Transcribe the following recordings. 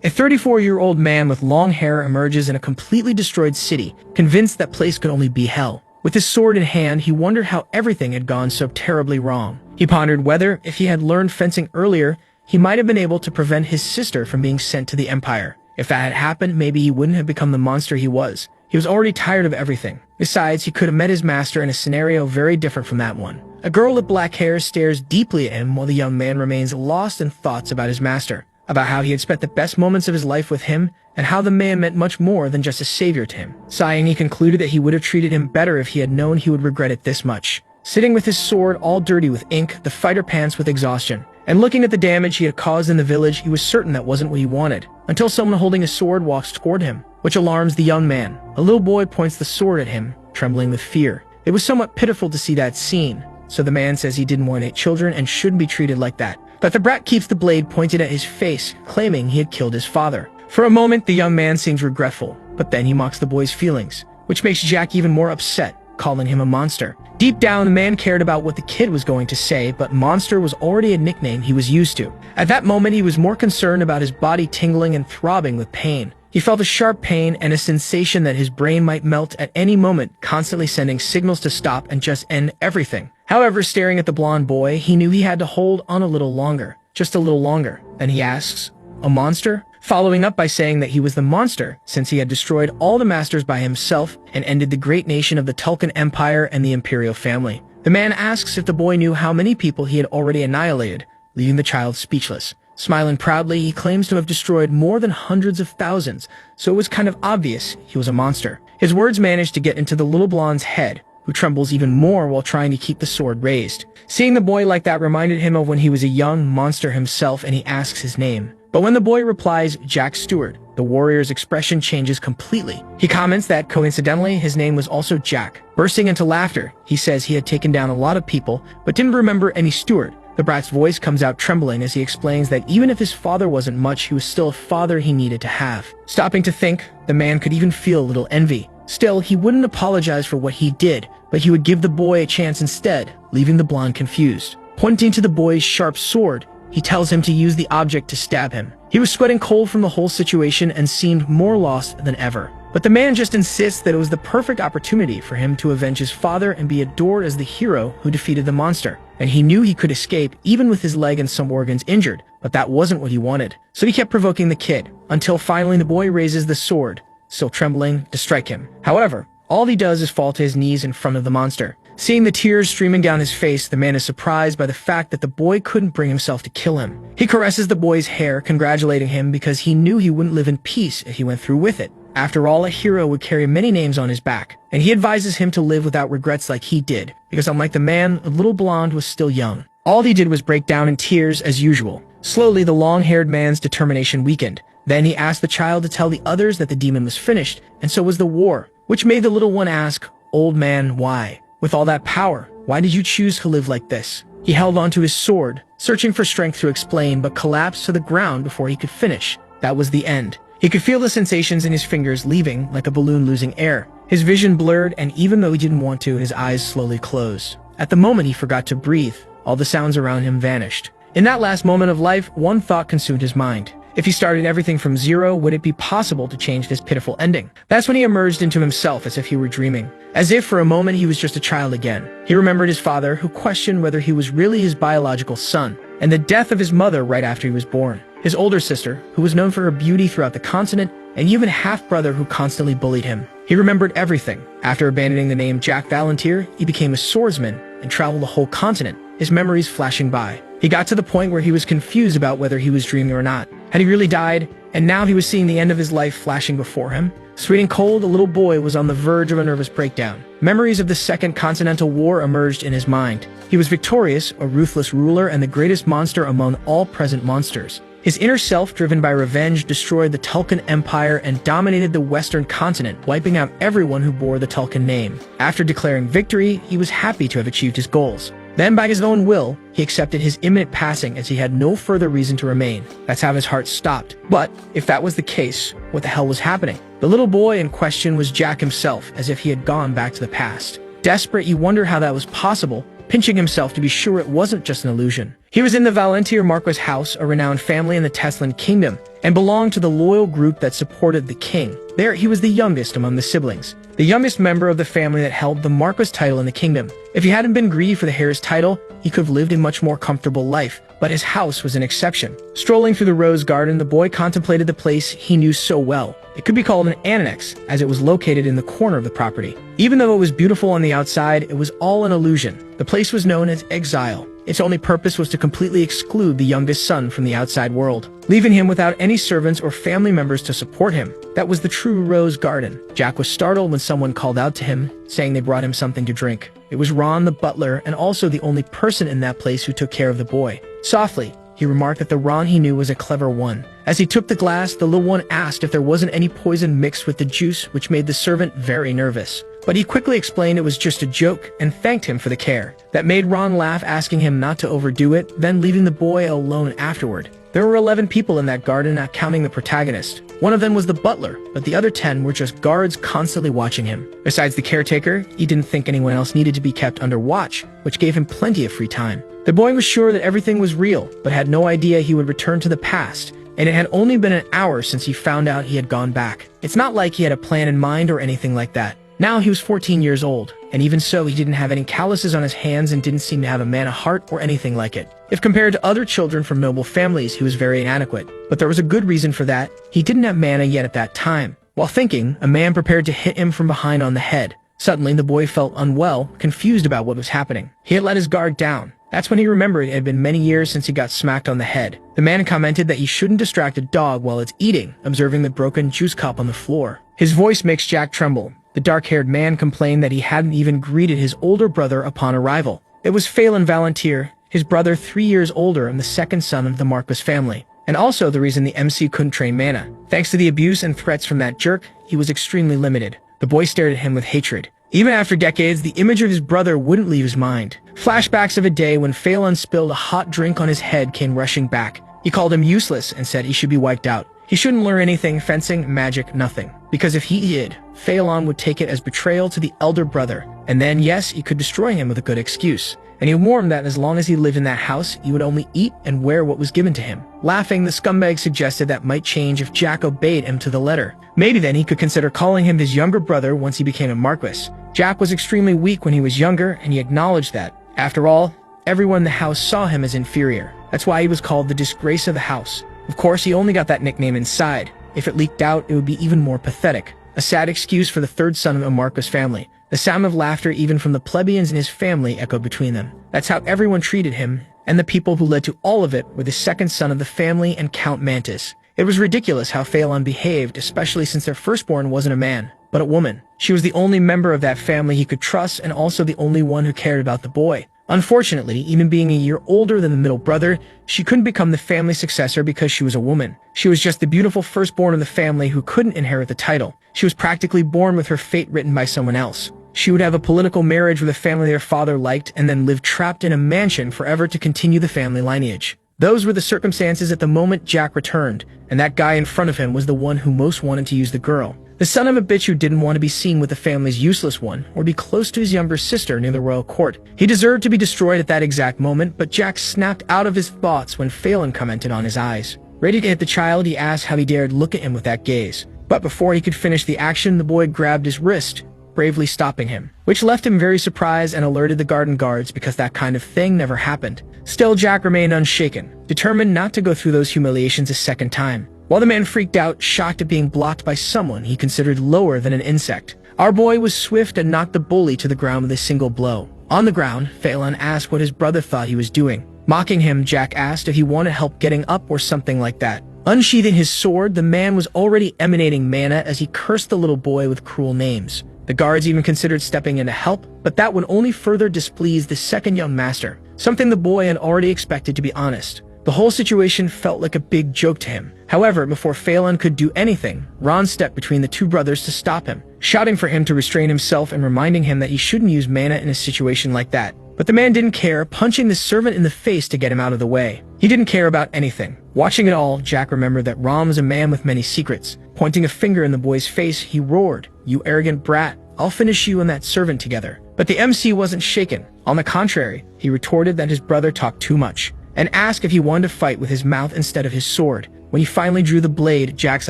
A 34-year-old man with long hair emerges in a completely destroyed city, convinced that place could only be hell. With his sword in hand, he wondered how everything had gone so terribly wrong. He pondered whether, if he had learned fencing earlier, he might have been able to prevent his sister from being sent to the Empire. If that had happened, maybe he wouldn't have become the monster he was. He was already tired of everything. Besides, he could have met his master in a scenario very different from that one. A girl with black hair stares deeply at him while the young man remains lost in thoughts about his master, about how he had spent the best moments of his life with him, and how the man meant much more than just a savior to him. Sighing, he concluded that he would have treated him better if he had known he would regret it this much. Sitting with his sword all dirty with ink, the fighter pants with exhaustion, and looking at the damage he had caused in the village, he was certain that wasn't what he wanted, until someone holding a sword walks toward him, which alarms the young man. A little boy points the sword at him, trembling with fear. It was somewhat pitiful to see that scene, so the man says he didn't want to hate children and shouldn't be treated like that. But the brat keeps the blade pointed at his face, claiming he had killed his father. For a moment, the young man seems regretful, but then he mocks the boy's feelings, which makes Jack even more upset, calling him a monster. Deep down, the man cared about what the kid was going to say, but monster was already a nickname he was used to. At that moment, he was more concerned about his body tingling and throbbing with pain. He felt a sharp pain and a sensation that his brain might melt at any moment, constantly sending signals to stop and just end everything. However, staring at the blonde boy, he knew he had to hold on a little longer, just a little longer. Then he asks, "A monster?" Following up by saying that he was the monster, since he had destroyed all the masters by himself and ended the great nation of the Tulkun Empire and the Imperial family. The man asks if the boy knew how many people he had already annihilated, leaving the child speechless. Smiling proudly, he claims to have destroyed more than hundreds of thousands, so it was kind of obvious he was a monster. His words managed to get into the little blonde's head, who trembles even more while trying to keep the sword raised. Seeing the boy like that reminded him of when he was a young monster himself, and he asks his name. But when the boy replies, Jack Stewart, the warrior's expression changes completely. He comments that, coincidentally, his name was also Jack. Bursting into laughter, he says he had taken down a lot of people, but didn't remember any Stewart. The brat's voice comes out trembling as he explains that even if his father wasn't much, he was still a father he needed to have. Stopping to think, the man could even feel a little envy. Still, he wouldn't apologize for what he did, but he would give the boy a chance instead, leaving the blonde confused. Pointing to the boy's sharp sword, he tells him to use the object to stab him. He was sweating cold from the whole situation and seemed more lost than ever. But the man just insists that it was the perfect opportunity for him to avenge his father and be adored as the hero who defeated the monster. And he knew he could escape even with his leg and some organs injured, but that wasn't what he wanted. So he kept provoking the kid, until finally the boy raises the sword, still trembling, to strike him. However, all he does is fall to his knees in front of the monster. Seeing the tears streaming down his face, the man is surprised by the fact that the boy couldn't bring himself to kill him. He caresses the boy's hair, congratulating him because he knew he wouldn't live in peace if he went through with it. After all, a hero would carry many names on his back, and he advises him to live without regrets like he did, because unlike the man, the little blonde was still young. All he did was break down in tears as usual. Slowly, the long-haired man's determination weakened. Then he asked the child to tell the others that the demon was finished, and so was the war, which made the little one ask, "Old man, why? With all that power, why did you choose to live like this?" He held onto his sword, searching for strength to explain, but collapsed to the ground before he could finish. That was the end. He could feel the sensations in his fingers leaving, like a balloon losing air. His vision blurred, and even though he didn't want to, his eyes slowly closed. At the moment he forgot to breathe, all the sounds around him vanished. In that last moment of life, one thought consumed his mind. If he started everything from zero, would it be possible to change this pitiful ending? That's when he emerged into himself as if he were dreaming. As if for a moment he was just a child again. He remembered his father, who questioned whether he was really his biological son, and the death of his mother right after he was born. His older sister, who was known for her beauty throughout the continent, and even half-brother who constantly bullied him. He remembered everything. After abandoning the name Jack Valantier, he became a swordsman and traveled the whole continent, his memories flashing by. He got to the point where he was confused about whether he was dreaming or not. Had he really died? And now he was seeing the end of his life flashing before him. Sweet and cold, a little boy was on the verge of a nervous breakdown. Memories of the Second Continental War emerged in his mind. He was victorious, a ruthless ruler, and the greatest monster among all present monsters. His inner self, driven by revenge, destroyed the Tulkun Empire and dominated the Western continent, wiping out everyone who bore the Tulkun name. After declaring victory, he was happy to have achieved his goals. Then, by his own will, he accepted his imminent passing as he had no further reason to remain. That's how his heart stopped. But, if that was the case, what the hell was happening? The little boy in question was Jack himself, as if he had gone back to the past. Desperate, you wonder how that was possible, pinching himself to be sure it wasn't just an illusion. He was in the Valentier Marquis house, a renowned family in the Teslan kingdom, and belonged to the loyal group that supported the king. There, he was the youngest among the siblings, the youngest member of the family that held the Marquis title in the kingdom. If he hadn't been greedy for the heir's title, he could have lived a much more comfortable life, but his house was an exception. Strolling through the rose garden, the boy contemplated the place he knew so well. It could be called an annex, as it was located in the corner of the property. Even though it was beautiful on the outside, it was all an illusion. The place was known as exile. Its only purpose was to completely exclude the youngest son from the outside world, leaving him without any servants or family members to support him. That was the true rose garden. Jack was startled when someone called out to him, saying they brought him something to drink. It was Ron the butler, and also the only person in that place who took care of the boy. Softly, he remarked that the Ron he knew was a clever one. As he took the glass, the little one asked if there wasn't any poison mixed with the juice, which made the servant very nervous. But he quickly explained it was just a joke and thanked him for the care. That made Ron laugh, asking him not to overdo it, then leaving the boy alone afterward. There were 11 people in that garden, not counting the protagonist. One of them was the butler, but the other 10 were just guards constantly watching him. Besides the caretaker, he didn't think anyone else needed to be kept under watch, which gave him plenty of free time. The boy was sure that everything was real, but had no idea he would return to the past, and it had only been an hour since he found out he had gone back. It's not like he had a plan in mind or anything like that. Now he was 14 years old, and even so, he didn't have any calluses on his hands and didn't seem to have a mana heart or anything like it. If compared to other children from noble families, he was very inadequate. But there was a good reason for that. He didn't have mana yet at that time. While thinking, a man prepared to hit him from behind on the head. Suddenly, the boy felt unwell, confused about what was happening. He had let his guard down. That's when he remembered it had been many years since he got smacked on the head. The man commented that he shouldn't distract a dog while it's eating, observing the broken juice cup on the floor. His voice makes Jack tremble. The dark-haired man complained that he hadn't even greeted his older brother upon arrival. It was Phelan Valentier, his brother 3 years older and the second son of the Marquis family, and also the reason the MC couldn't train mana. Thanks to the abuse and threats from that jerk, he was extremely limited. The boy stared at him with hatred. Even after decades, the image of his brother wouldn't leave his mind. Flashbacks of a day when Phelan spilled a hot drink on his head came rushing back. He called him useless and said he should be wiped out. He shouldn't learn anything, fencing, magic, nothing. Because if he did, Phelan would take it as betrayal to the elder brother, and then, yes, he could destroy him with a good excuse. And he warned that as long as he lived in that house, he would only eat and wear what was given to him. Laughing, the scumbag suggested that might change if Jack obeyed him to the letter. Maybe then he could consider calling him his younger brother once he became a Marquis. Jack was extremely weak when he was younger, and he acknowledged that. After all, everyone in the house saw him as inferior. That's why he was called the disgrace of the house. Of course, he only got that nickname inside. If it leaked out, it would be even more pathetic. A sad excuse for the third son of a Marquis family. The sound of laughter even from the plebeians in his family echoed between them. That's how everyone treated him, and the people who led to all of it were the second son of the family and Count Mantis. It was ridiculous how Phelan behaved, especially since their firstborn wasn't a man, but a woman. She was the only member of that family he could trust and also the only one who cared about the boy. Unfortunately, even being a year older than the middle brother, she couldn't become the family successor because she was a woman. She was just the beautiful firstborn of the family who couldn't inherit the title. She was practically born with her fate written by someone else. She would have a political marriage with a family their father liked and then live trapped in a mansion forever to continue the family lineage. Those were the circumstances at the moment Jack returned, and that guy in front of him was the one who most wanted to use the girl. The son of a bitch who didn't want to be seen with the family's useless one, or be close to his younger sister near the royal court. He deserved to be destroyed at that exact moment, but Jack snapped out of his thoughts when Phelan commented on his eyes. Ready to hit the child, he asked how he dared look at him with that gaze. But before he could finish the action, the boy grabbed his wrist, bravely stopping him, which left him very surprised and alerted the garden guards because that kind of thing never happened. Still, Jack remained unshaken, determined not to go through those humiliations a second time. While the man freaked out, shocked at being blocked by someone he considered lower than an insect, our boy was swift and knocked the bully to the ground with a single blow. On the ground, Phelan asked what his brother thought he was doing. Mocking him, Jack asked if he wanted help getting up or something like that. Unsheathing his sword, the man was already emanating mana as he cursed the little boy with cruel names. The guards even considered stepping in to help, but that would only further displease the second young master, something the boy had already expected, to be honest. The whole situation felt like a big joke to him. However, before Phelan could do anything, Ron stepped between the two brothers to stop him, shouting for him to restrain himself and reminding him that he shouldn't use mana in a situation like that. But the man didn't care, punching the servant in the face to get him out of the way. He didn't care about anything. Watching it all, Jack remembered that Ron was a man with many secrets. Pointing a finger in the boy's face, he roared, "You arrogant brat, I'll finish you and that servant together." But the MC wasn't shaken. On the contrary, he retorted that his brother talked too much. and asked if he wanted to fight with his mouth instead of his sword. When he finally drew the blade, Jack's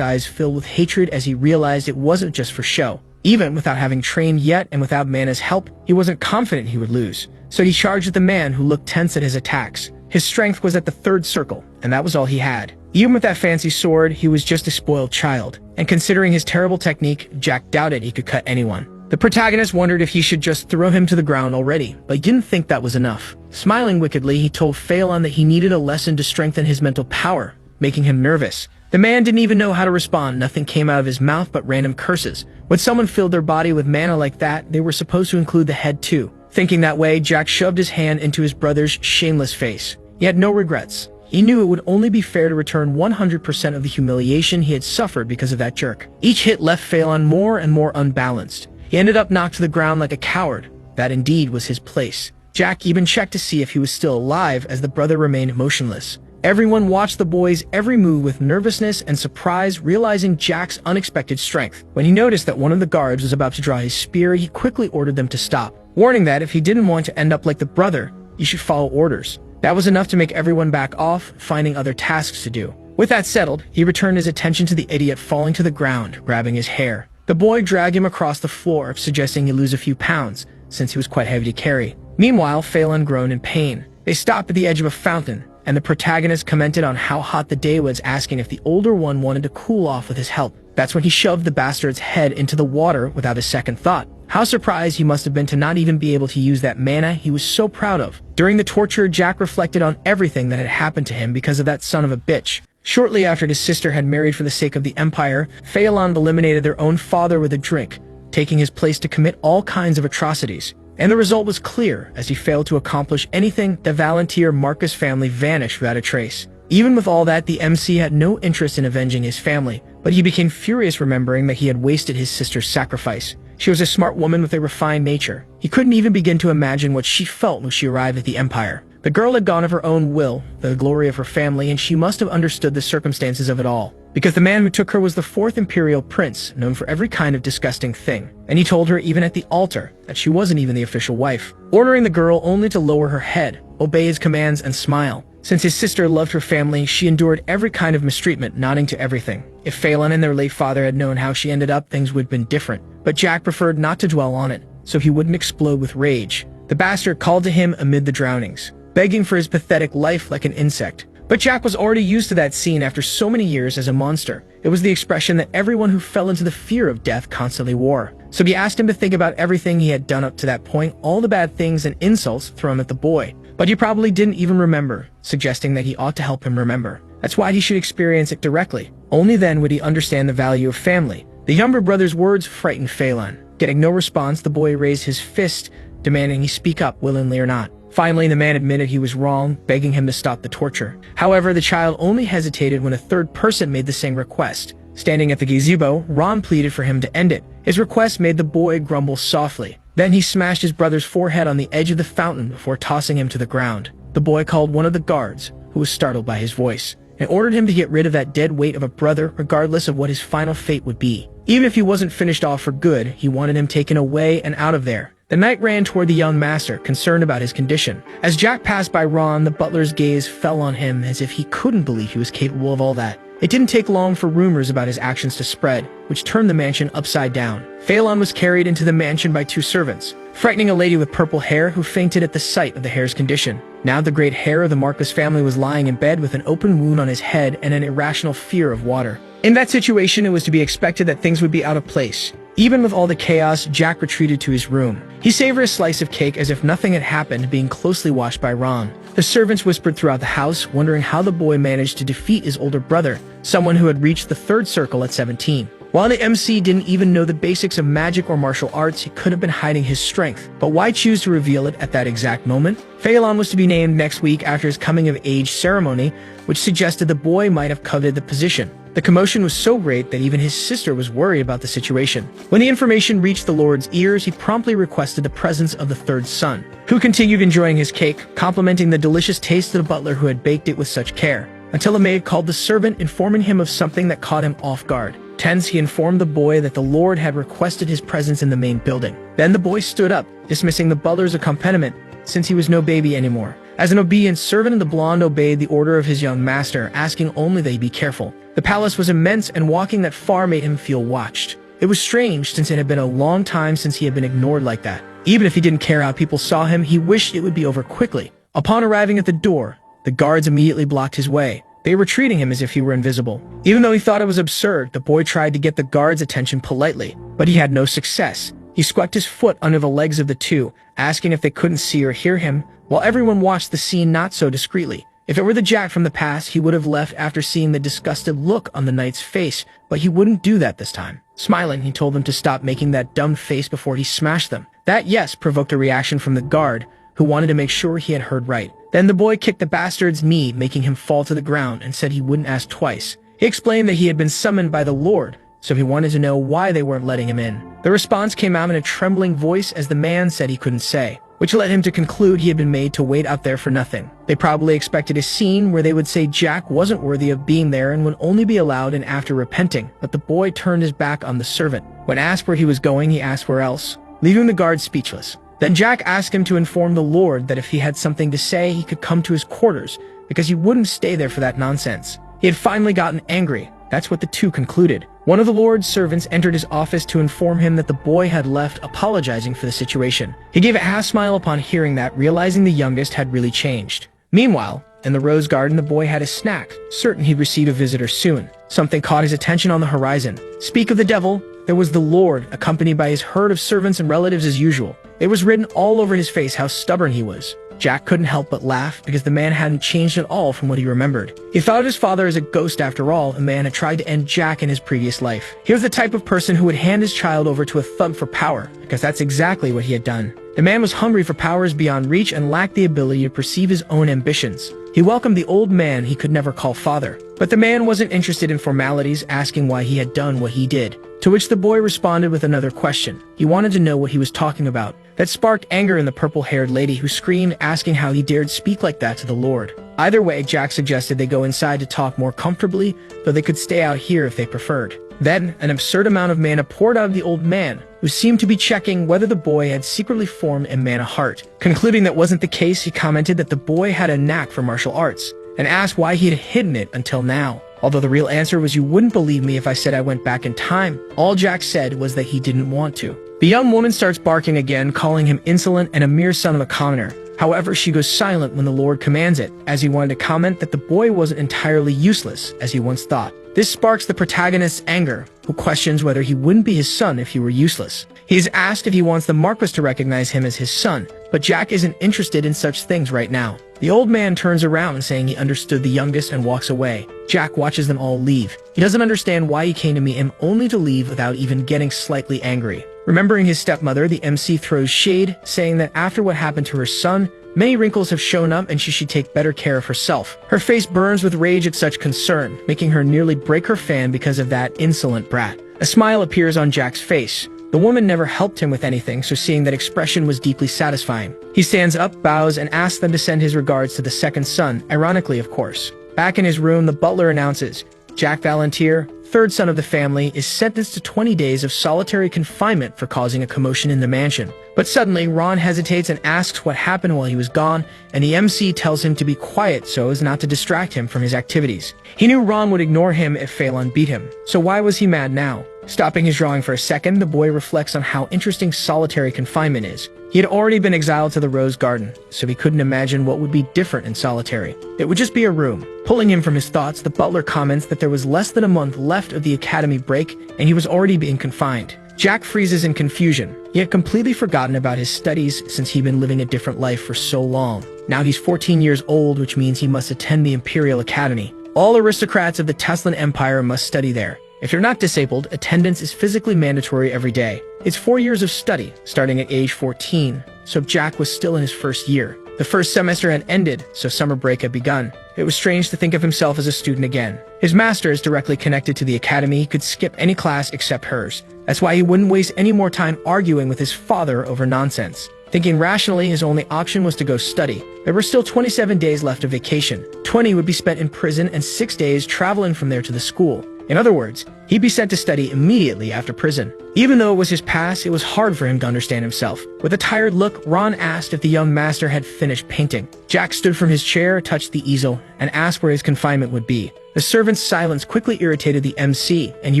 eyes filled with hatred as he realized it wasn't just for show. Even without having trained yet and without Mana's help, he wasn't confident he would lose. So he charged at the man who looked tense at his attacks. His strength was at the third circle, and that was all he had. Even with that fancy sword, he was just a spoiled child. And considering his terrible technique, Jack doubted he could cut anyone. The protagonist wondered if he should just throw him to the ground already, but he didn't think that was enough. Smiling wickedly, he told Phelan that he needed a lesson to strengthen his mental power, making him nervous. The man didn't even know how to respond. Nothing came out of his mouth but random curses. When someone filled their body with mana like that, they were supposed to include the head too. Thinking that way, Jack shoved his hand into his brother's shameless face. He had no regrets. He knew it would only be fair to return 100% of the humiliation he had suffered because of that jerk. Each hit left Phelan more and more unbalanced. He ended up knocked to the ground like a coward. That indeed was his place. Jack even checked to see if he was still alive as the brother remained motionless. Everyone watched the boy's every move with nervousness and surprise, realizing Jack's unexpected strength. When he noticed that one of the guards was about to draw his spear, he quickly ordered them to stop, warning that if he didn't want to end up like the brother, he should follow orders. That was enough to make everyone back off, finding other tasks to do. With that settled, he returned his attention to the idiot falling to the ground, grabbing his hair. The boy dragged him across the floor, suggesting he lose a few pounds, since he was quite heavy to carry. Meanwhile, Phelan groaned in pain. They stopped at the edge of a fountain, and the protagonist commented on how hot the day was, asking if the older one wanted to cool off with his help. That's when he shoved the bastard's head into the water without a second thought. How surprised he must have been to not even be able to use that mana he was so proud of. During the torture, Jack reflected on everything that had happened to him because of that son of a bitch. Shortly after his sister had married for the sake of the Empire, Phelan eliminated their own father with a drink, taking his place to commit all kinds of atrocities. And the result was clear. As he failed to accomplish anything, the Volunteer Marcus family vanished without a trace. Even with all that, the MC had no interest in avenging his family, but he became furious remembering that he had wasted his sister's sacrifice. She was a smart woman with a refined nature. He couldn't even begin to imagine what she felt when she arrived at the Empire. The girl had gone of her own will, the glory of her family, and she must have understood the circumstances of it all. Because the man who took her was the 4th Imperial Prince, known for every kind of disgusting thing. And he told her even at the altar that she wasn't even the official wife, ordering the girl only to lower her head, obey his commands, and smile. Since his sister loved her family, she endured every kind of mistreatment, nodding to everything. If Phelan and their late father had known how she ended up, things would have been different. But Jack preferred not to dwell on it, so he wouldn't explode with rage. The bastard called to him amid the drownings, begging for his pathetic life like an insect. But Jack was already used to that scene after so many years as a monster. It was the expression that everyone who fell into the fear of death constantly wore. So he asked him to think about everything he had done up to that point, all the bad things and insults thrown at the boy. But he probably didn't even remember, suggesting that he ought to help him remember. That's why he should experience it directly. Only then would he understand the value of family. The younger brother's words frightened Phelan. Getting no response, the boy raised his fist, demanding he speak up willingly or not. Finally, the man admitted he was wrong, begging him to stop the torture. However, the child only hesitated when a third person made the same request. Standing at the gazebo, Ron pleaded for him to end it. His request made the boy grumble softly. Then he smashed his brother's forehead on the edge of the fountain before tossing him to the ground. The boy called one of the guards, who was startled by his voice, and ordered him to get rid of that dead weight of a brother regardless of what his final fate would be. Even if he wasn't finished off for good, he wanted him taken away and out of there. The knight ran toward the young master, concerned about his condition. As Jack passed by Ron, the butler's gaze fell on him as if he couldn't believe he was capable of all that. It didn't take long for rumors about his actions to spread, which turned the mansion upside down. Phelan was carried into the mansion by 2 servants, frightening a lady with purple hair who fainted at the sight of the hair's condition. Now the great hair of the Marcus family was lying in bed with an open wound on his head and an irrational fear of water. In that situation, it was to be expected that things would be out of place. Even with all the chaos, Jack retreated to his room. He savored a slice of cake as if nothing had happened, being closely watched by Ron. The servants whispered throughout the house, wondering how the boy managed to defeat his older brother, someone who had reached the 3rd circle at 17. While the MC didn't even know the basics of magic or martial arts, he could have been hiding his strength. But why choose to reveal it at that exact moment? Phelan was to be named next week after his coming-of-age ceremony, which suggested the boy might have coveted the position. The commotion was so great that even his sister was worried about the situation. When the information reached the Lord's ears, he promptly requested the presence of the 3rd son, who continued enjoying his cake, complimenting the delicious taste of the butler who had baked it with such care, until a maid called the servant, informing him of something that caught him off guard. Tense, he informed the boy that the Lord had requested his presence in the main building. Then the boy stood up, dismissing the butler's accompaniment, since he was no baby anymore. As an obedient servant, the blonde obeyed the order of his young master, asking only that he be careful. The palace was immense, and walking that far made him feel watched. It was strange, since it had been a long time since he had been ignored like that. Even if he didn't care how people saw him, he wished it would be over quickly. Upon arriving at the door, the guards immediately blocked his way. They were treating him as if he were invisible. Even though he thought it was absurd, the boy tried to get the guards' attention politely, but he had no success. He squeaked his foot under the legs of the two, asking if they couldn't see or hear him, while everyone watched the scene not so discreetly. If it were the Jack from the past, he would have left after seeing the disgusted look on the knight's face, but he wouldn't do that this time. Smiling, he told them to stop making that dumb face before he smashed them. That yes provoked a reaction from the guard, who wanted to make sure he had heard right. Then the boy kicked the bastard's knee, making him fall to the ground, and said he wouldn't ask twice. He explained that he had been summoned by the Lord, so he wanted to know why they weren't letting him in. The response came out in a trembling voice as the man said he couldn't say, which led him to conclude he had been made to wait out there for nothing. They probably expected a scene where they would say Jack wasn't worthy of being there and would only be allowed in after repenting, but the boy turned his back on the servant. When asked where he was going, he asked where else, leaving the guard speechless. Then Jack asked him to inform the Lord that if he had something to say, he could come to his quarters, because he wouldn't stay there for that nonsense. He had finally gotten angry. That's what the two concluded. One of the Lord's servants entered his office to inform him that the boy had left, apologizing for the situation. He gave a half-smile upon hearing that, realizing the youngest had really changed. Meanwhile, in the rose garden, the boy had a snack, certain he'd receive a visitor soon. Something caught his attention on the horizon. Speak of the devil, there was the Lord, accompanied by his herd of servants and relatives as usual. It was written all over his face how stubborn he was. Jack couldn't help but laugh, because the man hadn't changed at all from what he remembered. He thought of his father as a ghost after all. A man had tried to end Jack in his previous life. He was the type of person who would hand his child over to a thug for power, because that's exactly what he had done. The man was hungry for powers beyond reach and lacked the ability to perceive his own ambitions. He welcomed the old man he could never call father. But the man wasn't interested in formalities, asking why he had done what he did. To which the boy responded with another question. He wanted to know what he was talking about. That sparked anger in the purple-haired lady, who screamed, asking how he dared speak like that to the Lord. Either way, Jack suggested they go inside to talk more comfortably, though they could stay out here if they preferred. Then, an absurd amount of mana poured out of the old man, who seemed to be checking whether the boy had secretly formed a mana heart. Concluding that wasn't the case, he commented that the boy had a knack for martial arts, and asked why he had hidden it until now. Although the real answer was, you wouldn't believe me if I said I went back in time. All Jack said was that he didn't want to. The young woman starts barking again, calling him insolent and a mere son of a commoner. However, she goes silent when the Lord commands it, as he wanted to comment that the boy wasn't entirely useless, as he once thought. This sparks the protagonist's anger, who questions whether he wouldn't be his son if he were useless. He is asked if he wants the Marquis to recognize him as his son, but Jack isn't interested in such things right now. The old man turns around, saying he understood the youngest, and walks away. Jack watches them all leave. He doesn't understand why he came to meet him, only to leave without even getting slightly angry. Remembering his stepmother, the MC throws shade, saying that after what happened to her son, many wrinkles have shown up and she should take better care of herself. Her face burns with rage at such concern, making her nearly break her fan because of that insolent brat. A smile appears on Jack's face. The woman never helped him with anything, so seeing that expression was deeply satisfying. He stands up, bows, and asks them to send his regards to the second son, ironically of course. Back in his room, the butler announces, Jack Valantier, third son of the family, is sentenced to 20 days of solitary confinement for causing a commotion in the mansion. But suddenly, Ron hesitates and asks what happened while he was gone, and the MC tells him to be quiet so as not to distract him from his activities. He knew Ron would ignore him if Phelan beat him, so why was he mad now? Stopping his drawing for a second, the boy reflects on how interesting solitary confinement is. He had already been exiled to the Rose Garden, so he couldn't imagine what would be different in solitary. It would just be a room. Pulling him from his thoughts, the butler comments that there was less than a month left of the academy break, and he was already being confined. Jack freezes in confusion. He had completely forgotten about his studies since he'd been living a different life for so long. Now he's 14 years old, which means he must attend the Imperial Academy. All aristocrats of the Teslan Empire must study there. If you're not disabled, attendance is physically mandatory every day. It's 4 years of study, starting at age 14, so Jack was still in his first year. The first semester had ended, so summer break had begun. It was strange to think of himself as a student again. His master is directly connected to the academy. He could skip any class except hers. That's why he wouldn't waste any more time arguing with his father over nonsense. Thinking rationally, his only option was to go study. There were still 27 days left of vacation. 20 would be spent in prison and 6 days traveling from there to the school. In other words, he'd be sent to study immediately after prison. Even though it was his past, it was hard for him to understand himself. With a tired look, Ron asked if the young master had finished painting. Jack stood from his chair, touched the easel, and asked where his confinement would be. The servant's silence quickly irritated the MC, and he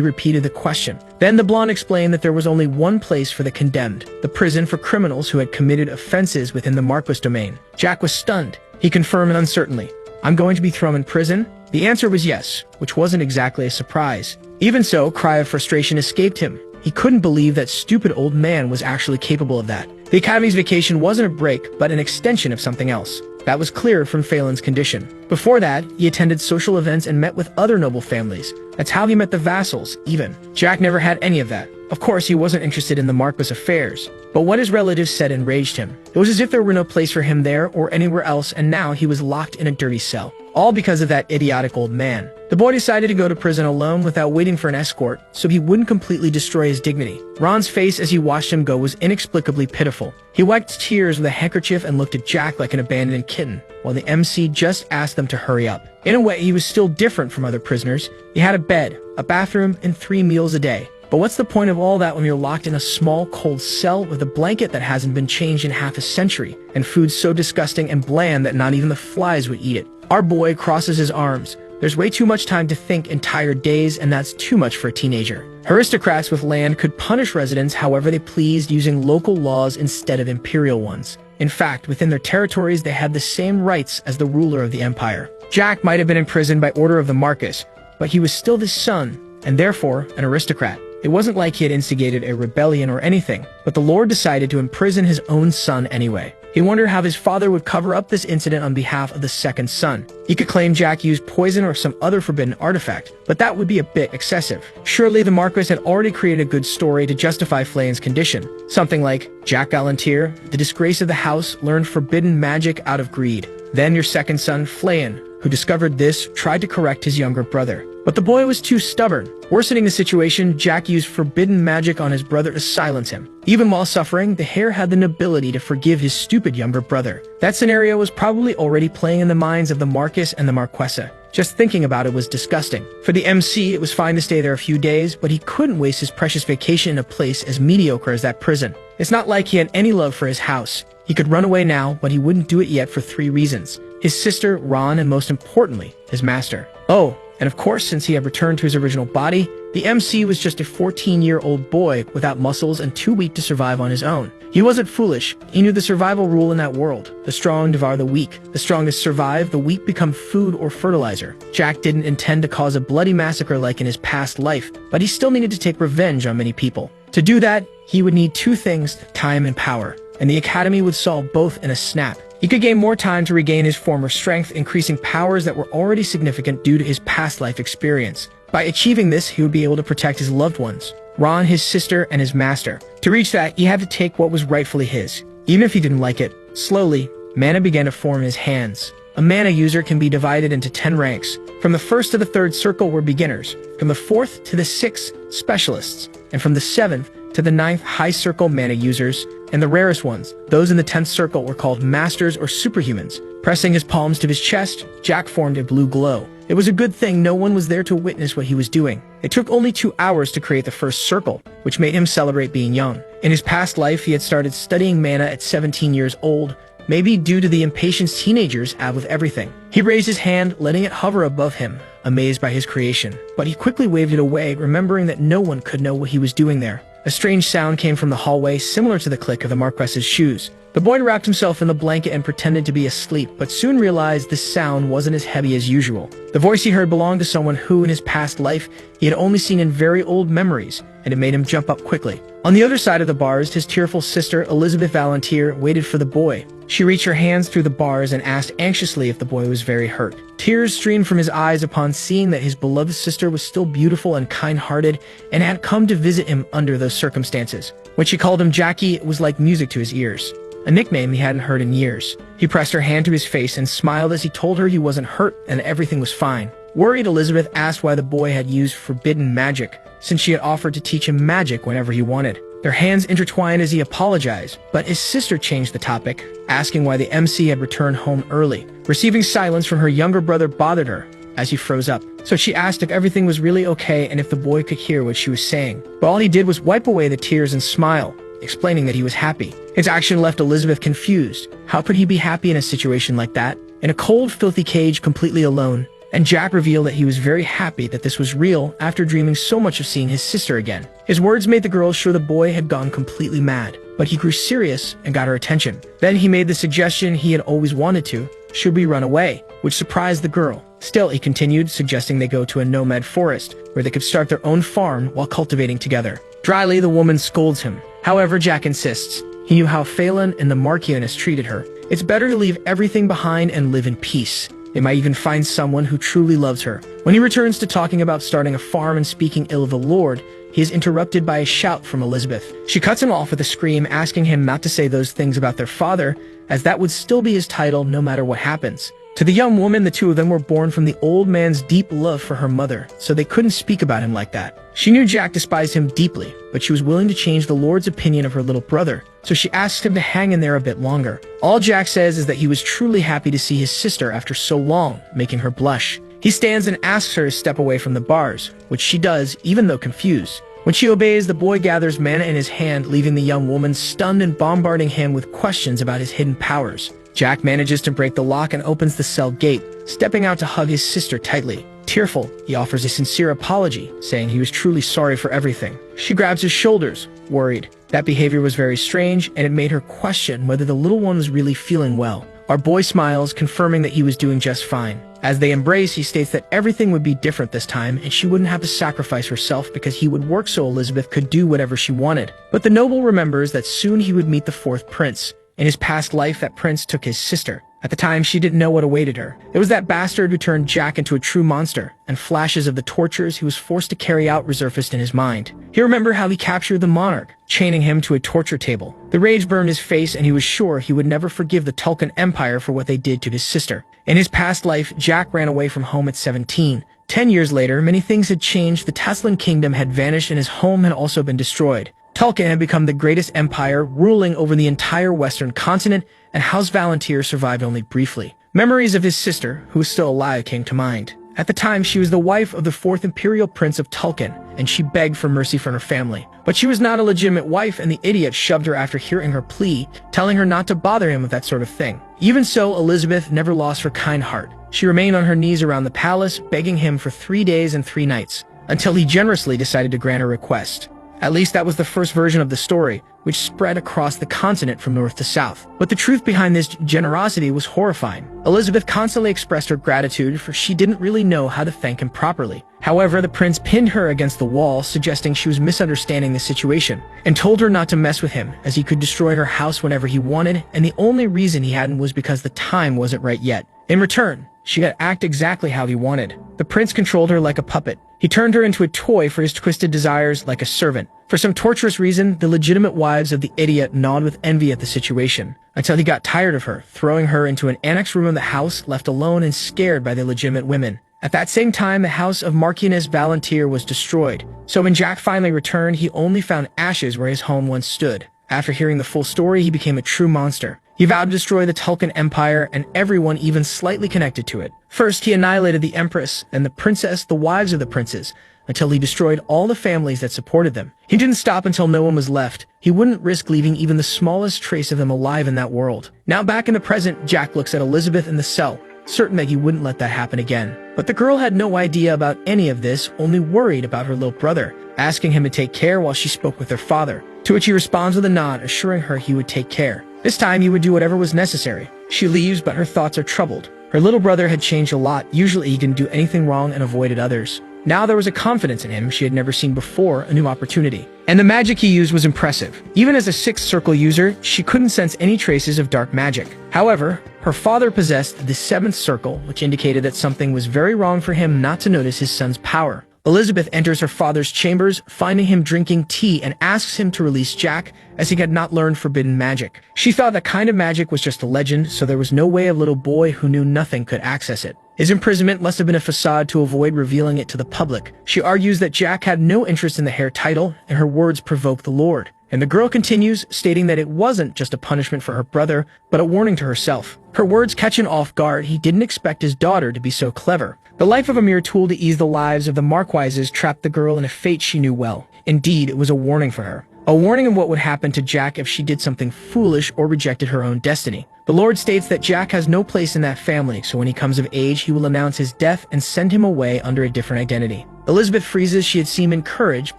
repeated the question. Then the blonde explained that there was only one place for the condemned, the prison for criminals who had committed offenses within the Marquis domain. Jack was stunned. He confirmed uncertainly, "I'm going to be thrown in prison?" The answer was yes, which wasn't exactly a surprise. Even so, a cry of frustration escaped him. He couldn't believe that stupid old man was actually capable of that. The Academy's vacation wasn't a break, but an extension of something else. That was clear from Phelan's condition. Before that, he attended social events and met with other noble families. That's how he met the vassals, even. Jack never had any of that. Of course, he wasn't interested in the Marquis' affairs, but what his relatives said enraged him. It was as if there were no place for him there or anywhere else, and now he was locked in a dirty cell. All because of that idiotic old man. The boy decided to go to prison alone without waiting for an escort, so he wouldn't completely destroy his dignity. Ron's face as he watched him go was inexplicably pitiful. He wiped tears with a handkerchief and looked at Jack like an abandoned kitten, while the MC just asked them to hurry up. In a way, he was still different from other prisoners. He had a bed, a bathroom, and 3 meals a day. But what's the point of all that when you're locked in a small, cold cell with a blanket that hasn't been changed in half a century, and food so disgusting and bland that not even the flies would eat it? Our boy crosses his arms. There's way too much time to think in tired days, and that's too much for a teenager. Aristocrats with land could punish residents however they pleased using local laws instead of imperial ones. In fact, within their territories, they had the same rights as the ruler of the empire. Jack might have been imprisoned by order of the Marquis, but he was still the son, and therefore an aristocrat. It wasn't like he had instigated a rebellion or anything, but the Lord decided to imprison his own son anyway. He wondered how his father would cover up this incident on behalf of the second son. He could claim Jack used poison or some other forbidden artifact, but that would be a bit excessive. Surely the Marquis had already created a good story to justify Flayn's condition. Something like, Jack Galantier, the disgrace of the house, learned forbidden magic out of greed. Then your second son, Flayn, who discovered this, tried to correct his younger brother. But the boy was too stubborn. Worsening the situation, Jack used forbidden magic on his brother to silence him. Even while suffering, the Hare had the nobility to forgive his stupid younger brother. That scenario was probably already playing in the minds of the Marquis and the Marquesa. Just thinking about it was disgusting. For the MC, it was fine to stay there a few days, but he couldn't waste his precious vacation in a place as mediocre as that prison. It's not like he had any love for his house. He could run away now, but he wouldn't do it yet for 3 reasons. His sister, Ron, and most importantly, his master. Oh, and of course, since he had returned to his original body, the MC was just a 14-year-old boy without muscles and too weak to survive on his own. He wasn't foolish. He knew the survival rule in that world. The strong devour the weak. The strongest survive, the weak become food or fertilizer. Jack didn't intend to cause a bloody massacre like in his past life, but he still needed to take revenge on many people. To do that, he would need 2 things, time and power, and the Academy would solve both in a snap. He could gain more time to regain his former strength, increasing powers that were already significant due to his past life experience. By achieving this, he would be able to protect his loved ones, Ron, his sister, and his master. To reach that, he had to take what was rightfully his, even if he didn't like it. Slowly, mana began to form in his hands. A mana user can be divided into 10 ranks. From the 1st to the 3rd circle were beginners, from the 4th to the 6th, specialists, and from the 7th to the 9th, high circle mana users, and the rarest ones, those in the 10th circle, were called masters or superhumans. Pressing his palms to his chest, Jack formed a blue glow. It was a good thing no one was there to witness what he was doing. It took only 2 hours to create the first circle, which made him celebrate being young. In his past life, he had started studying mana at 17 years old, maybe due to the impatience teenagers have with everything. He raised his hand, letting it hover above him, amazed by his creation. But he quickly waved it away, remembering that no one could know what he was doing there. A strange sound came from the hallway, similar to the click of the Marquess's shoes. The boy wrapped himself in the blanket and pretended to be asleep, but soon realized this sound wasn't as heavy as usual. The voice he heard belonged to someone who, in his past life, he had only seen in very old memories, and it made him jump up quickly. On the other side of the bars, his tearful sister, Elizabeth Valantier, waited for the boy. She reached her hands through the bars and asked anxiously if the boy was very hurt. Tears streamed from his eyes upon seeing that his beloved sister was still beautiful and kind-hearted and had come to visit him under those circumstances. When she called him Jackie, it was like music to his ears, a nickname he hadn't heard in years. He pressed her hand to his face and smiled as he told her he wasn't hurt and everything was fine. Worried, Elizabeth asked why the boy had used forbidden magic, since she had offered to teach him magic whenever he wanted. Their hands intertwined as he apologized, but his sister changed the topic, asking why the MC had returned home early. Receiving silence from her younger brother bothered her. as he froze up. So she asked if everything was really okay and if the boy could hear what she was saying. But all he did was wipe away the tears and smile, explaining that he was happy. His action left Elizabeth confused. How could he be happy in a situation like that? In a cold, filthy cage, completely alone. And Jack revealed that he was very happy that this was real after dreaming so much of seeing his sister again. His words made the girl sure the boy had gone completely mad, but he grew serious and got her attention. Then he made the suggestion he had always wanted to: should we run away? Which surprised the girl. Still, he continued, suggesting they go to a nomad forest where they could start their own farm while cultivating together. Dryly, the woman scolds him. However, Jack insists. He knew how Phelan and the Marchioness treated her. It's better to leave everything behind and live in peace. They might even find someone who truly loves her. When he returns to talking about starting a farm and speaking ill of the Lord, he is interrupted by a shout from Elizabeth. She cuts him off with a scream, asking him not to say those things about their father, as that would still be his title no matter what happens. To the young woman, the two of them were born from the old man's deep love for her mother, so they couldn't speak about him like that. She knew Jack despised him deeply, but she was willing to change the Lord's opinion of her little brother, so she asked him to hang in there a bit longer. All Jack says is that he was truly happy to see his sister after so long, making her blush. He stands and asks her to step away from the bars, which she does, even though confused. When she obeys, the boy gathers mana in his hand, leaving the young woman stunned and bombarding him with questions about his hidden powers. Jack manages to break the lock and opens the cell gate, stepping out to hug his sister tightly. Tearful, he offers a sincere apology, saying he was truly sorry for everything. She grabs his shoulders, worried. That behavior was very strange, and it made her question whether the little one was really feeling well. Our boy smiles, confirming that he was doing just fine. As they embrace, he states that everything would be different this time, and she wouldn't have to sacrifice herself because he would work so Elizabeth could do whatever she wanted. But the noble remembers that soon he would meet the fourth prince. In his past life, that prince took his sister. At the time, she didn't know what awaited her. It was that bastard who turned Jack into a true monster, and flashes of the tortures he was forced to carry out resurfaced in his mind. He remembered how he captured the monarch, chaining him to a torture table. The rage burned his face, and he was sure he would never forgive the Tulkun Empire for what they did to his sister. In his past life, Jack ran away from home at 17. 10 years later, many things had changed. The Taslan kingdom had vanished, and his home had also been destroyed. Tulkun had become the greatest empire, ruling over the entire western continent, and House Valantyr survived only briefly. Memories of his sister, who was still alive, came to mind. At the time, she was the wife of the fourth imperial prince of Tulkun, and she begged for mercy from her family. But she was not a legitimate wife, and the idiot shoved her after hearing her plea, telling her not to bother him with that sort of thing. Even so, Elizabeth never lost her kind heart. She remained on her knees around the palace, begging him for 3 days and 3 nights, until he generously decided to grant her request. At least that was the first version of the story, which spread across the continent from north to south. But the truth behind this generosity was horrifying. Elizabeth constantly expressed her gratitude, for she didn't really know how to thank him properly. However, the prince pinned her against the wall, suggesting she was misunderstanding the situation, and told her not to mess with him, as he could destroy her house whenever he wanted, and the only reason he hadn't was because the time wasn't right yet. In return, she got to act exactly how he wanted. The prince controlled her like a puppet. He turned her into a toy for his twisted desires, like a servant. For some torturous reason, the legitimate wives of the idiot gnawed with envy at the situation, until he got tired of her, throwing her into an annex room of the house, left alone and scared by the legitimate women. At that same time, the house of Marchioness Valantyr was destroyed, so when Jack finally returned, he only found ashes where his home once stood. After hearing the full story, he became a true monster. He vowed to destroy the Tulkun Empire and everyone even slightly connected to it. First, he annihilated the Empress, then the Princess, the wives of the princes, until he destroyed all the families that supported them. He didn't stop until no one was left. He wouldn't risk leaving even the smallest trace of them alive in that world. Now back in the present, Jack looks at Elizabeth in the cell, certain that he wouldn't let that happen again. But the girl had no idea about any of this, only worried about her little brother, asking him to take care while she spoke with her father, to which he responds with a nod, assuring her he would take care. This time he would do whatever was necessary. She leaves, but her thoughts are troubled. Her little brother had changed a lot. Usually he didn't do anything wrong and avoided others. Now there was a confidence in him she had never seen before, a new opportunity. And the magic he used was impressive. Even as a sixth circle user, she couldn't sense any traces of dark magic. However, her father possessed the seventh circle, which indicated that something was very wrong for him not to notice his son's power. Elizabeth enters her father's chambers, finding him drinking tea, and asks him to release Jack, as he had not learned forbidden magic. She thought that kind of magic was just a legend, so there was no way a little boy who knew nothing could access it. His imprisonment must have been a facade to avoid revealing it to the public. She argues that Jack had no interest in the heir title, and her words provoke the Lord. And the girl continues, stating that it wasn't just a punishment for her brother, but a warning to herself. Her words catch him off guard. He didn't expect his daughter to be so clever. The life of a mere tool to ease the lives of the Marquises trapped the girl in a fate she knew well. Indeed, it was a warning for her. A warning of what would happen to Jack if she did something foolish or rejected her own destiny. The Lord states that Jack has no place in that family, so when he comes of age, he will announce his death and send him away under a different identity. Elizabeth freezes. She had seemed encouraged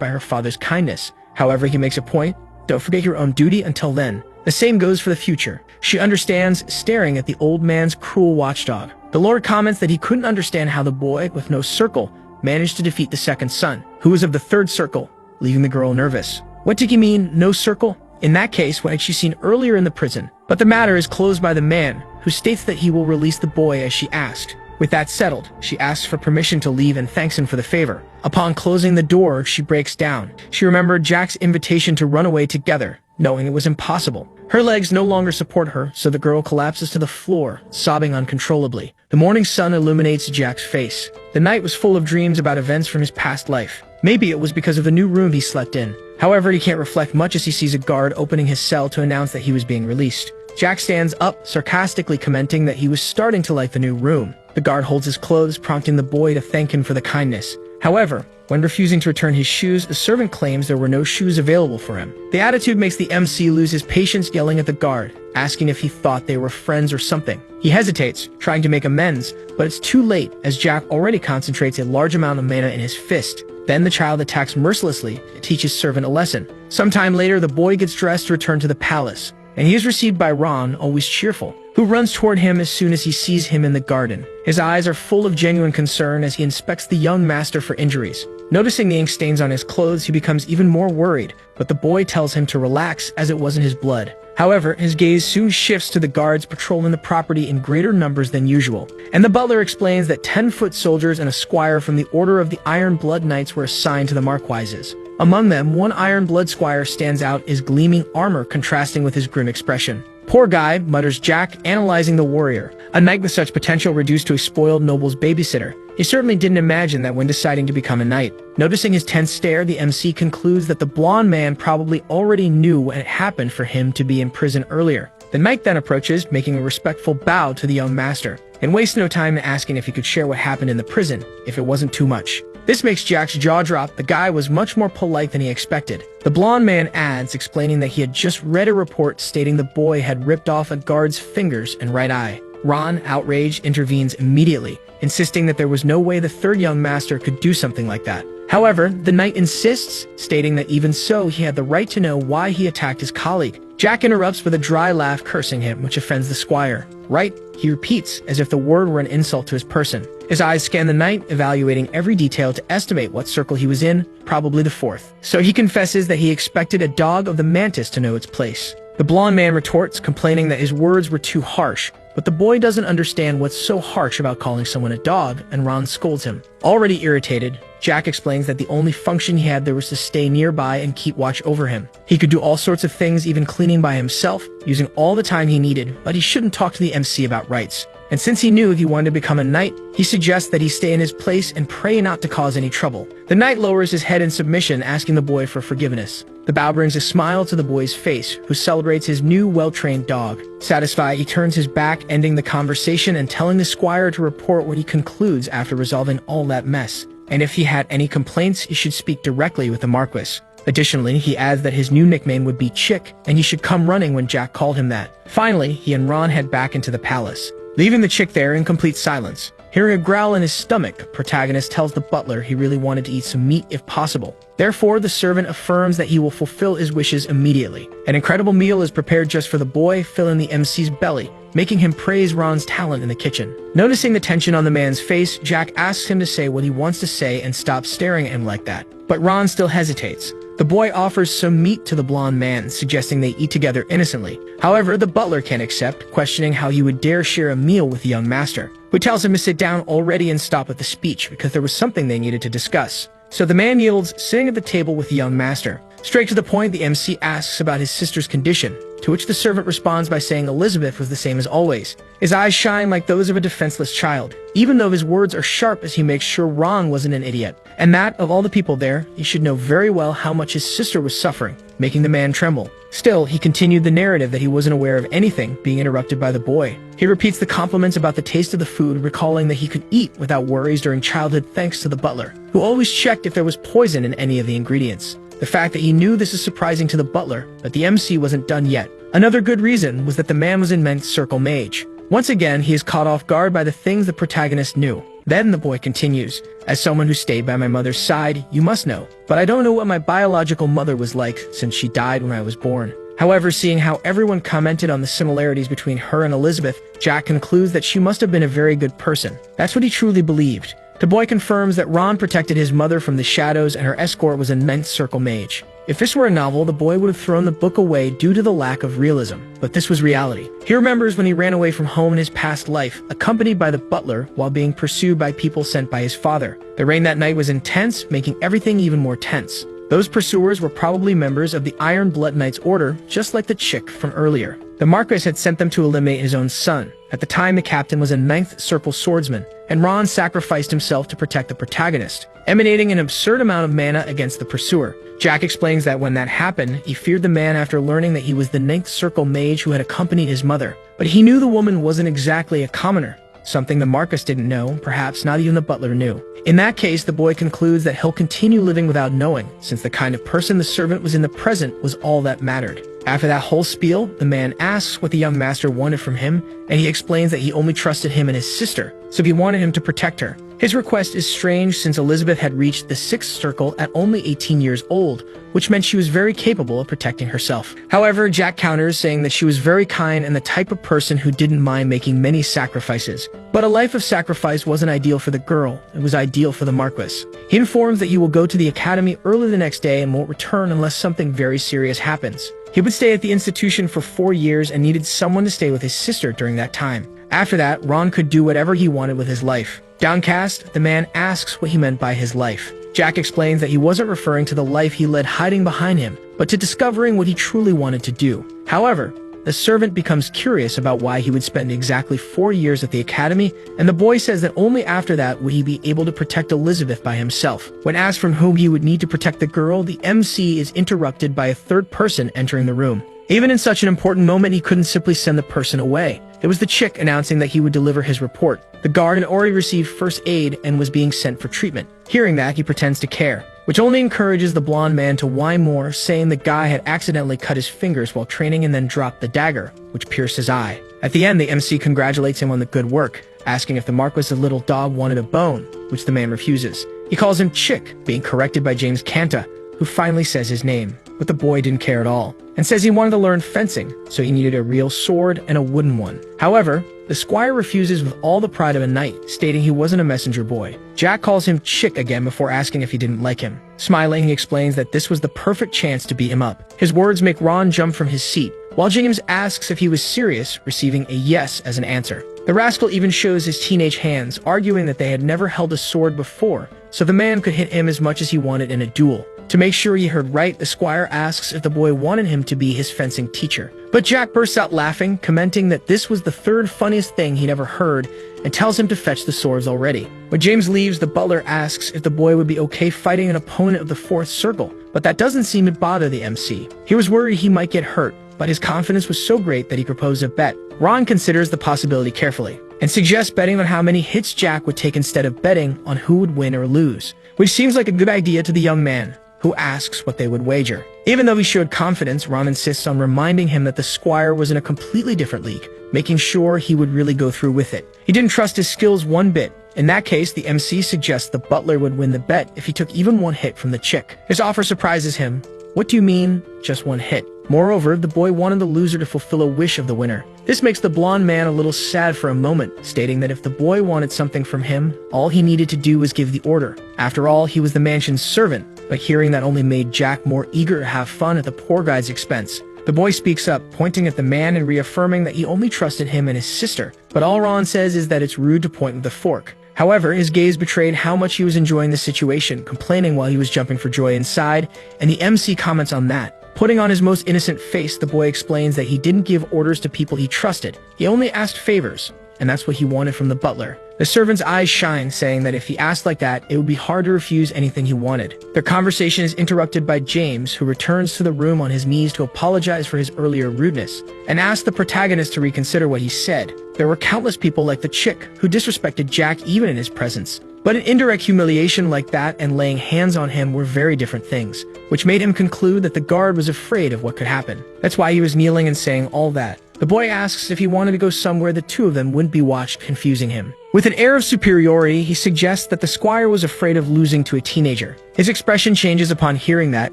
by her father's kindness. However, he makes a point: don't forget your own duty until then. The same goes for the future. She understands, staring at the old man's cruel watchdog. The Lord comments that he couldn't understand how the boy, with no circle, managed to defeat the second son, who was of the third circle, leaving the girl nervous. What did he mean, no circle? In that case, what had she seen earlier in the prison? But the matter is closed by the man, who states that he will release the boy as she asked. With that settled, she asks for permission to leave and thanks him for the favor. Upon closing the door, she breaks down. She remembered Jack's invitation to run away together, knowing it was impossible. Her legs no longer support her, so the girl collapses to the floor, sobbing uncontrollably. The morning sun illuminates Jack's face. The night was full of dreams about events from his past life. Maybe it was because of the new room he slept in. However, he can't reflect much as he sees a guard opening his cell to announce that he was being released. Jack stands up, sarcastically commenting that he was starting to like the new room. The guard holds his clothes, prompting the boy to thank him for the kindness. However, when refusing to return his shoes, the servant claims there were no shoes available for him. The attitude makes the MC lose his patience, yelling at the guard, asking if he thought they were friends or something. He hesitates, trying to make amends, but it's too late as Jack already concentrates a large amount of mana in his fist. Then the child attacks mercilessly to teach his servant a lesson. Sometime later, the boy gets dressed to return to the palace, and he is received by Ron, always cheerful, who runs toward him as soon as he sees him in the garden. His eyes are full of genuine concern as he inspects the young master for injuries. Noticing the ink stains on his clothes, he becomes even more worried, but the boy tells him to relax as it wasn't his blood. However, his gaze soon shifts to the guards patrolling the property in greater numbers than usual, and the butler explains that 10-foot soldiers and a squire from the Order of the Iron Blood Knights were assigned to the Marquises. Among them, one Iron Blood squire stands out, his gleaming armor contrasting with his grim expression. "Poor guy," mutters Jack, analyzing the warrior. A knight with such potential reduced to a spoiled noble's babysitter. He certainly didn't imagine that when deciding to become a knight. Noticing his tense stare, the MC concludes that the blonde man probably already knew what had happened for him to be in prison earlier. The knight then approaches, making a respectful bow to the young master, and wastes no time asking if he could share what happened in the prison, if it wasn't too much. This makes Jack's jaw drop. The guy was much more polite than he expected. The blonde man adds, explaining that he had just read a report stating the boy had ripped off a guard's fingers and right eye. Ron, outraged, intervenes immediately, insisting that there was no way the third young master could do something like that. However, the knight insists, stating that even so, he had the right to know why he attacked his colleague. Jack interrupts with a dry laugh, cursing him, which offends the squire. "Right," he repeats, as if the word were an insult to his person. His eyes scan the knight, evaluating every detail to estimate what circle he was in, probably the fourth. So he confesses that he expected a dog of the mantis to know its place. The blonde man retorts, complaining that his words were too harsh, but the boy doesn't understand what's so harsh about calling someone a dog, and Ron scolds him. Already irritated, Jack explains that the only function he had there was to stay nearby and keep watch over him. He could do all sorts of things, even cleaning by himself, using all the time he needed, but he shouldn't talk to the MC about rights. And since he knew if he wanted to become a knight, he suggests that he stay in his place and pray not to cause any trouble. The knight lowers his head in submission, asking the boy for forgiveness. The bow brings a smile to the boy's face, who celebrates his new, well-trained dog. Satisfied, he turns his back, ending the conversation and telling the squire to report what he concludes after resolving all that mess. And if he had any complaints, he should speak directly with the Marquis. Additionally, he adds that his new nickname would be Chick, and he should come running when Jack called him that. Finally, he and Ron head back into the palace, leaving the Chick there in complete silence. Hearing a growl in his stomach, protagonist tells the butler he really wanted to eat some meat if possible. Therefore, the servant affirms that he will fulfill his wishes immediately. An incredible meal is prepared just for the boy, filling the MC's belly, making him praise Ron's talent in the kitchen. Noticing the tension on the man's face, Jack asks him to say what he wants to say and stop staring at him like that. But Ron still hesitates. The boy offers some meat to the blonde man, suggesting they eat together innocently. However, the butler can't accept, questioning how he would dare share a meal with the young master, who tells him to sit down already and stop with the speech because there was something they needed to discuss. So the man yields, sitting at the table with the young master. Straight to the point, the MC asks about his sister's condition, to which the servant responds by saying Elizabeth was the same as always. His eyes shine like those of a defenseless child, even though his words are sharp as he makes sure Ron wasn't an idiot, and that, of all the people there, he should know very well how much his sister was suffering, making the man tremble. Still, he continued the narrative that he wasn't aware of anything, being interrupted by the boy. He repeats the compliments about the taste of the food, recalling that he could eat without worries during childhood thanks to the butler, who always checked if there was poison in any of the ingredients. The fact that he knew this is surprising to the butler, but the MC wasn't done yet. Another good reason was that the man was an immense circle mage. Once again, he is caught off guard by the things the protagonist knew. Then the boy continues, "As someone who stayed by my mother's side, you must know. But I don't know what my biological mother was like since she died when I was born." However, seeing how everyone commented on the similarities between her and Elizabeth, Jack concludes that she must have been a very good person. That's what he truly believed. The boy confirms that Ron protected his mother from the shadows and her escort was a ninth circle mage. If this were a novel, the boy would have thrown the book away due to the lack of realism. But this was reality. He remembers when he ran away from home in his past life, accompanied by the butler while being pursued by people sent by his father. The rain that night was intense, making everything even more tense. Those pursuers were probably members of the Iron Blood Knights Order, just like the chick from earlier. The Marquis had sent them to eliminate his own son. At the time, the captain was a ninth circle swordsman, and Ron sacrificed himself to protect the protagonist, emanating an absurd amount of mana against the pursuer. Jack explains that when that happened, he feared the man after learning that he was the ninth circle mage who had accompanied his mother. But he knew the woman wasn't exactly a commoner, something the Marquis didn't know, perhaps not even the butler knew. In that case, the boy concludes that he'll continue living without knowing, since the kind of person the servant was in the present was all that mattered. After that whole spiel, the man asks what the young master wanted from him, and he explains that he only trusted him and his sister, so he wanted him to protect her. His request is strange since Elizabeth had reached the sixth circle at only 18 years old, which meant she was very capable of protecting herself. However, Jack counters, saying that she was very kind and the type of person who didn't mind making many sacrifices. But a life of sacrifice wasn't ideal for the girl, it was ideal for the Marquis. He informs that he will go to the academy early the next day and won't return unless something very serious happens. He would stay at the institution for 4 years and needed someone to stay with his sister during that time. After that, Ron could do whatever he wanted with his life. Downcast, the man asks what he meant by his life. Jack explains that he wasn't referring to the life he led hiding behind him, but to discovering what he truly wanted to do. However, the servant becomes curious about why he would spend exactly 4 years at the academy, and the boy says that only after that would he be able to protect Elizabeth by himself. When asked from whom he would need to protect the girl, the MC is interrupted by a third person entering the room. Even in such an important moment, he couldn't simply send the person away. It was the chick announcing that he would deliver his report. The guard had already received first aid and was being sent for treatment. Hearing that, he pretends to care, which only encourages the blonde man to whine more, saying the guy had accidentally cut his fingers while training and then dropped the dagger, which pierced his eye. At the end, the MC congratulates him on the good work, asking if the Marquis' little dog wanted a bone, which the man refuses. He calls him Chick, being corrected by James Canta, who finally says his name, but the boy didn't care at all, and says he wanted to learn fencing, so he needed a real sword and a wooden one. However, the squire refuses with all the pride of a knight, stating he wasn't a messenger boy. Jack calls him Chick again before asking if he didn't like him. Smiling, he explains that this was the perfect chance to beat him up. His words make Ron jump from his seat, while James asks if he was serious, receiving a yes as an answer. The rascal even shows his teenage hands, arguing that they had never held a sword before, so the man could hit him as much as he wanted in a duel. To make sure he heard right, the squire asks if the boy wanted him to be his fencing teacher. But Jack bursts out laughing, commenting that this was the third funniest thing he'd ever heard, and tells him to fetch the swords already. When James leaves, the butler asks if the boy would be okay fighting an opponent of the fourth circle, but that doesn't seem to bother the MC. He was worried he might get hurt, but his confidence was so great that he proposed a bet. Ron considers the possibility carefully, and suggests betting on how many hits Jack would take instead of betting on who would win or lose, which seems like a good idea to the young man, who asks what they would wager. Even though he showed confidence, Ron insists on reminding him that the squire was in a completely different league, making sure he would really go through with it. He didn't trust his skills one bit. In that case, the MC suggests the butler would win the bet if he took even one hit from the chick. His offer surprises him. What do you mean, just one hit? Moreover, the boy wanted the loser to fulfill a wish of the winner. This makes the blonde man a little sad for a moment, stating that if the boy wanted something from him, all he needed to do was give the order. After all, he was the mansion's servant, but hearing that only made Jack more eager to have fun at the poor guy's expense. The boy speaks up, pointing at the man and reaffirming that he only trusted him and his sister, but all Ron says is that it's rude to point with a fork. However, his gaze betrayed how much he was enjoying the situation, complaining while he was jumping for joy inside, and the MC comments on that. Putting on his most innocent face, the boy explains that he didn't give orders to people he trusted. He only asked favors, and that's what he wanted from the butler. The servant's eyes shine, saying that if he asked like that, it would be hard to refuse anything he wanted. Their conversation is interrupted by James, who returns to the room on his knees to apologize for his earlier rudeness, and asks the protagonist to reconsider what he said. There were countless people like the chick who disrespected Jack even in his presence. But an indirect humiliation like that and laying hands on him were very different things, which made him conclude that the guard was afraid of what could happen. That's why he was kneeling and saying all that. The boy asks if he wanted to go somewhere the two of them wouldn't be watched, confusing him. With an air of superiority, he suggests that the squire was afraid of losing to a teenager. His expression changes upon hearing that,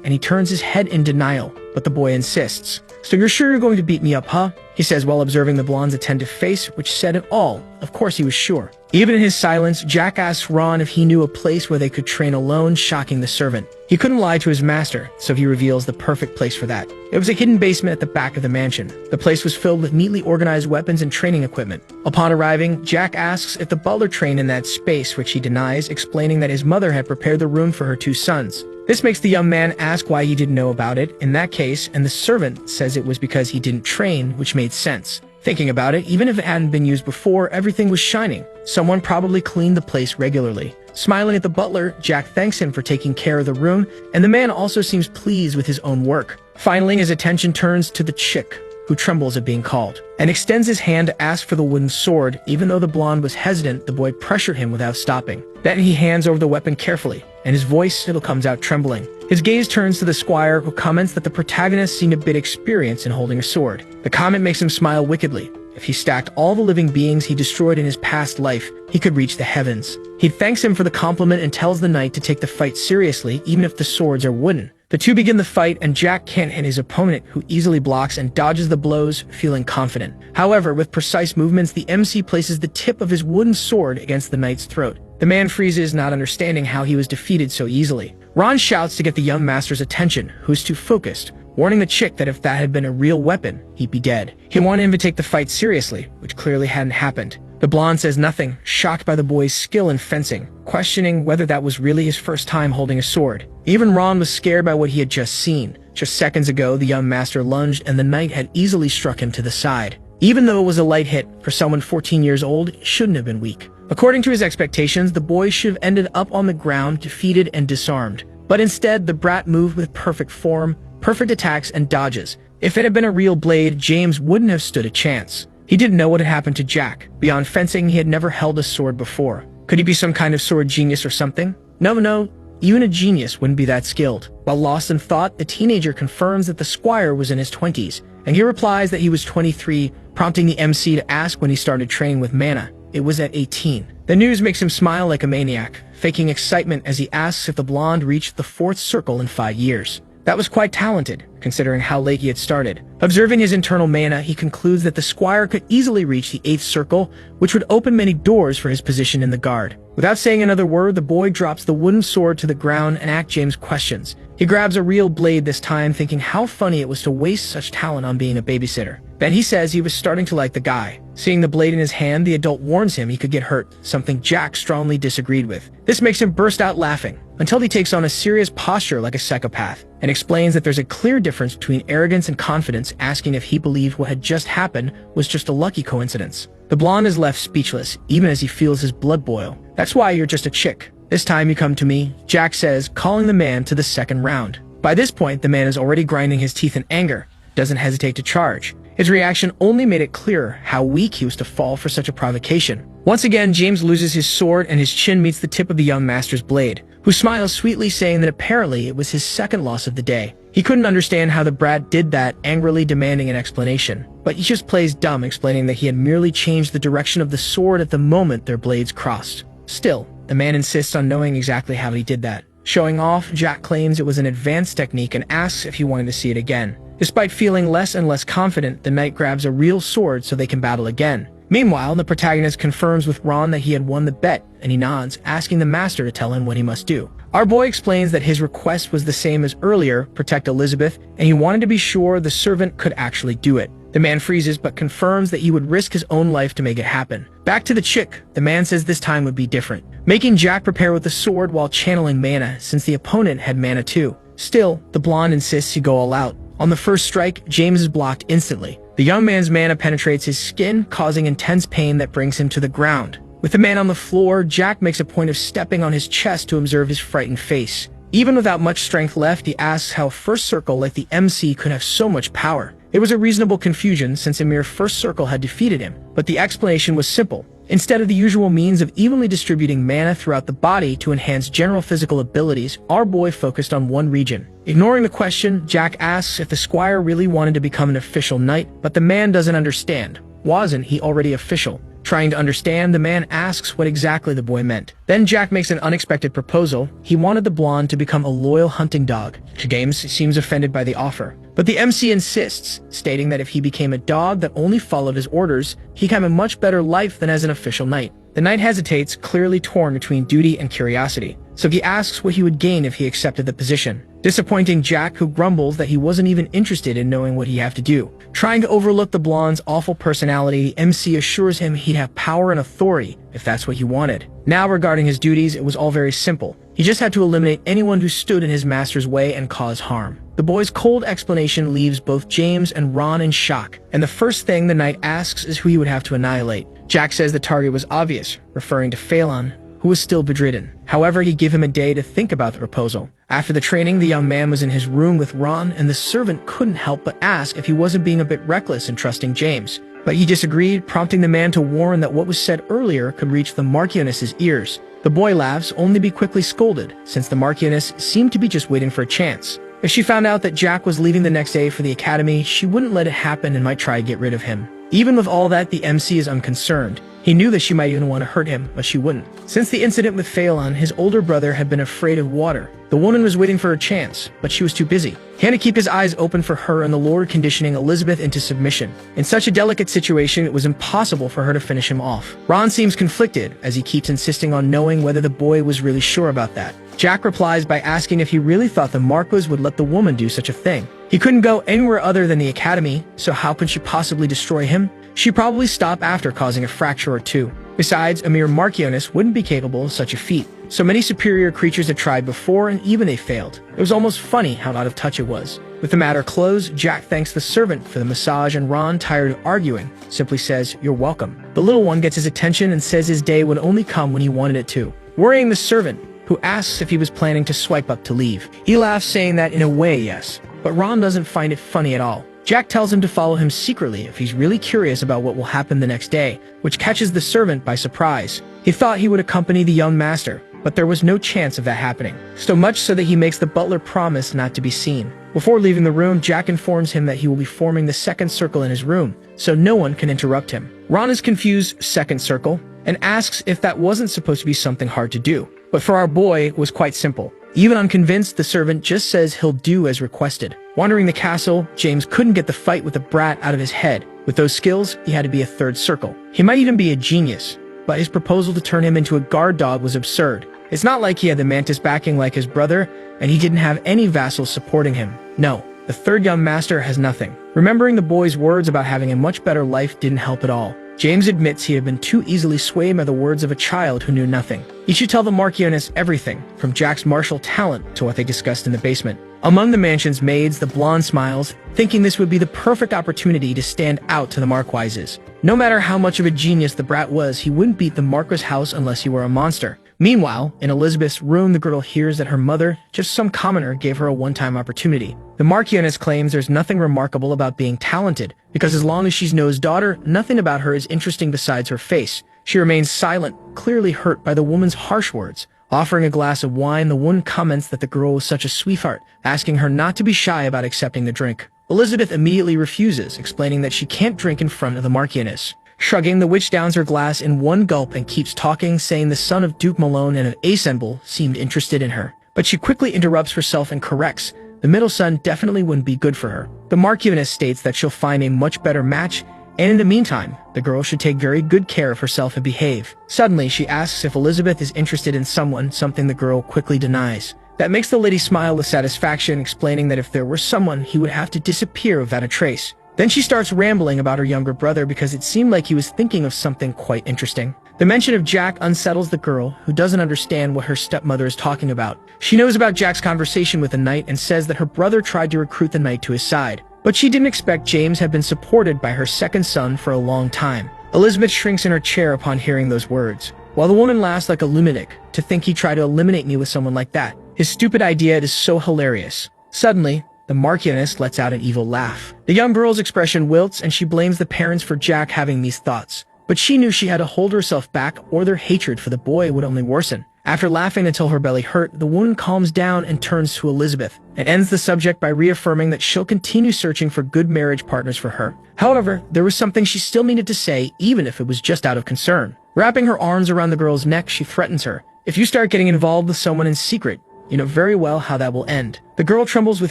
and he turns his head in denial, but the boy insists. "So you're sure you're going to beat me up, huh?" he says while observing the blonde's attentive face, which said it all. Of course he was sure. Even in his silence, Jack asks Ron if he knew a place where they could train alone, shocking the servant. He couldn't lie to his master, so he reveals the perfect place for that. It was a hidden basement at the back of the mansion. The place was filled with neatly organized weapons and training equipment. Upon arriving, Jack asks if the butler trained in that space, which he denies, explaining that his mother had prepared the room for her two sons. This makes the young man ask why he didn't know about it in that case, and the servant says it was because he didn't train, which made sense. Thinking about it, even if it hadn't been used before, everything was shining. Someone probably cleaned the place regularly. Smiling at the butler, Jack thanks him for taking care of the room, and the man also seems pleased with his own work. Finally, his attention turns to the chick, who trembles at being called, and extends his hand to ask for the wooden sword. Even though the blonde was hesitant, the boy pressured him without stopping. Then he hands over the weapon carefully, and his voice still comes out trembling. His gaze turns to the squire, who comments that the protagonist seemed a bit experienced in holding a sword. The comment makes him smile wickedly. If he stacked all the living beings he destroyed in his past life, he could reach the heavens. He thanks him for the compliment and tells the knight to take the fight seriously, even if the swords are wooden. The two begin the fight, and Jack can't hit his opponent, who easily blocks and dodges the blows, feeling confident. However, with precise movements, the MC places the tip of his wooden sword against the knight's throat. The man freezes, not understanding how he was defeated so easily. Ron shouts to get the young master's attention, who's too focused, warning the chick that if that had been a real weapon, he'd be dead. He wanted him to take the fight seriously, which clearly hadn't happened. The blonde says nothing, shocked by the boy's skill in fencing, questioning whether that was really his first time holding a sword. Even Ron was scared by what he had just seen. Just seconds ago, the young master lunged and the knight had easily struck him to the side. Even though it was a light hit, for someone 14 years old, it shouldn't have been weak. According to his expectations, the boy should have ended up on the ground, defeated and disarmed. But instead, the brat moved with perfect form, perfect attacks and dodges. If it had been a real blade, James wouldn't have stood a chance. He didn't know what had happened to Jack. Beyond fencing, he had never held a sword before. Could he be some kind of sword genius or something? No, even a genius wouldn't be that skilled. While lost in thought, the teenager confirms that the squire was in his 20s, and he replies that he was 23, prompting the MC to ask when he started training with mana. It was at 18. The news makes him smile like a maniac, faking excitement as he asks if the blonde reached the 4th circle in 5 years. That was quite talented, considering how late he had started. Observing his internal mana, he concludes that the squire could easily reach the 8th circle, which would open many doors for his position in the guard. Without saying another word, the boy drops the wooden sword to the ground and asks James questions. He grabs a real blade this time, thinking how funny it was to waste such talent on being a babysitter. Then he says he was starting to like the guy. Seeing the blade in his hand, the adult warns him he could get hurt, something Jack strongly disagreed with. This makes him burst out laughing, until he takes on a serious posture like a psychopath, and explains that there's a clear difference between arrogance and confidence, asking if he believed what had just happened was just a lucky coincidence. The blonde is left speechless, even as he feels his blood boil. "That's why you're just a chick. This time you come to me," Jack says, calling the man to the second round. By this point, the man is already grinding his teeth in anger, doesn't hesitate to charge. His reaction only made it clearer how weak he was to fall for such a provocation. Once again, James loses his sword and his chin meets the tip of the young master's blade, who smiles sweetly, saying that apparently it was his second loss of the day. He couldn't understand how the brat did that, angrily demanding an explanation. But he just plays dumb, explaining that he had merely changed the direction of the sword at the moment their blades crossed. Still, the man insists on knowing exactly how he did that. Showing off, Jack claims it was an advanced technique and asks if he wanted to see it again. Despite feeling less and less confident, the knight grabs a real sword so they can battle again. Meanwhile, the protagonist confirms with Ron that he had won the bet, and he nods, asking the master to tell him what he must do. Our boy explains that his request was the same as earlier, protect Elizabeth, and he wanted to be sure the servant could actually do it. The man freezes but confirms that he would risk his own life to make it happen. Back to the chick, the man says this time would be different, making Jack prepare with the sword while channeling mana since the opponent had mana too. Still, the blonde insists he go all out. On the first strike, James is blocked instantly. The young man's mana penetrates his skin, causing intense pain that brings him to the ground. With the man on the floor, Jack makes a point of stepping on his chest to observe his frightened face. Even without much strength left, he asks how First Circle like the MC could have so much power. It was a reasonable confusion since a mere First Circle had defeated him, but the explanation was simple. Instead of the usual means of evenly distributing mana throughout the body to enhance general physical abilities, our boy focused on one region. Ignoring the question, Jack asks if the squire really wanted to become an official knight, but the man doesn't understand. Wasn't he already official? Trying to understand, the man asks what exactly the boy meant. Then Jack makes an unexpected proposal. He wanted the blonde to become a loyal hunting dog. James seems offended by the offer, but the MC insists, stating that if he became a dog that only followed his orders, he'd have a much better life than as an official knight. The knight hesitates, clearly torn between duty and curiosity, so he asks what he would gain if he accepted the position. Disappointing Jack, who grumbles that he wasn't even interested in knowing what he'd have to do. Trying to overlook the blonde's awful personality, MC assures him he'd have power and authority if that's what he wanted. Now regarding his duties, it was all very simple. He just had to eliminate anyone who stood in his master's way and cause harm. The boy's cold explanation leaves both James and Ron in shock, and the first thing the knight asks is who he would have to annihilate. Jack says the target was obvious, referring to Phelan, who was still bedridden. However, he'd give him a day to think about the proposal. After the training, the young man was in his room with Ron, and the servant couldn't help but ask if he wasn't being a bit reckless in trusting James. But he disagreed, prompting the man to warn that what was said earlier could reach the Marchioness's ears. The boy laughs, only to be quickly scolded, since the Marchioness seemed to be just waiting for a chance. If she found out that Jack was leaving the next day for the academy, she wouldn't let it happen and might try to get rid of him. Even with all that, the MC is unconcerned. He knew that she might even want to hurt him, but she wouldn't. Since the incident with Phelan, his older brother had been afraid of water. The woman was waiting for her chance, but she was too busy. He had to keep his eyes open for her and the Lord, conditioning Elizabeth into submission. In such a delicate situation, it was impossible for her to finish him off. Ron seems conflicted, as he keeps insisting on knowing whether the boy was really sure about that. Jack replies by asking if he really thought the Marquis would let the woman do such a thing. He couldn't go anywhere other than the academy, so how could she possibly destroy him? She'd probably stop after causing a fracture or two. Besides, a mere Marchioness wouldn't be capable of such a feat. So many superior creatures had tried before, and even they failed. It was almost funny how out of touch it was. With the matter closed, Jack thanks the servant for the massage, and Ron, tired of arguing, simply says, "You're welcome." The little one gets his attention and says his day would only come when he wanted it to, worrying the servant, who asks if he was planning to swipe up to leave. He laughs, saying that in a way, yes, but Ron doesn't find it funny at all. Jack tells him to follow him secretly if he's really curious about what will happen the next day, which catches the servant by surprise. He thought he would accompany the young master, but there was no chance of that happening. So much so that he makes the butler promise not to be seen. Before leaving the room, Jack informs him that he will be forming the second circle in his room, so no one can interrupt him. Ron is confused, second circle, and asks if that wasn't supposed to be something hard to do. But for our boy, it was quite simple. Even unconvinced, the servant just says he'll do as requested. Wandering the castle, James couldn't get the fight with the brat out of his head. With those skills, he had to be a third circle. He might even be a genius, but his proposal to turn him into a guard dog was absurd. It's not like he had the mantis backing like his brother, and he didn't have any vassals supporting him. No, the third young master has nothing. Remembering the boy's words about having a much better life didn't help at all. James admits he had been too easily swayed by the words of a child who knew nothing. He should tell the Marchioness everything, from Jack's martial talent to what they discussed in the basement. Among the mansion's maids, the blonde smiles, thinking this would be the perfect opportunity to stand out to the Marquises. No matter how much of a genius the brat was, he wouldn't beat the Marquis house unless he were a monster. Meanwhile, in Elizabeth's room, the girl hears that her mother, just some commoner, gave her a one-time opportunity. The Marchioness claims there's nothing remarkable about being talented, because as long as she's Noah's daughter, nothing about her is interesting besides her face. She remains silent, clearly hurt by the woman's harsh words. Offering a glass of wine, the woman comments that the girl was such a sweetheart, asking her not to be shy about accepting the drink. Elizabeth immediately refuses, explaining that she can't drink in front of the Marchioness. Shrugging, the witch downs her glass in one gulp and keeps talking, saying the son of Duke Malone and of Invincible seemed interested in her. But she quickly interrupts herself and corrects. The middle son definitely wouldn't be good for her. The Marchioness states that she'll find a much better match and in the meantime, the girl should take very good care of herself and behave. Suddenly, she asks if Elizabeth is interested in someone, something the girl quickly denies. That makes the lady smile with satisfaction, explaining that if there were someone, he would have to disappear without a trace. Then she starts rambling about her younger brother because it seemed like he was thinking of something quite interesting. The mention of Jack unsettles the girl, who doesn't understand what her stepmother is talking about. She knows about Jack's conversation with the knight and says that her brother tried to recruit the knight to his side. But she didn't expect James had been supported by her second son for a long time. Elizabeth shrinks in her chair upon hearing those words, while the woman laughs like a lunatic. To think he tried to eliminate me with someone like that. His stupid idea is so hilarious. Suddenly, the Marchioness lets out an evil laugh. The young girl's expression wilts and she blames the parents for Jack having these thoughts. But she knew she had to hold herself back or their hatred for the boy would only worsen. After laughing until her belly hurt, the woman calms down and turns to Elizabeth and ends the subject by reaffirming that she'll continue searching for good marriage partners for her. However, there was something she still needed to say, even if it was just out of concern. Wrapping her arms around the girl's neck, she threatens her. If you start getting involved with someone in secret, you know very well how that will end. The girl trembles with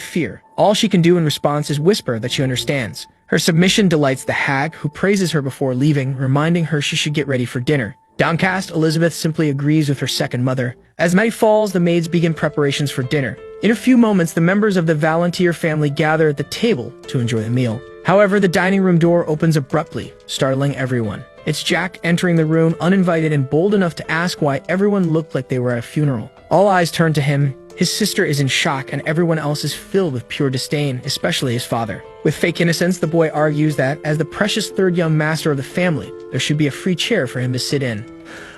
fear. All she can do in response is whisper that she understands. Her submission delights the hag, who praises her before leaving, reminding her she should get ready for dinner. Downcast, Elizabeth simply agrees with her second mother. As night falls, the maids begin preparations for dinner. In a few moments, the members of the Valentier family gather at the table to enjoy the meal. However, the dining room door opens abruptly, startling everyone. It's Jack entering the room uninvited and bold enough to ask why everyone looked like they were at a funeral. All eyes turn to him. His sister is in shock and everyone else is filled with pure disdain, especially his father. With fake innocence, the boy argues that, as the precious third young master of the family, there should be a free chair for him to sit in.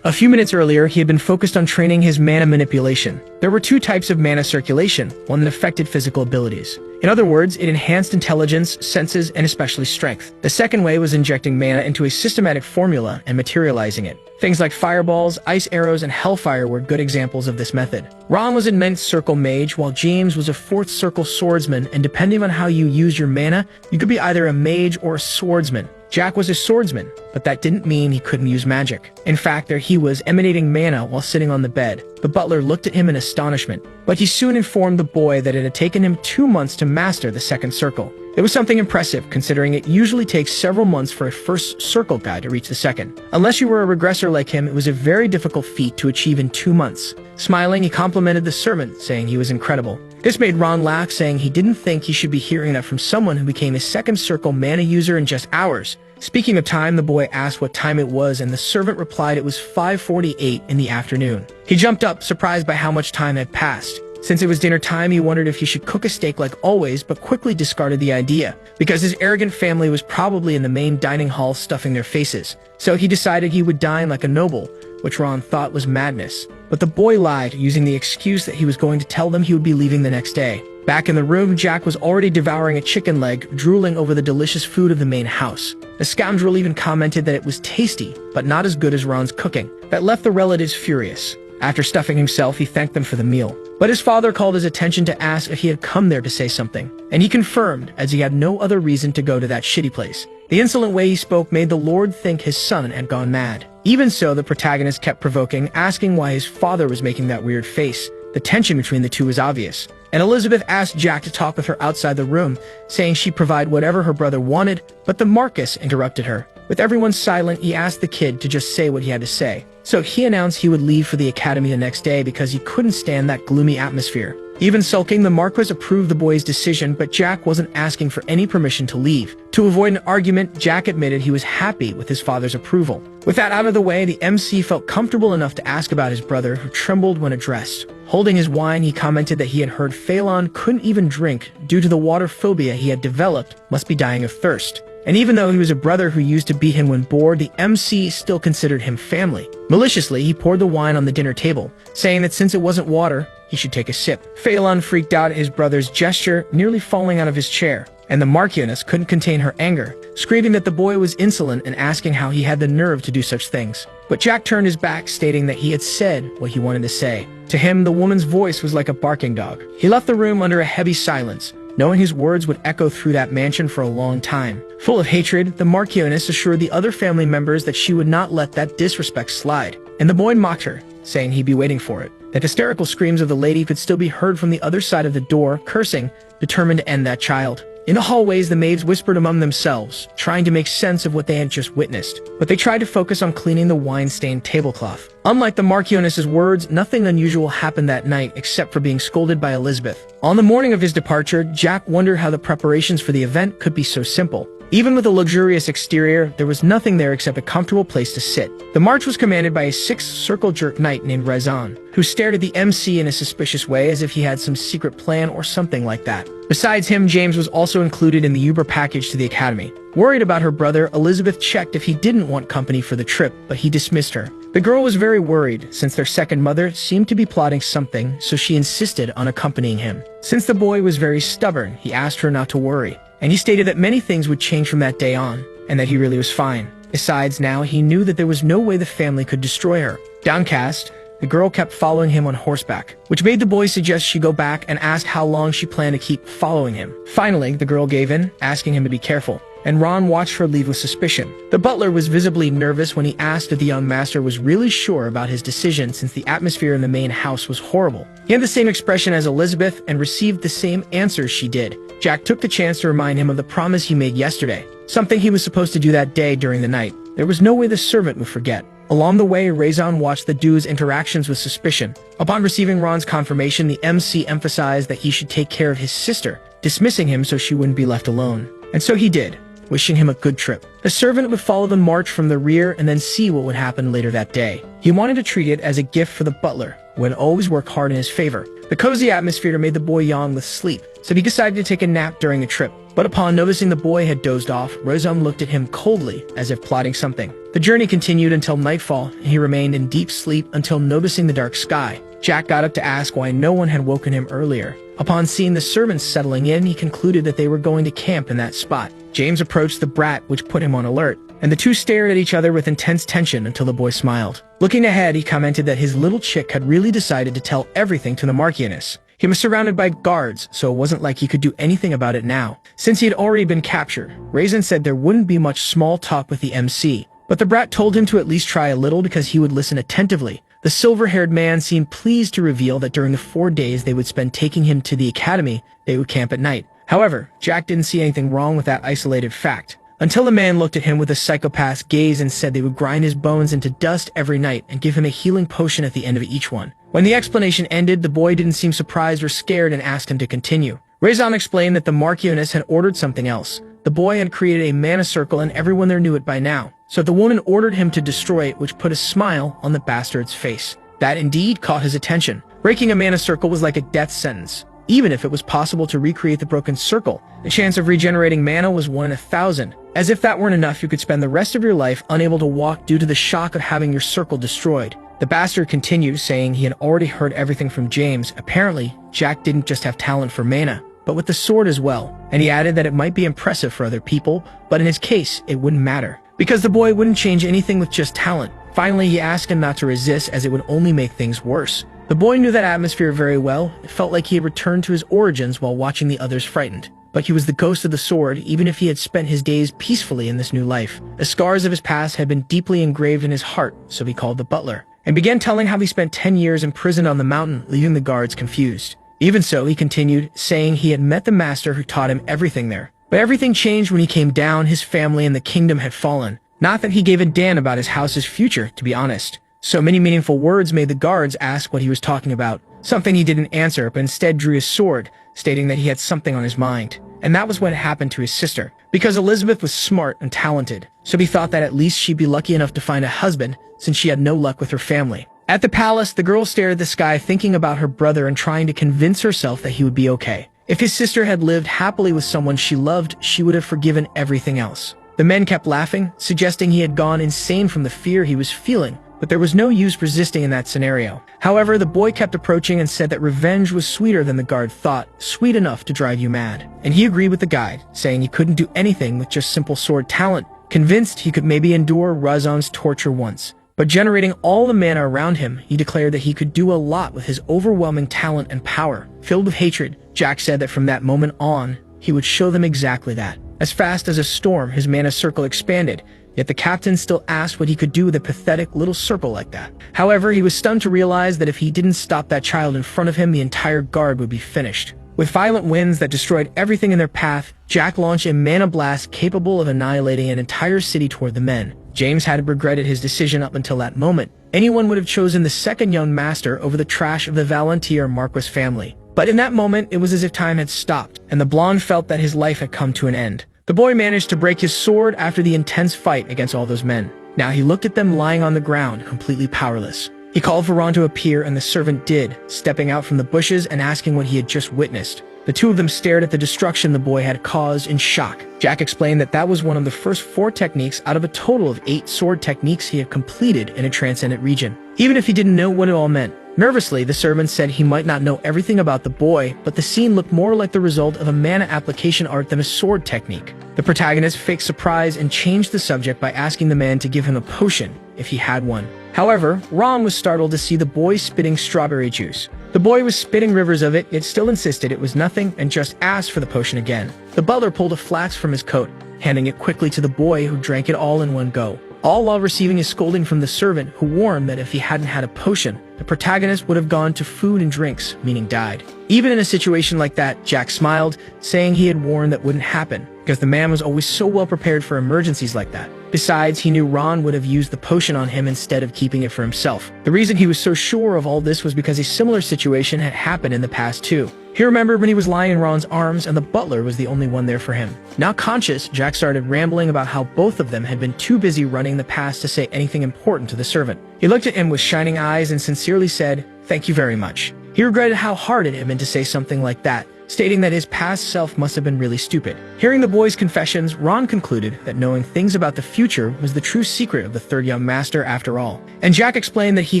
A few minutes earlier, he had been focused on training his mana manipulation. There were two types of mana circulation, one that affected physical abilities. In other words, it enhanced intelligence, senses, and especially strength. The second way was injecting mana into a systematic formula and materializing it. Things like fireballs, ice arrows, and hellfire were good examples of this method. Ron was a ninth circle mage, while James was a fourth circle swordsman, and depending on how you use your mana, you could be either a mage or a swordsman. Jack was a swordsman, but that didn't mean he couldn't use magic. In fact, there he was, emanating mana while sitting on the bed. The butler looked at him in astonishment, but he soon informed the boy that it had taken him 2 months to master the second circle. It was something impressive, considering it usually takes several months for a first circle guy to reach the second. Unless you were a regressor like him, it was a very difficult feat to achieve in 2 months. Smiling, he complimented the servant, saying he was incredible. This made Ron laugh, saying he didn't think he should be hearing that from someone who became a second circle mana user in just hours. Speaking of time, the boy asked what time it was, and the servant replied it was 5:48 in the afternoon. He jumped up, surprised by how much time had passed. Since it was dinner time, he wondered if he should cook a steak like always, but quickly discarded the idea, because his arrogant family was probably in the main dining hall stuffing their faces. So he decided he would dine like a noble, which Ron thought was madness. But the boy lied, using the excuse that he was going to tell them he would be leaving the next day. Back in the room, Jack was already devouring a chicken leg, drooling over the delicious food of the main house. The scoundrel even commented that it was tasty, but not as good as Ron's cooking. That left the relatives furious. After stuffing himself, he thanked them for the meal. But his father called his attention to ask if he had come there to say something, and he confirmed, as he had no other reason to go to that shitty place. The insolent way he spoke made the Lord think his son had gone mad. Even so, the protagonist kept provoking, asking why his father was making that weird face. The tension between the two was obvious, and Elizabeth asked Jack to talk with her outside the room, saying she'd provide whatever her brother wanted, but the Marquis interrupted her. With everyone silent, he asked the kid to just say what he had to say. So he announced he would leave for the academy the next day because he couldn't stand that gloomy atmosphere. Even sulking, the Marquis approved the boy's decision, but Jack wasn't asking for any permission to leave. To avoid an argument, Jack admitted he was happy with his father's approval. With that out of the way, the MC felt comfortable enough to ask about his brother, who trembled when addressed. Holding his wine, he commented that he had heard Phelan couldn't even drink due to the water phobia he had developed, must be dying of thirst. And even though he was a brother who used to beat him when bored, the MC still considered him family. Maliciously, he poured the wine on the dinner table, saying that since it wasn't water, he should take a sip. Phelan freaked out at his brother's gesture, nearly falling out of his chair, and the Marchioness couldn't contain her anger, screaming that the boy was insolent and asking how he had the nerve to do such things. But Jack turned his back, stating that he had said what he wanted to say. To him, the woman's voice was like a barking dog. He left the room under a heavy silence, knowing his words would echo through that mansion for a long time. Full of hatred, the Marchioness assured the other family members that she would not let that disrespect slide, and the boy mocked her, saying he'd be waiting for it. The hysterical screams of the lady could still be heard from the other side of the door, cursing, determined to end that child. In the hallways, the maids whispered among themselves, trying to make sense of what they had just witnessed, but they tried to focus on cleaning the wine-stained tablecloth. Unlike the Marchioness's words, nothing unusual happened that night except for being scolded by Elizabeth. On the morning of his departure, Jack wondered how the preparations for the event could be so simple. Even with a luxurious exterior, there was nothing there except a comfortable place to sit. The march was commanded by a six-circle jerk knight named Reborn, who stared at the MC in a suspicious way as if he had some secret plan or something like that. Besides him, James was also included in the Uber package to the academy. Worried about her brother, Elizabeth checked if he didn't want company for the trip, but he dismissed her. The girl was very worried, since their second mother seemed to be plotting something, so she insisted on accompanying him. Since the boy was very stubborn, he asked her not to worry, and he stated that many things would change from that day on, and that he really was fine. Besides, now he knew that there was no way the family could destroy her. Downcast, the girl kept following him on horseback, which made the boy suggest she go back and ask how long she planned to keep following him. Finally, the girl gave in, asking him to be careful, and Ron watched her leave with suspicion. The butler was visibly nervous when he asked if the young master was really sure about his decision, since the atmosphere in the main house was horrible. He had the same expression as Elizabeth and received the same answers she did. Jack took the chance to remind him of the promise he made yesterday, something he was supposed to do that day during the night. There was no way the servant would forget. Along the way, Reborn watched the dude's interactions with suspicion. Upon receiving Ron's confirmation, the MC emphasized that he should take care of his sister, dismissing him so she wouldn't be left alone. And so he did, wishing him a good trip. The servant would follow the march from the rear and then see what would happen later that day. He wanted to treat it as a gift for the butler, who had always worked hard in his favor. The cozy atmosphere made the boy yawn with sleep, so he decided to take a nap during the trip. But upon noticing the boy had dozed off, Reborn looked at him coldly, as if plotting something. The journey continued until nightfall, and he remained in deep sleep until noticing the dark sky. Jack got up to ask why no one had woken him earlier. Upon seeing the servants settling in, he concluded that they were going to camp in that spot. James approached the brat, which put him on alert, and the two stared at each other with intense tension until the boy smiled. Looking ahead, he commented that his little chick had really decided to tell everything to the Marchioness. He was surrounded by guards, so it wasn't like he could do anything about it now. Since he had already been captured, Reborn said there wouldn't be much small talk with the MC, but the brat told him to at least try a little because he would listen attentively. The silver-haired man seemed pleased to reveal that during the 4 days they would spend taking him to the academy, they would camp at night. However, Jack didn't see anything wrong with that isolated fact, until the man looked at him with a psychopath's gaze and said they would grind his bones into dust every night and give him a healing potion at the end of each one. When the explanation ended, the boy didn't seem surprised or scared and asked him to continue. Reborn explained that the Marchioness had ordered something else. The boy had created a mana circle and everyone there knew it by now, so the woman ordered him to destroy it, which put a smile on the bastard's face. That indeed caught his attention. Breaking a mana circle was like a death sentence. Even if it was possible to recreate the broken circle, the chance of regenerating mana was 1 in 1,000. As if that weren't enough, you could spend the rest of your life unable to walk due to the shock of having your circle destroyed. The bastard continued, saying he had already heard everything from James. Apparently, Jack didn't just have talent for mana, but with the sword as well, and he added that it might be impressive for other people, but in his case, it wouldn't matter, because the boy wouldn't change anything with just talent. Finally, he asked him not to resist, as it would only make things worse. The boy knew that atmosphere very well. It felt like he had returned to his origins while watching the others frightened. But he was the ghost of the sword, even if he had spent his days peacefully in this new life. The scars of his past had been deeply engraved in his heart, so he called the butler, and began telling how he spent 10 years imprisoned on the mountain, leaving the guards confused. Even so, he continued, saying he had met the master who taught him everything there. But everything changed when he came down. His family and the kingdom had fallen. Not that he gave a damn about his house's future, to be honest. So many meaningful words made the guards ask what he was talking about, something he didn't answer, but instead drew his sword, stating that he had something on his mind. And that was what happened to his sister. Because Elizabeth was smart and talented, so he thought that at least she'd be lucky enough to find a husband, since she had no luck with her family. At the palace, the girl stared at the sky, thinking about her brother and trying to convince herself that he would be okay. If his sister had lived happily with someone she loved, she would have forgiven everything else. The men kept laughing, suggesting he had gone insane from the fear he was feeling, but there was no use resisting in that scenario. However, the boy kept approaching and said that revenge was sweeter than the guard thought, sweet enough to drive you mad. And he agreed with the guide, saying he couldn't do anything with just simple sword talent, convinced he could maybe endure Reborn's torture once. But generating all the mana around him, he declared that he could do a lot with his overwhelming talent and power. Filled with hatred, Jack said that from that moment on, he would show them exactly that. As fast as a storm, his mana circle expanded, yet the captain still asked what he could do with a pathetic little circle like that. However, he was stunned to realize that if he didn't stop that child in front of him, the entire guard would be finished. With violent winds that destroyed everything in their path, Jack launched a mana blast capable of annihilating an entire city toward the men. James had regretted his decision up until that moment. Anyone would have chosen the second young master over the trash of the Valentier Marquis family. But in that moment, it was as if time had stopped, and the blonde felt that his life had come to an end. The boy managed to break his sword after the intense fight against all those men. Now he looked at them lying on the ground, completely powerless. He called for Ron to appear, and the servant did, stepping out from the bushes and asking what he had just witnessed. The two of them stared at the destruction the boy had caused in shock. Jack explained that that was one of the first 4 techniques out of a total of 8 sword techniques he had completed in a transcendent region, even if he didn't know what it all meant. Nervously, the servant said he might not know everything about the boy, but the scene looked more like the result of a mana application art than a sword technique. The protagonist faked surprise and changed the subject by asking the man to give him a potion, if he had one. However, Ron was startled to see the boy spitting strawberry juice. The boy was spitting rivers of it, yet still insisted it was nothing and just asked for the potion again. The butler pulled a flask from his coat, handing it quickly to the boy, who drank it all in one go, all while receiving a scolding from the servant, who warned that if he hadn't had a potion, the protagonist would have gone to food and drinks, meaning died. Even in a situation like that, Jack smiled, saying he had warned that wouldn't happen, because the man was always so well prepared for emergencies like that. Besides, he knew Ron would have used the potion on him instead of keeping it for himself. The reason he was so sure of all this was because a similar situation had happened in the past too. He remembered when he was lying in Ron's arms and the butler was the only one there for him. Now conscious, Jack started rambling about how both of them had been too busy running the past to say anything important to the servant. He looked at him with shining eyes and sincerely said, "Thank you very much." He regretted how hard it had been to say something like that, stating that his past self must have been really stupid. Hearing the boy's confessions, Ron concluded that knowing things about the future was the true secret of the third young master after all. And Jack explained that he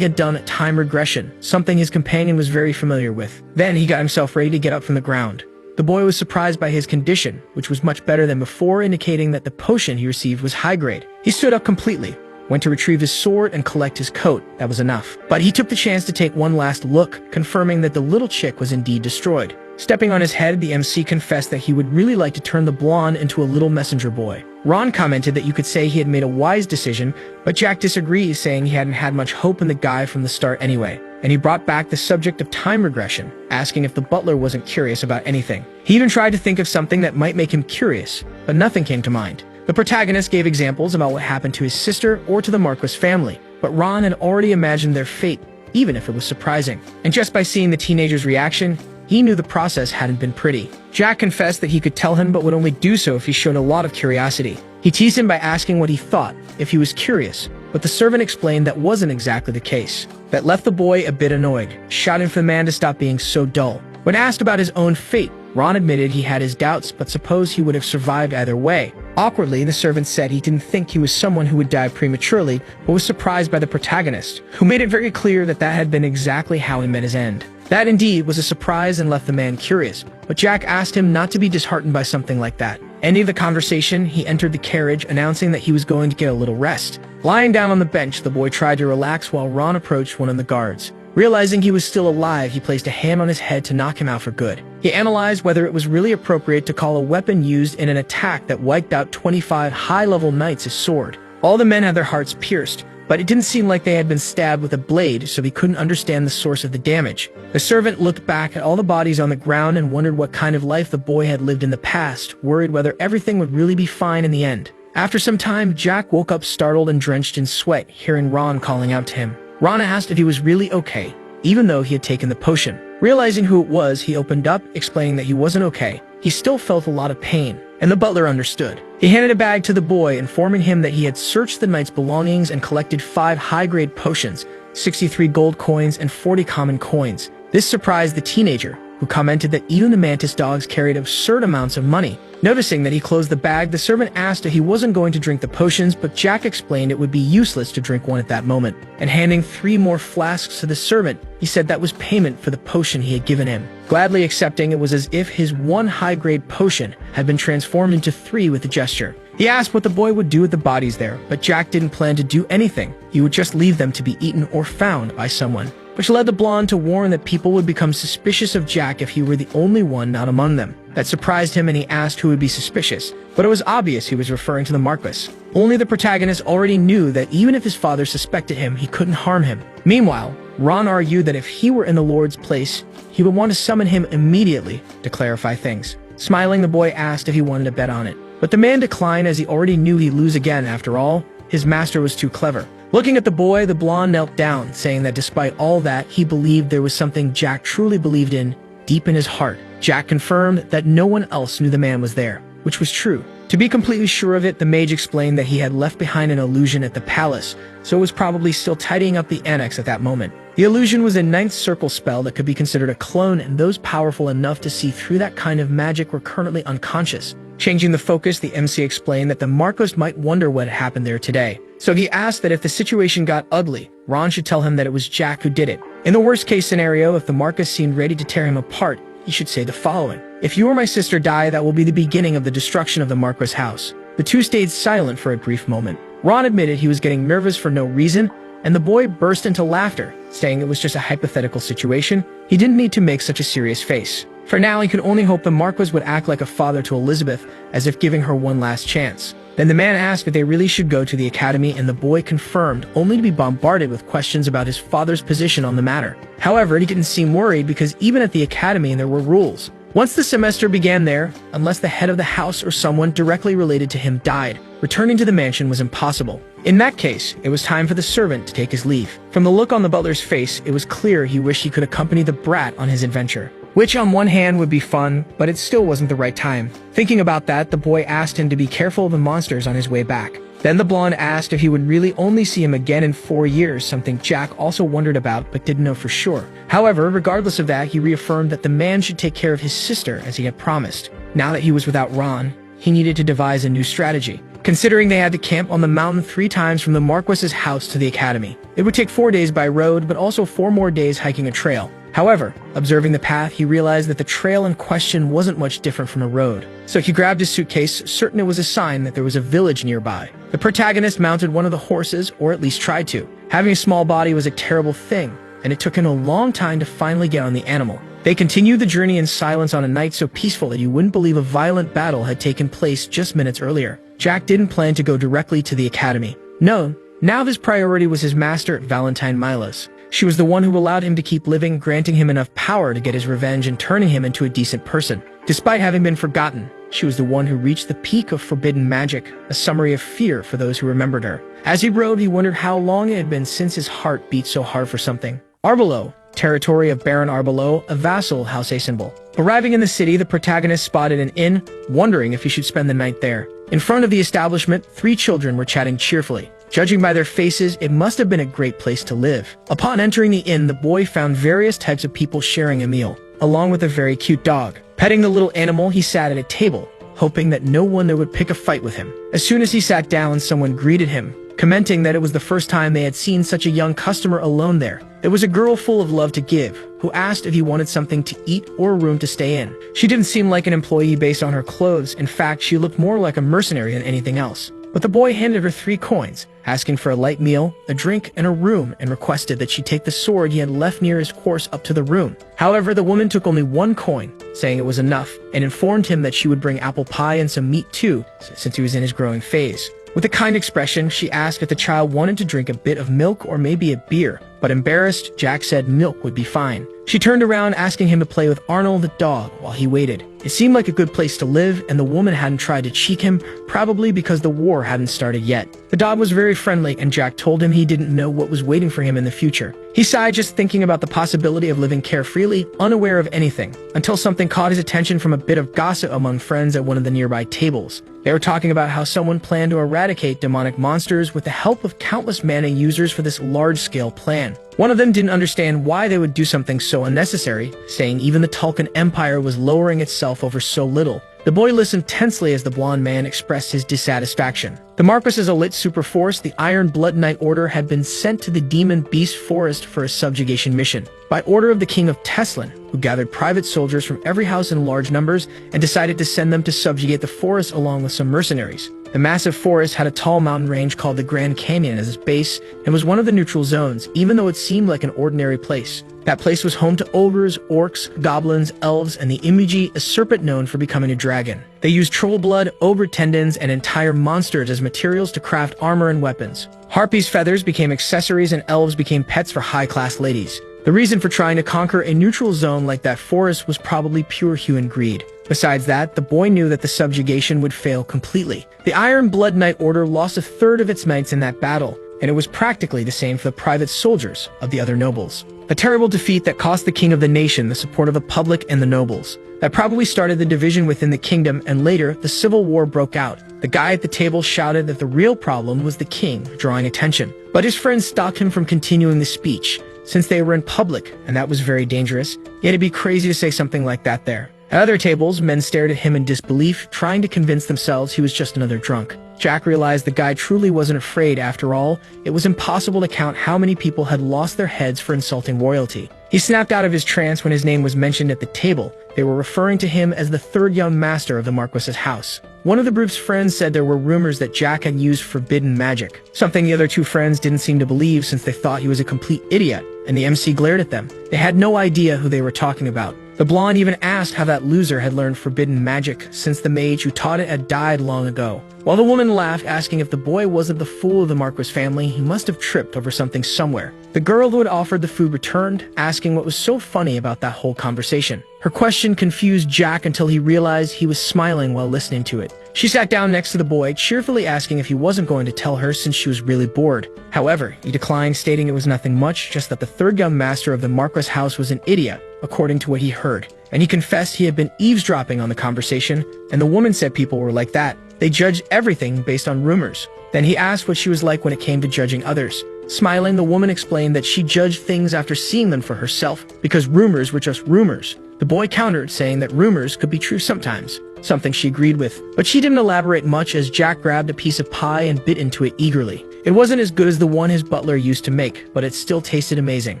had done time regression, something his companion was very familiar with. Then he got himself ready to get up from the ground. The boy was surprised by his condition, which was much better than before, indicating that the potion he received was high grade. He stood up completely, went to retrieve his sword and collect his coat. That was enough. But he took the chance to take one last look, confirming that the little chick was indeed destroyed. Stepping on his head, the MC confessed that he would really like to turn the blonde into a little messenger boy. Ron commented that you could say he had made a wise decision, but Jack disagreed, saying he hadn't had much hope in the guy from the start anyway. And he brought back the subject of time regression, asking if the butler wasn't curious about anything. He even tried to think of something that might make him curious, but nothing came to mind. The protagonist gave examples about what happened to his sister or to the Marquis family, but Ron had already imagined their fate, even if it was surprising. And just by seeing the teenager's reaction, he knew the process hadn't been pretty. Jack confessed that he could tell him but would only do so if he showed a lot of curiosity. He teased him by asking what he thought, if he was curious, but the servant explained that wasn't exactly the case. That left the boy a bit annoyed, shouting for the man to stop being so dull. When asked about his own fate, Ron admitted he had his doubts but supposed he would have survived either way. Awkwardly, the servant said he didn't think he was someone who would die prematurely, but was surprised by the protagonist, who made it very clear that that had been exactly how he met his end. That indeed was a surprise and left the man curious, but Jack asked him not to be disheartened by something like that. Ending the conversation, he entered the carriage, announcing that he was going to get a little rest. Lying down on the bench, the boy tried to relax while Ron approached one of the guards. Realizing he was still alive, he placed a hand on his head to knock him out for good. He analyzed whether it was really appropriate to call a weapon used in an attack that wiped out 25 high-level knights a sword. All the men had their hearts pierced, but it didn't seem like they had been stabbed with a blade, so he couldn't understand the source of the damage. The servant looked back at all the bodies on the ground and wondered what kind of life the boy had lived in the past, worried whether everything would really be fine in the end. After some time, Jack woke up startled and drenched in sweat, hearing Ron calling out to him. Ron asked if he was really okay, even though he had taken the potion. Realizing who it was, he opened up, explaining that he wasn't okay. He still felt a lot of pain, and the butler understood. He handed a bag to the boy, informing him that he had searched the knight's belongings and collected 5 high-grade potions, 63 gold coins, and 40 common coins. This surprised the teenager, who commented that even the mantis dogs carried absurd amounts of money. Noticing that he closed the bag, the servant asked if he wasn't going to drink the potions, but Jack explained it would be useless to drink one at that moment. And handing 3 more flasks to the servant, he said that was payment for the potion he had given him. Gladly accepting, it was as if his 1 high-grade potion had been transformed into 3 with a gesture. He asked what the boy would do with the bodies there, but Jack didn't plan to do anything. He would just leave them to be eaten or found by someone, which led the blonde to warn that people would become suspicious of Jack if he were the only one not among them. that surprised him, and he asked who would be suspicious, but it was obvious he was referring to the Marquis. Only the protagonist already knew that even if his father suspected him, he couldn't harm him. Meanwhile, Ron argued that if he were in the Lord's place, he would want to summon him immediately to clarify things. Smiling, the boy asked if he wanted to bet on it, but the man declined as he already knew he'd lose again. After all, his master was too clever. Looking at the boy, the blonde knelt down, saying that despite all that, he believed there was something Jack truly believed in deep in his heart. Jack confirmed that no one else knew the man was there, which was true. To be completely sure of it, the mage explained that he had left behind an illusion at the palace, so it was probably still tidying up the annex at that moment. The illusion was a ninth circle spell that could be considered a clone, and those powerful enough to see through that kind of magic were currently unconscious. Changing the focus, the MC explained that the Marquis might wonder what had happened there today. So he asked that if the situation got ugly, Ron should tell him that it was Jack who did it. In the worst case scenario, if the Marquis seemed ready to tear him apart, he should say the following: "If you or my sister die, that will be the beginning of the destruction of the Marquis' house." The two stayed silent for a brief moment. Ron admitted he was getting nervous for no reason, and the boy burst into laughter, saying it was just a hypothetical situation. He didn't need to make such a serious face. For now, he could only hope the Marquis would act like a father to Elizabeth, as if giving her one last chance. Then the man asked if they really should go to the academy, and the boy confirmed, only to be bombarded with questions about his father's position on the matter. However, he didn't seem worried because even at the academy there were rules. Once the semester began there, unless the head of the house or someone directly related to him died, returning to the mansion was impossible. In that case, it was time for the servant to take his leave. From the look on the butler's face, it was clear he wished he could accompany the brat on his adventure. Which on one hand would be fun, but it still wasn't the right time. Thinking about that, the boy asked him to be careful of the monsters on his way back. Then the blonde asked if he would really only see him again in 4 years, something Jack also wondered about but didn't know for sure. However, regardless of that, he reaffirmed that the man should take care of his sister as he had promised. Now that he was without Ron, he needed to devise a new strategy. Considering they had to camp on the mountain 3 times from the Marquis's house to the academy, it would take 4 days by road, but also 4 more days hiking a trail. However, observing the path, he realized that the trail in question wasn't much different from a road. So he grabbed his suitcase, certain it was a sign that there was a village nearby. The protagonist mounted one of the horses, or at least tried to. Having a small body was a terrible thing, and it took him a long time to finally get on the animal. They continued the journey in silence on a night so peaceful that you wouldn't believe a violent battle had taken place just minutes earlier. Jack didn't plan to go directly to the academy. No, now his priority was his master, Valentine Milos. She was the one who allowed him to keep living, granting him enough power to get his revenge and turning him into a decent person. Despite having been forgotten, she was the one who reached the peak of forbidden magic, a summary of fear for those who remembered her. As he rode, he wondered how long it had been since his heart beat so hard for something. Arbelo, territory of Baron Arbelo, a vassal House Invincible. Arriving in the city, the protagonist spotted an inn, wondering if he should spend the night there. In front of the establishment, 3 children were chatting cheerfully. Judging by their faces, it must have been a great place to live. Upon entering the inn, the boy found various types of people sharing a meal, along with a very cute dog. Petting the little animal, he sat at a table, hoping that no one there would pick a fight with him. As soon as he sat down, someone greeted him, commenting that it was the first time they had seen such a young customer alone there. It was a girl full of love to give, who asked if he wanted something to eat or a room to stay in. She didn't seem like an employee based on her clothes. In fact, she looked more like a mercenary than anything else. But the boy handed her 3 coins, asking for a light meal, a drink, and a room, and requested that she take the sword he had left near his horse up to the room. However, the woman took only 1 coin, saying it was enough, and informed him that she would bring apple pie and some meat too, since he was in his growing phase. With a kind expression, she asked if the child wanted to drink a bit of milk or maybe a beer, but embarrassed, Jack said milk would be fine. She turned around, asking him to play with Arnold the dog while he waited. It seemed like a good place to live, and the woman hadn't tried to cheek him, probably because the war hadn't started yet. The dog was very friendly, and Jack told him he didn't know what was waiting for him in the future. He sighed just thinking about the possibility of living carefreely, unaware of anything, until something caught his attention from a bit of gossip among friends at one of the nearby tables. They were talking about how someone planned to eradicate demonic monsters with the help of countless mana users for this large-scale plan. One of them didn't understand why they would do something so unnecessary, saying even the Tulkan Empire was lowering itself over so little. The boy listened tensely as the blonde man expressed his dissatisfaction. The Marquess's elite superforce, the Iron Blood Knight Order, had been sent to the Demon Beast Forest for a subjugation mission. By order of the King of Teslin, who gathered private soldiers from every house in large numbers and decided to send them to subjugate the forest along with some mercenaries. The massive forest had a tall mountain range called the Grand Canyon as its base and was one of the neutral zones, even though it seemed like an ordinary place. That place was home to ogres, orcs, goblins, elves, and the Imuji, a serpent known for becoming a dragon. They used troll blood, ogre tendons, and entire monsters as materials to craft armor and weapons. Harpies' feathers became accessories and elves became pets for high-class ladies. The reason for trying to conquer a neutral zone like that forest was probably pure human greed. Besides that, the boy knew that the subjugation would fail completely. The Iron Blood Knight Order lost a third of its knights in that battle, and it was practically the same for the private soldiers of the other nobles. A terrible defeat that cost the king of the nation the support of the public and the nobles. That probably started the division within the kingdom, and later, the civil war broke out. The guy at the table shouted that the real problem was the king drawing attention. But his friends stopped him from continuing the speech, since they were in public, and that was very dangerous. Yet it'd be crazy to say something like that there. At other tables, men stared at him in disbelief, trying to convince themselves he was just another drunk. Jack realized the guy truly wasn't afraid. After all, it was impossible to count how many people had lost their heads for insulting royalty. He snapped out of his trance when his name was mentioned at the table. They were referring to him as the third young master of the Marquess's house. One of the group's friends said there were rumors that Jack had used forbidden magic, something the other two friends didn't seem to believe since they thought he was a complete idiot, and the MC glared at them. They had no idea who they were talking about. The blonde even asked how that loser had learned forbidden magic since the mage who taught it had died long ago. While the woman laughed, asking if the boy wasn't the fool of the Marquess family, he must have tripped over something somewhere. The girl who had offered the food returned, asking what was so funny about that whole conversation. Her question confused Jack until he realized he was smiling while listening to it. She sat down next to the boy, cheerfully asking if he wasn't going to tell her since she was really bored. However, he declined, stating it was nothing much, just that the third young master of the Marquess house was an idiot, according to what he heard. And he confessed he had been eavesdropping on the conversation, and the woman said people were like that. They judged everything based on rumors. Then he asked what she was like when it came to judging others. Smiling, the woman explained that she judged things after seeing them for herself, because rumors were just rumors. The boy countered, saying that rumors could be true sometimes, something she agreed with. But she didn't elaborate much as Jack grabbed a piece of pie and bit into it eagerly. It wasn't as good as the one his butler used to make, but it still tasted amazing.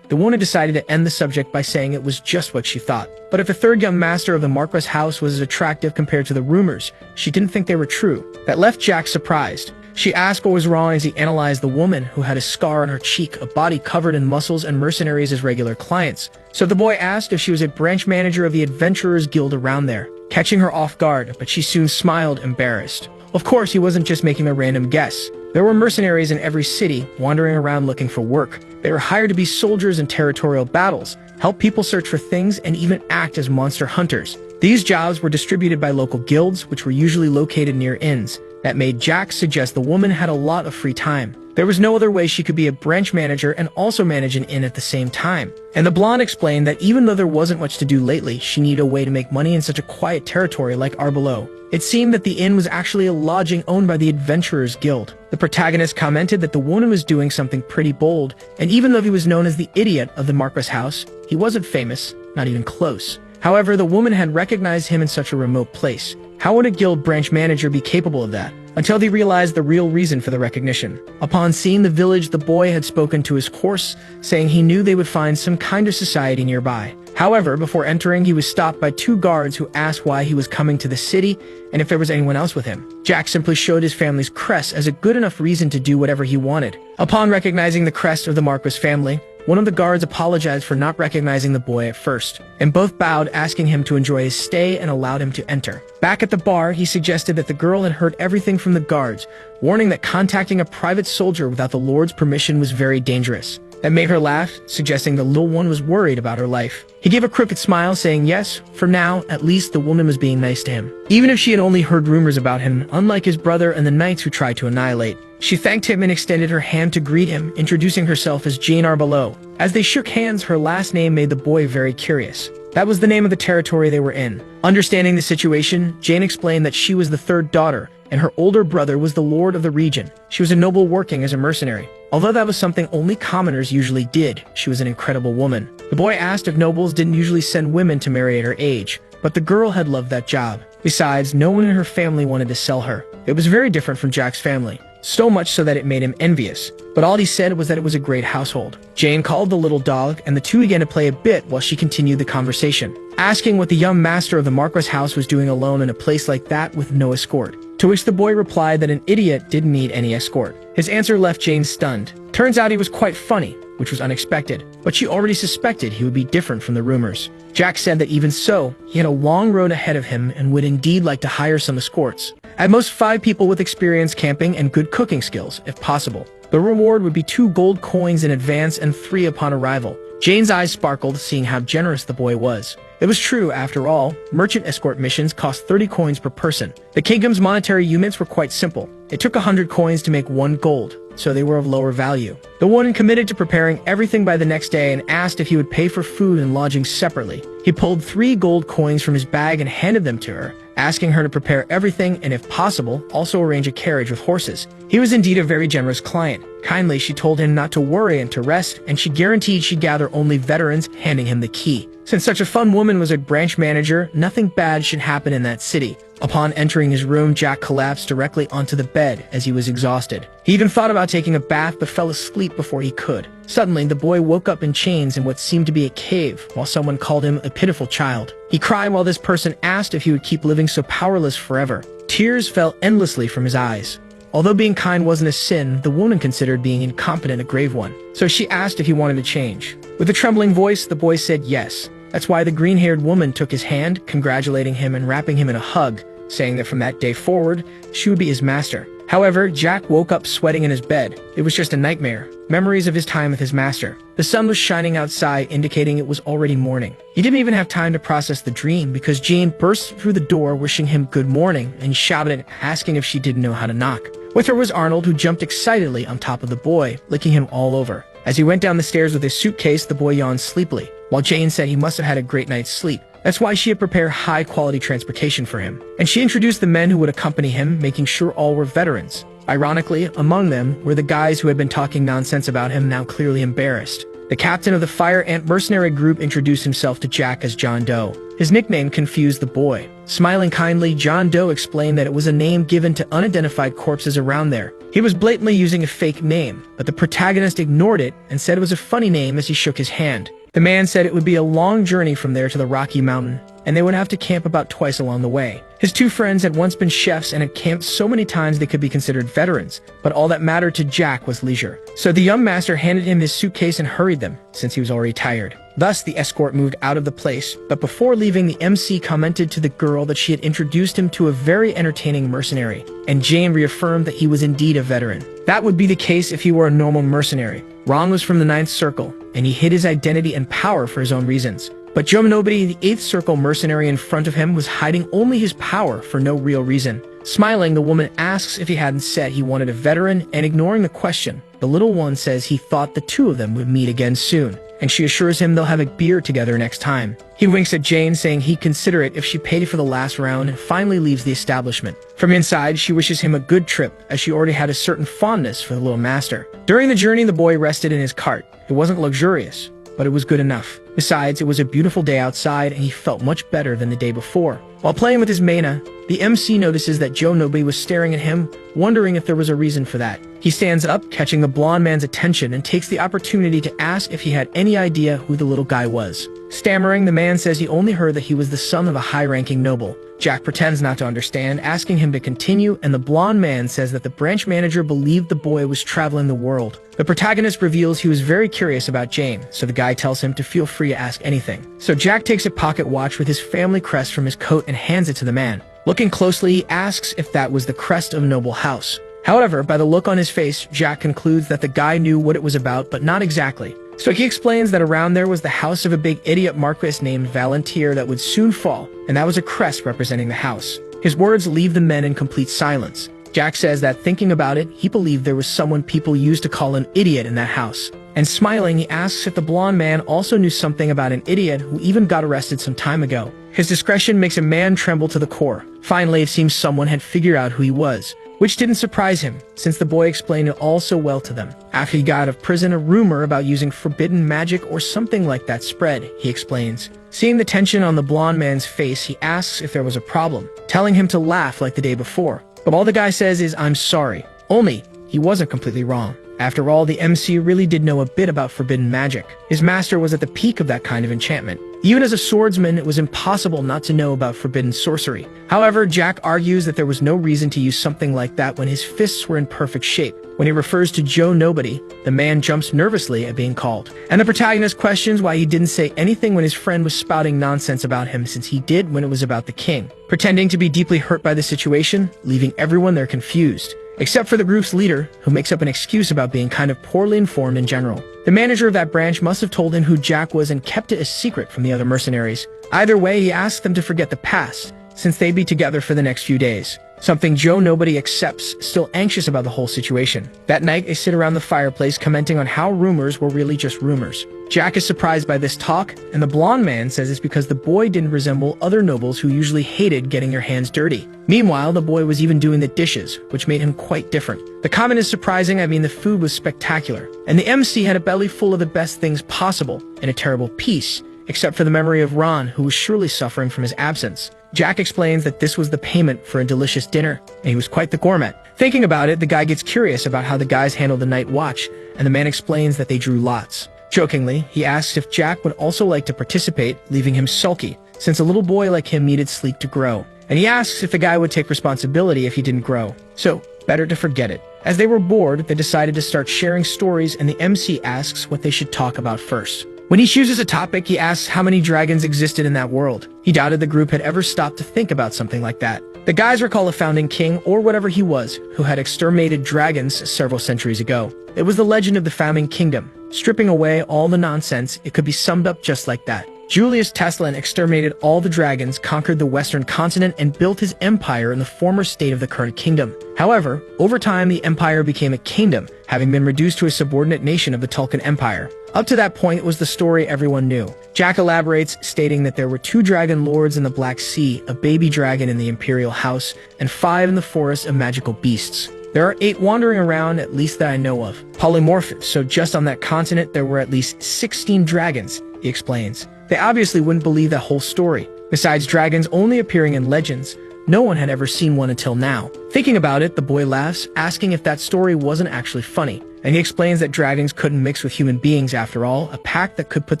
The woman decided to end the subject by saying it was just what she thought. But if the third young master of the Marquess house was as attractive compared to the rumors, she didn't think they were true. That left Jack surprised. She asked what was wrong as he analyzed the woman, who had a scar on her cheek, a body covered in muscles, and mercenaries as regular clients. So the boy asked if she was a branch manager of the Adventurers Guild around there, catching her off guard, but she soon smiled, embarrassed. Of course, he wasn't just making a random guess. There were mercenaries in every city, wandering around looking for work. They were hired to be soldiers in territorial battles, help people search for things, and even act as monster hunters. These jobs were distributed by local guilds, which were usually located near inns. That made Jack suggest the woman had a lot of free time. There was no other way she could be a branch manager and also manage an inn at the same time. And the blonde explained that even though there wasn't much to do lately, she needed a way to make money in such a quiet territory like Arbelo. It seemed that the inn was actually a lodging owned by the Adventurers Guild. The protagonist commented that the woman was doing something pretty bold, and even though he was known as the idiot of the Marquess house, he wasn't famous, not even close. However, the woman had recognized him in such a remote place. How would a guild branch manager be capable of that? Until they realized the real reason for the recognition. Upon seeing the village, the boy had spoken to his horse, saying he knew they would find some kind of society nearby. However, before entering, he was stopped by two guards who asked why he was coming to the city and if there was anyone else with him. Jack simply showed his family's crest as a good enough reason to do whatever he wanted. Upon recognizing the crest of the Marquess family, one of the guards apologized for not recognizing the boy at first, and both bowed, asking him to enjoy his stay and allowed him to enter. Back at the bar, he suggested that the girl had heard everything from the guards, warning that contacting a private soldier without the Lord's permission was very dangerous. That made her laugh, suggesting the little one was worried about her life. He gave a crooked smile, saying yes, for now, at least the woman was being nice to him. Even if she had only heard rumors about him, unlike his brother and the knights who tried to annihilate. She thanked him and extended her hand to greet him, introducing herself as Jane Arbelo. As they shook hands, her last name made the boy very curious. That was the name of the territory they were in. Understanding the situation, Jane explained that she was the third daughter, and her older brother was the lord of the region. She was a noble working as a mercenary. Although that was something only commoners usually did, she was an incredible woman. The boy asked if nobles didn't usually send women to marry at her age, but the girl had loved that job. Besides, no one in her family wanted to sell her. It was very different from Jack's family, so much so that it made him envious. But all he said was that it was a great household. Jane called the little dog, and the two began to play a bit while she continued the conversation, asking what the young master of the Marquis house was doing alone in a place like that with no escort. To which the boy replied that an idiot didn't need any escort. His answer left Jane stunned. Turns out he was quite funny, which was unexpected, but she already suspected he would be different from the rumors. Jack said that even so, he had a long road ahead of him and would indeed like to hire some escorts. At most 5 people with experience camping and good cooking skills, if possible. The reward would be 2 gold coins in advance and 3 upon arrival. Jane's eyes sparkled, seeing how generous the boy was. It was true, after all, merchant escort missions cost 30 coins per person. The kingdom's monetary units were quite simple. It took 100 coins to make 1 gold, so they were of lower value. The woman committed to preparing everything by the next day and asked if he would pay for food and lodging separately. He pulled 3 gold coins from his bag and handed them to her, asking her to prepare everything and, if possible, also arrange a carriage with horses. He was indeed a very generous client. Kindly, she told him not to worry and to rest, and she guaranteed she'd gather only veterans, handing him the key. Since such a fun woman was a branch manager, nothing bad should happen in that city. Upon entering his room, Jack collapsed directly onto the bed as he was exhausted. He even thought about taking a bath but fell asleep before he could. Suddenly, the boy woke up in chains in what seemed to be a cave, while someone called him a pitiful child. He cried while this person asked if he would keep living so powerless forever. Tears fell endlessly from his eyes. Although being kind wasn't a sin, the woman considered being incompetent a grave one. So she asked if he wanted to change. With a trembling voice, the boy said yes. That's why the green-haired woman took his hand, congratulating him and wrapping him in a hug, saying that from that day forward, she would be his master. However, Jack woke up sweating in his bed. It was just a nightmare. Memories of his time with his master. The sun was shining outside, indicating it was already morning. He didn't even have time to process the dream because Jane burst through the door wishing him good morning and shouted, asking if she didn't know how to knock. With her was Arnold, who jumped excitedly on top of the boy, licking him all over. As he went down the stairs with his suitcase, the boy yawned sleepily, while Jane said he must have had a great night's sleep. That's why she had prepared high-quality transportation for him. And she introduced the men who would accompany him, making sure all were veterans. Ironically, among them were the guys who had been talking nonsense about him, now clearly embarrassed. The captain of the Fire Ant mercenary group introduced himself to Jack as John Doe. His nickname confused the boy. Smiling kindly, John Doe explained that it was a name given to unidentified corpses around there. He was blatantly using a fake name, but the protagonist ignored it and said it was a funny name as he shook his hand. The man said it would be a long journey from there to the Rocky Mountain, and they would have to camp about twice along the way. His 2 friends had once been chefs and had camped so many times they could be considered veterans, but all that mattered to Jack was leisure. So the young master handed him his suitcase and hurried them, since he was already tired. Thus, the escort moved out of the place, but before leaving, the MC commented to the girl that she had introduced him to a very entertaining mercenary, and Jane reaffirmed that he was indeed a veteran. That would be the case if he were a normal mercenary. Ron was from the 9th Circle, and he hid his identity and power for his own reasons. But Joe Nobody, the 8th Circle mercenary in front of him, was hiding only his power for no real reason. Smiling, the woman asks if he hadn't said he wanted a veteran, and ignoring the question, the little one says he thought the 2 of them would meet again soon, and she assures him they'll have a beer together next time. He winks at Jane, saying he'd consider it if she paid for the last round, and finally leaves the establishment. From inside, she wishes him a good trip, as she already had a certain fondness for the little master. During the journey, the boy rested in his cart. It wasn't luxurious, but it was good enough. Besides, it was a beautiful day outside, and he felt much better than the day before. While playing with his Mena, the MC notices that Joe Nobody was staring at him, wondering if there was a reason for that. He stands up, catching the blonde man's attention, and takes the opportunity to ask if he had any idea who the little guy was. Stammering, the man says he only heard that he was the son of a high-ranking noble. Jack pretends not to understand, asking him to continue, and the blonde man says that the branch manager believed the boy was traveling the world. The protagonist reveals he was very curious about Jane, so the guy tells him to feel free to ask anything. So Jack takes a pocket watch with his family crest from his coat and hands it to the man. Looking closely, he asks if that was the crest of a noble house. However, by the look on his face, Jack concludes that the guy knew what it was about, but not exactly. So he explains that around there was the house of a big idiot marquis named Valentier that would soon fall, and that was a crest representing the house. His words leave the men in complete silence. Jack says that thinking about it, he believed there was someone people used to call an idiot in that house. And smiling, he asks if the blonde man also knew something about an idiot who even got arrested some time ago. His discretion makes a man tremble to the core. Finally, it seems someone had figured out who he was. which didn't surprise him, since the boy explained it all so well to them. After he got out of prison, a rumor about using forbidden magic or something like that spread, he explains. Seeing the tension on the blonde man's face, he asks if there was a problem, telling him to laugh like the day before. But all the guy says is, "I'm sorry." Only, he wasn't completely wrong. After all, the MC really did know a bit about forbidden magic. His master was at the peak of that kind of enchantment. Even as a swordsman, it was impossible not to know about forbidden sorcery. However, Jack argues that there was no reason to use something like that when his fists were in perfect shape. When he refers to Joe Nobody, the man jumps nervously at being called. And the protagonist questions why he didn't say anything when his friend was spouting nonsense about him, since he did when it was about the king, pretending to be deeply hurt by the situation, leaving everyone there confused. Except for the group's leader, who makes up an excuse about being kind of poorly informed in general. The manager of that branch must have told him who Jack was and kept it a secret from the other mercenaries. Either way, he asked them to forget the past, since they'd be together for the next few days. Something Joe Nobody accepts, still anxious about the whole situation. That night, they sit around the fireplace commenting on how rumors were really just rumors. Jack is surprised by this talk, and the blonde man says it's because the boy didn't resemble other nobles who usually hated getting their hands dirty. Meanwhile, the boy was even doing the dishes, which made him quite different. The comment is surprising. The food was spectacular, and the MC had a belly full of the best things possible, and a terrible peace, except for the memory of Ron, who was surely suffering from his absence. Jack explains that this was the payment for a delicious dinner, and he was quite the gourmet. Thinking about it, the guy gets curious about how the guys handled the night watch, and the man explains that they drew lots. Jokingly, he asks if Jack would also like to participate, leaving him sulky, since a little boy like him needed sleep to grow. And he asks if the guy would take responsibility if he didn't grow. So, better to forget it. As they were bored, they decided to start sharing stories, and the MC asks what they should talk about first. When he chooses a topic, he asks how many dragons existed in that world. He doubted the group had ever stopped to think about something like that. The guys recall a founding king, or whatever he was, who had exterminated dragons several centuries ago. It was the legend of the founding kingdom. Stripping away all the nonsense, it could be summed up just like that. Julius Tesla exterminated all the dragons, conquered the western continent, and built his empire in the former state of the current kingdom. However, over time, the empire became a kingdom, having been reduced to a subordinate nation of the Tulkun Empire. Up to that point, it was the story everyone knew. Jack elaborates, stating that there were 2 dragon lords in the Black Sea, a baby dragon in the Imperial House, and 5 in the forest of magical beasts. There are 8 wandering around, at least that I know of. Polymorphic, so just on that continent, there were at least 16 dragons, he explains. They obviously wouldn't believe that whole story. Besides dragons only appearing in legends, no one had ever seen one until now. Thinking about it, the boy laughs, asking if that story wasn't actually funny. And he explains that dragons couldn't mix with human beings after all, a pact that could put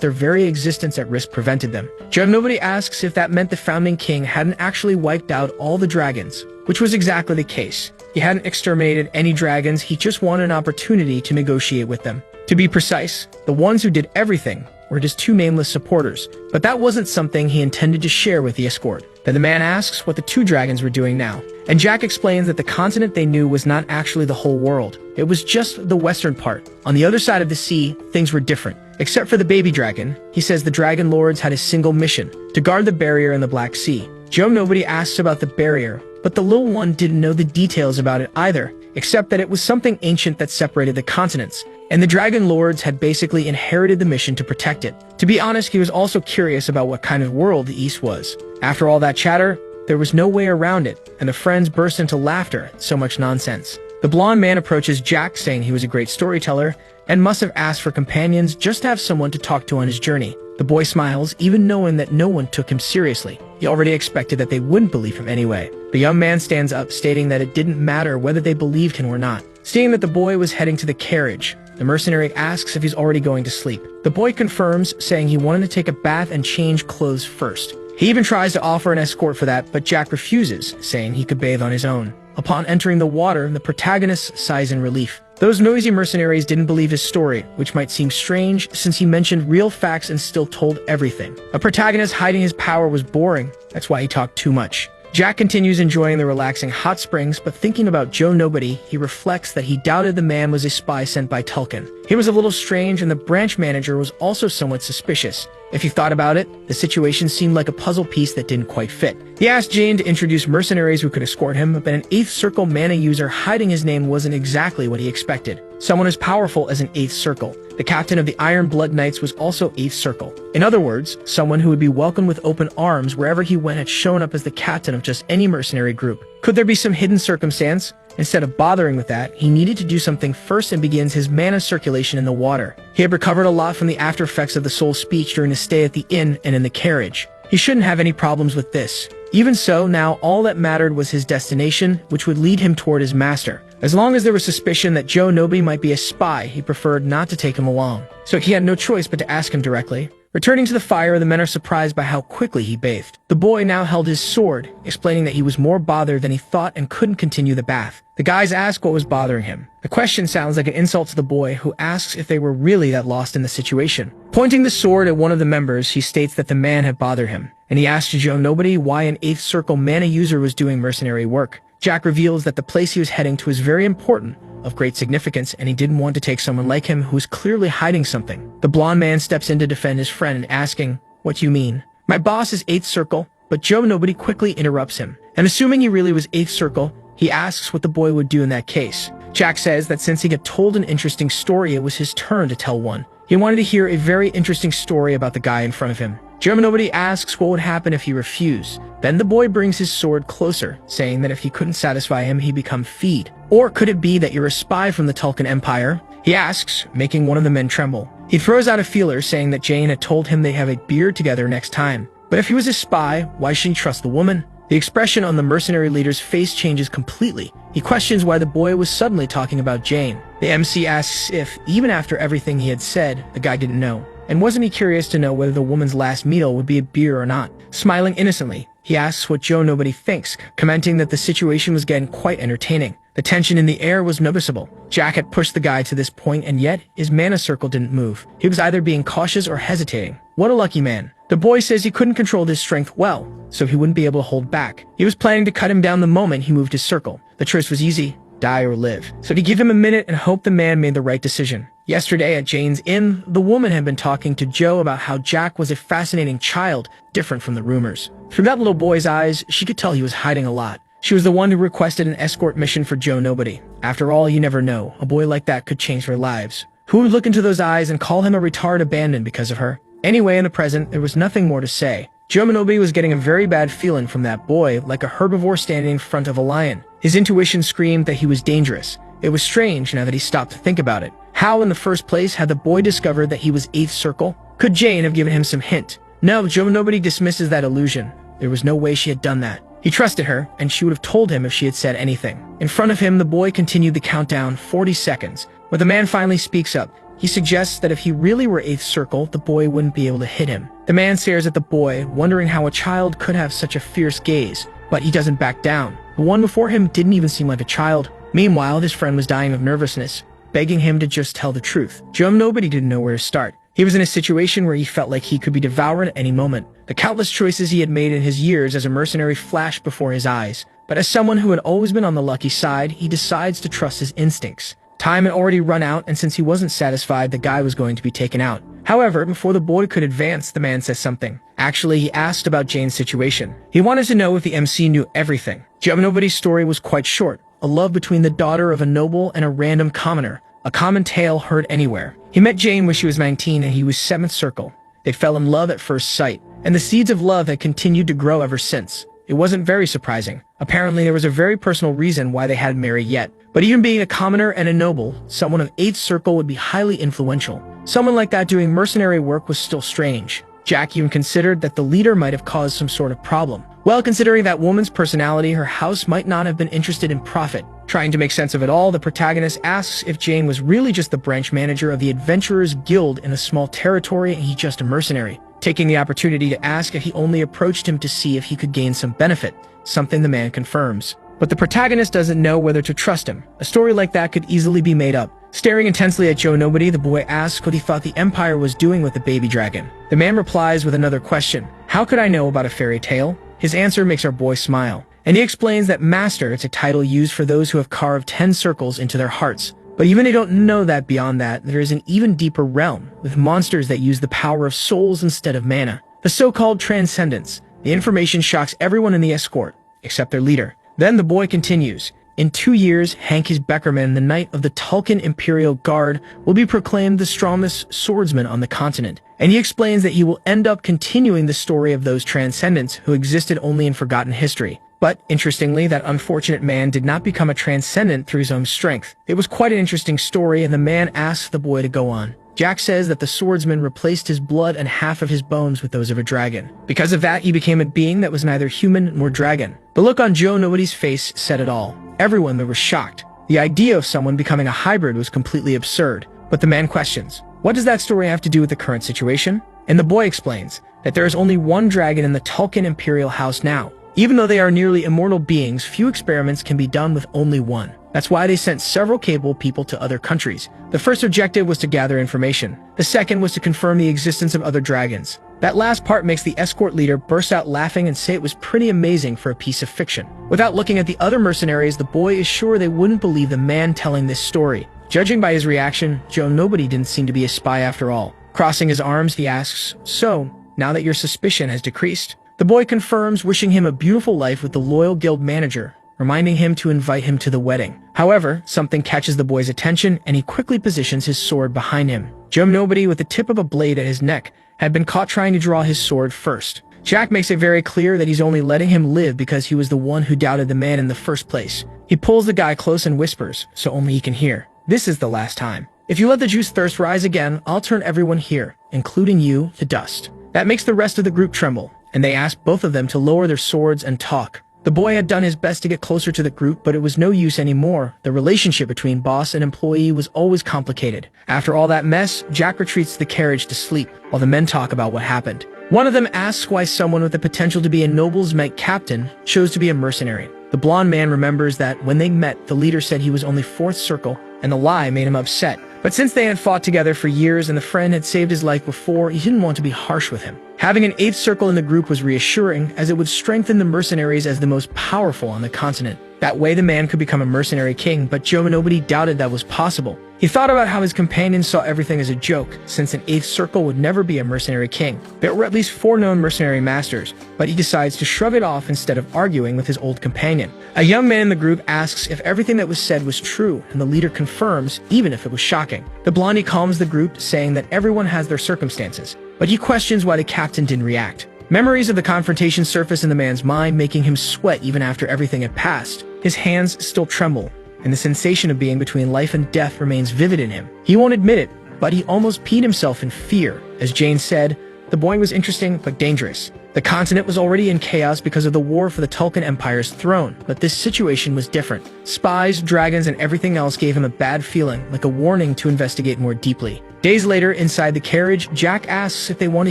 their very existence at risk prevented them. Joe Nobody asks if that meant the founding king hadn't actually wiped out all the dragons, which was exactly the case. He hadn't exterminated any dragons, he just wanted an opportunity to negotiate with them. To be precise, the ones who did everything were just 2 nameless supporters, but that wasn't something he intended to share with the escort. Then the man asks what the 2 dragons were doing now, and Jack explains that the continent they knew was not actually the whole world. It was just the western part. On the other side of the sea, things were different. Except for the baby dragon, he says the dragon lords had a single mission, to guard the barrier in the Black Sea. Joe Nobody asks about the barrier, but the little one didn't know the details about it either, except that it was something ancient that separated the continents, and the Dragon Lords had basically inherited the mission to protect it. To be honest, he was also curious about what kind of world the East was. After all that chatter, there was no way around it, and the friends burst into laughter at so much nonsense. The blonde man approaches Jack, saying he was a great storyteller, and must have asked for companions just to have someone to talk to on his journey. The boy smiles, even knowing that no one took him seriously. He already expected that they wouldn't believe him anyway. The young man stands up, stating that it didn't matter whether they believed him or not. Seeing that the boy was heading to the carriage, the mercenary asks if he's already going to sleep. The boy confirms, saying he wanted to take a bath and change clothes first. He even tries to offer an escort for that, but Jack refuses, saying he could bathe on his own. Upon entering the water, the protagonist sighs in relief. Those noisy mercenaries didn't believe his story, which might seem strange since he mentioned real facts and still told everything. A protagonist hiding his power was boring, that's why he talked too much. Jack continues enjoying the relaxing hot springs, but thinking about Joe Nobody, he reflects that he doubted the man was a spy sent by Tulkun. He was a little strange, and the branch manager was also somewhat suspicious. If you thought about it, the situation seemed like a puzzle piece that didn't quite fit. He asked Jane to introduce mercenaries who could escort him, but an 8th Circle mana user hiding his name wasn't exactly what he expected. Someone as powerful as an 8th Circle. The captain of the Iron Blood Knights was also 8th Circle. In other words, someone who would be welcomed with open arms wherever he went had shown up as the captain of just any mercenary group. Could there be some hidden circumstance? Instead of bothering with that, he needed to do something first and begins his mana circulation in the water. He had recovered a lot from the after effects of the soul speech during his stay at the inn and in the carriage. He shouldn't have any problems with this. Even so, now all that mattered was his destination, which would lead him toward his master. As long as there was suspicion that Joe Nobody might be a spy, he preferred not to take him along. So he had no choice but to ask him directly. Returning to the fire, the men are surprised by how quickly he bathed. The boy now held his sword, explaining that he was more bothered than he thought and couldn't continue the bath. The guys ask what was bothering him. The question sounds like an insult to the boy, who asks if they were really that lost in the situation. Pointing the sword at one of the members, he states that the man had bothered him, and he asked Joe Nobody why an 8th Circle mana user was doing mercenary work. Jack reveals that the place he was heading to is very important, of great significance, and he didn't want to take someone like him who was clearly hiding something. The blonde man steps in to defend his friend, asking, "What do you mean?" "My boss is 8th Circle," but Joe Nobody quickly interrupts him. And assuming he really was 8th Circle, he asks what the boy would do in that case. Jack says that since he had told an interesting story, it was his turn to tell one. He wanted to hear a very interesting story about the guy in front of him. Joe Nobody asks what would happen if he refused. Then the boy brings his sword closer, saying that if he couldn't satisfy him, he'd become feed. Or could it be that you're a spy from the Tulkun Empire? He asks, making one of the men tremble. He throws out a feeler, saying that Jane had told him they'd have a beer together next time. But if he was a spy, why should he trust the woman? The expression on the mercenary leader's face changes completely. He questions why the boy was suddenly talking about Jane. The MC asks if, even after everything he had said, the guy didn't know. And wasn't he curious to know whether the woman's last meal would be a beer or not? Smiling innocently, he asks what Joe Nobody thinks, commenting that the situation was getting quite entertaining. The tension in the air was noticeable. Jack had pushed the guy to this point, and yet his mana circle didn't move. He was either being cautious or hesitating. What a lucky man. The boy says he couldn't control his strength well, so he wouldn't be able to hold back. He was planning to cut him down the moment he moved his circle. The choice was easy: die or live. So to give him a minute and hope the man made the right decision. Yesterday at Jane's inn, the woman had been talking to Joe about how Jack was a fascinating child, different from the rumors. Through that little boy's eyes, she could tell he was hiding a lot. She was the one who requested an escort mission for Joe Nobody. After all, you never know. A boy like that could change their lives. Who would look into those eyes and call him a retard abandoned because of her? Anyway, in the present, there was nothing more to say. Joe Nobody was getting a very bad feeling from that boy, like a herbivore standing in front of a lion. His intuition screamed that he was dangerous. It was strange now that he stopped to think about it. How, in the first place, had the boy discovered that he was 8th Circle? Could Jane have given him some hint? No, Joe Nobody dismisses that illusion. There was no way she had done that. He trusted her, and she would have told him if she had said anything. In front of him, the boy continued the countdown, 40 seconds. When the man finally speaks up, he suggests that if he really were 8th Circle, the boy wouldn't be able to hit him. The man stares at the boy, wondering how a child could have such a fierce gaze, but he doesn't back down. The one before him didn't even seem like a child. Meanwhile, his friend was dying of nervousness, begging him to just tell the truth. Joe Nobody didn't know where to start. He was in a situation where he felt like he could be devoured at any moment. The countless choices he had made in his years as a mercenary flashed before his eyes. But as someone who had always been on the lucky side, he decides to trust his instincts. Time had already run out, and since he wasn't satisfied, the guy was going to be taken out. However, before the boy could advance, the man says something. Actually, he asked about Jane's situation. He wanted to know if the MC knew everything. Joe Nobody's story was quite short. A love between the daughter of a noble and a random commoner. A common tale heard anywhere. He met Jane when she was 19 and he was 7th Circle. They fell in love at first sight, and the seeds of love had continued to grow ever since. It wasn't very surprising. Apparently, there was a very personal reason why they hadn't married yet. But even being a commoner and a noble, someone of 8th Circle would be highly influential. Someone like that doing mercenary work was still strange. Jack even considered that the leader might have caused some sort of problem. Well, considering that woman's personality, her house might not have been interested in profit. Trying to make sense of it all, the protagonist asks if Jane was really just the branch manager of the Adventurers Guild in a small territory and he just a mercenary. Taking the opportunity to ask if he only approached him to see if he could gain some benefit, something the man confirms. But the protagonist doesn't know whether to trust him. A story like that could easily be made up. Staring intensely at Joe Nobody, the boy asks what he thought the Empire was doing with the baby dragon. The man replies with another question. How could I know about a fairy tale? His answer makes our boy smile. And he explains that Master is a title used for those who have carved 10 circles into their hearts. But even they don't know that beyond that, there is an even deeper realm, with monsters that use the power of souls instead of mana. The so-called transcendence. The information shocks everyone in the escort, except their leader. Then the boy continues. In 2 years, Hankis Beckerman, the Knight of the Tulkun Imperial Guard, will be proclaimed the strongest swordsman on the continent. And he explains that he will end up continuing the story of those transcendents who existed only in forgotten history. But, interestingly, that unfortunate man did not become a transcendent through his own strength. It was quite an interesting story, and the man asks the boy to go on. Jack says that the swordsman replaced his blood and half of his bones with those of a dragon. Because of that, he became a being that was neither human nor dragon. The look on Joe Nobody's face said it all. Everyone there was shocked. The idea of someone becoming a hybrid was completely absurd. But the man questions, what does that story have to do with the current situation? And the boy explains that there is only one dragon in the Tulkun Imperial House now. Even though they are nearly immortal beings, few experiments can be done with only one. That's why they sent several capable people to other countries. The first objective was to gather information. The second was to confirm the existence of other dragons. That last part makes the escort leader burst out laughing and say it was pretty amazing for a piece of fiction. Without looking at the other mercenaries, the boy is sure they wouldn't believe the man telling this story. Judging by his reaction, Joe Nobody didn't seem to be a spy after all. Crossing his arms, he asks, so, now that your suspicion has decreased? The boy confirms, wishing him a beautiful life with the loyal guild manager, reminding him to invite him to the wedding. However, something catches the boy's attention, and he quickly positions his sword behind him. Joe Nobody, with the tip of a blade at his neck, had been caught trying to draw his sword first. Jack makes it very clear that he's only letting him live because he was the one who doubted the man in the first place. He pulls the guy close and whispers, so only he can hear, "This is the last time. If you let the juice thirst rise again, I'll turn everyone here, including you, to dust." That makes the rest of the group tremble, and they ask both of them to lower their swords and talk. The boy had done his best to get closer to the group, but it was no use anymore. The relationship between boss and employee was always complicated. After all that mess, Jack retreats to the carriage to sleep, while the men talk about what happened. One of them asks why someone with the potential to be a noble's knight captain chose to be a mercenary. The blonde man remembers that when they met, the leader said he was only fourth circle, and the lie made him upset. But since they had fought together for years and the friend had saved his life before, he didn't want to be harsh with him. Having an eighth circle in the group was reassuring, as it would strengthen the mercenaries as the most powerful on the continent. That way the man could become a mercenary king, but Joe Nobody doubted that was possible. He thought about how his companions saw everything as a joke, since an eighth circle would never be a mercenary king. There were at least 4 known mercenary masters, but he decides to shrug it off instead of arguing with his old companion. A young man in the group asks if everything that was said was true, and the leader confirms, even if it was shocking. The blondie calms the group, saying that everyone has their circumstances, but he questions why the captain didn't react. Memories of the confrontation surface in the man's mind, making him sweat even after everything had passed. His hands still tremble, and the sensation of being between life and death remains vivid in him. He won't admit it, but he almost peed himself in fear. As Jane said, the boy was interesting but dangerous. The continent was already in chaos because of the war for the Tulkun Empire's throne, but this situation was different. Spies, dragons, and everything else gave him a bad feeling, like a warning to investigate more deeply. Days later, inside the carriage, Jack asks if they want to